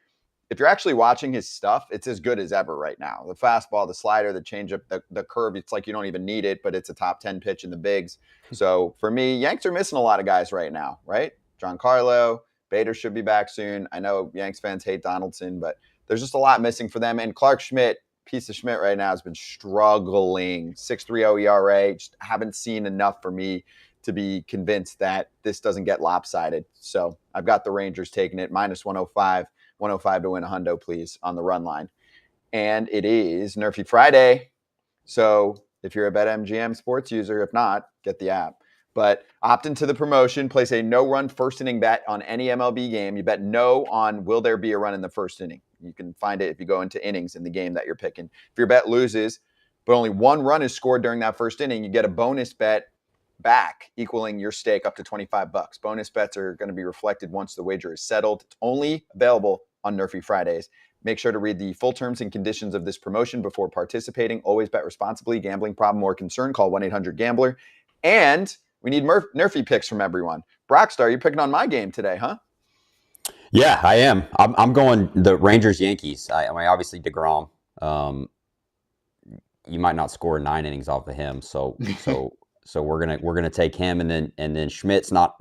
if you're actually watching his stuff, it's as good as ever right now. The fastball, the slider, the changeup, the curve, it's like you don't even need it, but it's a top 10 pitch in the bigs. So for me, Yanks are missing a lot of guys right now, right? Giancarlo, Bader should be back soon. I know Yanks fans hate Donaldson, but there's just a lot missing for them. And Clark Schmidt, piece of Schmidt right now, has been struggling. 6.30 ERA, just haven't seen enough for me to be convinced that this doesn't get lopsided. So I've got the Rangers taking it, minus 105. 105 to win a hundo, please, on the run line. And it is Nerfy Friday. So if you're a BetMGM sports user, if not, get the app. But opt into the promotion, place a no-run first inning bet on any MLB game. You bet no on will there be a run in the first inning. You can find it if you go into innings in the game that you're picking. If your bet loses, but only one run is scored during that first inning, you get a bonus bet back, equaling your stake up to $25. Bonus bets are going to be reflected once the wager is settled. It's only available on Nerfy Fridays. Make sure to read the full terms and conditions of this promotion before participating. Always bet responsibly. Gambling problem or concern, call 1-800-GAMBLER. And we need Nerfy picks from everyone. Brockstar, you're picking on my game today, huh? Yeah, I am. I'm going the Rangers Yankees. I mean, obviously DeGrom. You might not score 9 innings off of him, so we're gonna take him, and then Schmidt's not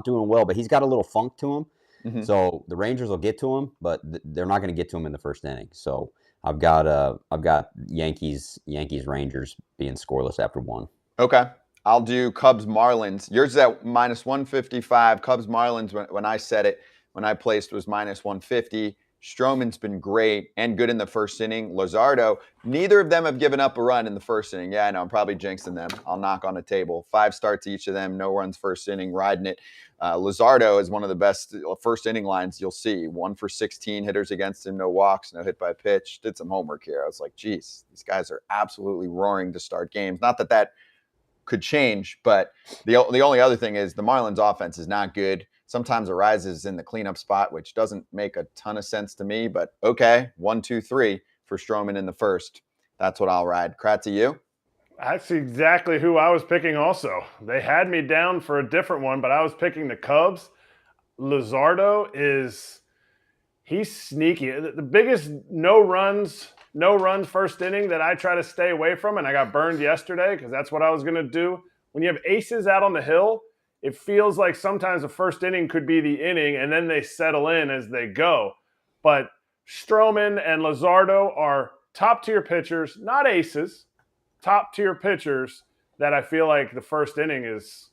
doing well, but he's got a little funk to him. Mm-hmm. So the Rangers will get to him, but they're not going to get to him in the first inning. So I've got Yankees Rangers being scoreless after 1. Okay. I'll do Cubs Marlins. Yours is at -155. Cubs Marlins, when I said it, when I placed, was -150. Stroman's been great and good in the first inning. Luzardo, neither of them have given up a run in the first inning. Yeah, I know, I'm probably jinxing them. I'll knock on the table. 5 starts each of them, no runs first inning, riding it. Luzardo is one of the best first inning lines you'll see. 1 for 16 hitters against him, no walks, no hit by pitch. Did some homework here. I was like, geez, these guys are absolutely roaring to start games. Not that could change, but the only other thing is the Marlins offense is not good. Sometimes arises in the cleanup spot, which doesn't make a ton of sense to me, but okay, 1, 2, 3 for Stroman in the first. That's what I'll ride. Kratzy, you? That's exactly who I was picking also. They had me down for a different one, but I was picking the Cubs. Luzardo he's sneaky. The biggest no runs first inning that I try to stay away from, and I got burned yesterday because that's what I was going to do. When you have aces out on the hill, it feels like sometimes the first inning could be the inning, and then they settle in as they go. But Stroman and Luzardo are top-tier pitchers, not aces, top-tier pitchers that I feel like the first inning is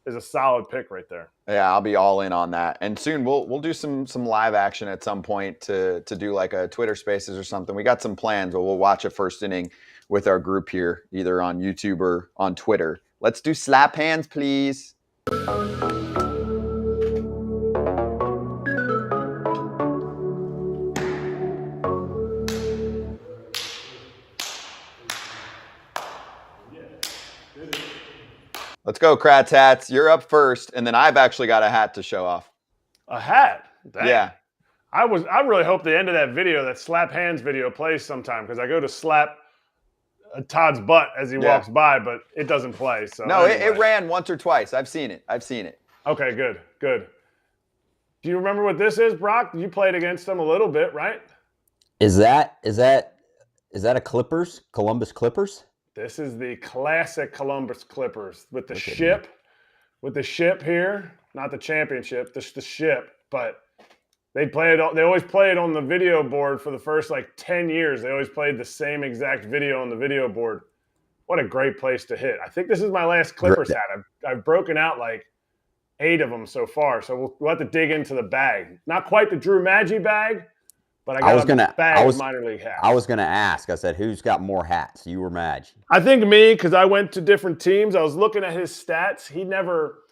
a solid pick right there. Yeah, I'll be all in on that. And soon we'll do some live action at some point to do like a Twitter Spaces or something. We got some plans, but we'll watch a first inning with our group here, either on YouTube or on Twitter. Let's do slap hands, please. Let's go, Kratz Hats. You're up first, and then I've actually got a hat to show off. A hat? Dang. Yeah. I really hope the end of that video, that slap hands video, plays sometime, because I go to slap Todd's butt as he walks by, but it doesn't play. So no, anyway. it ran once or twice. I've seen it. Okay, good. Do you remember what this is, Brock? You played against them a little bit, right? Is that a Columbus Clippers? This is the classic Columbus Clippers with the ship. With the ship here, not the championship, just the ship. But they always played on the video board for the first 10 years. They always played the same exact video on the video board. What a great place to hit. I think this is my last Clippers hat. I've broken out 8 of them so far. So we'll have to dig into the bag. Not quite the Drew Maggi bag, but I got a bag of minor league hats. I was going to ask. I said, who's got more hats? You or Madge? I think me, because I went to different teams. I was looking at his stats. He never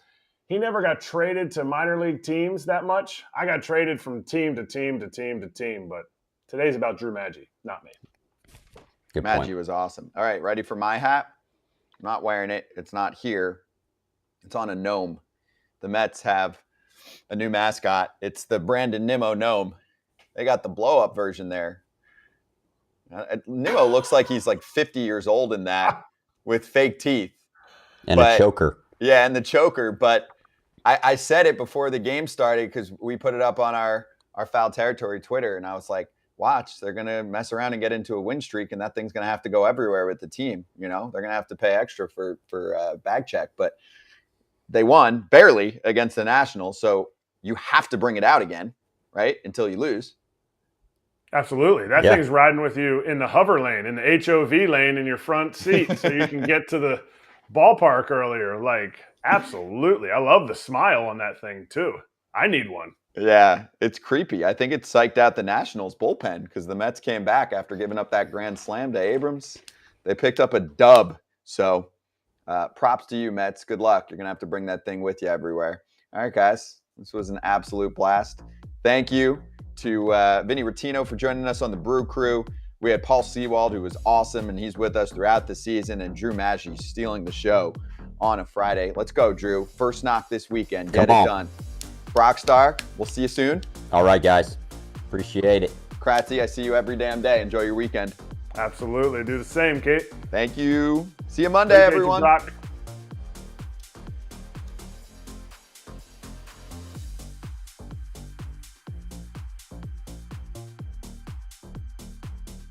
got traded to minor league teams that much. I got traded from team to team to team to team. But today's about Drew Maggi, not me. Good Maggi point. was awesome. All right, ready for my hat? I'm not wearing it. It's not here. It's on a gnome. The Mets have a new mascot. It's the Brandon Nimmo gnome. They got the blow-up version there. Nimmo looks like he's 50 years old in that with fake teeth. And a choker. Yeah, and the choker. But I said it before the game started because we put it up on our Foul Territory Twitter, and I was like, watch, they're going to mess around and get into a win streak, and that thing's going to have to go everywhere with the team. They're going to have to pay extra for bag check. But they won barely against the Nationals, so you have to bring it out again, right, until you lose. Absolutely. That thing's riding with you in the hover lane, in the HOV lane in your front seat so you can get to the ballpark earlier. Absolutely. I love the smile on that thing, too. I need one. Yeah, it's creepy. I think it psyched out the Nationals bullpen because the Mets came back after giving up that grand slam to Abrams. They picked up a dub. So props to you, Mets. Good luck. You're going to have to bring that thing with you everywhere. All right, guys. This was an absolute blast. Thank you to Vinny Rottino for joining us on the Brew Crew. We had Paul Sewald, who was awesome, and he's with us throughout the season, and Drew Maggi stealing the show on a Friday. Let's go, Drew. First knock this weekend. Get Come it on. done. Brock Stark, we'll see you soon. All right, guys. Appreciate it. Kratzy, I see you every damn day. Enjoy your weekend. Absolutely. Do the same, Kate. Thank you. See you Monday, Appreciate you, everyone. Brock.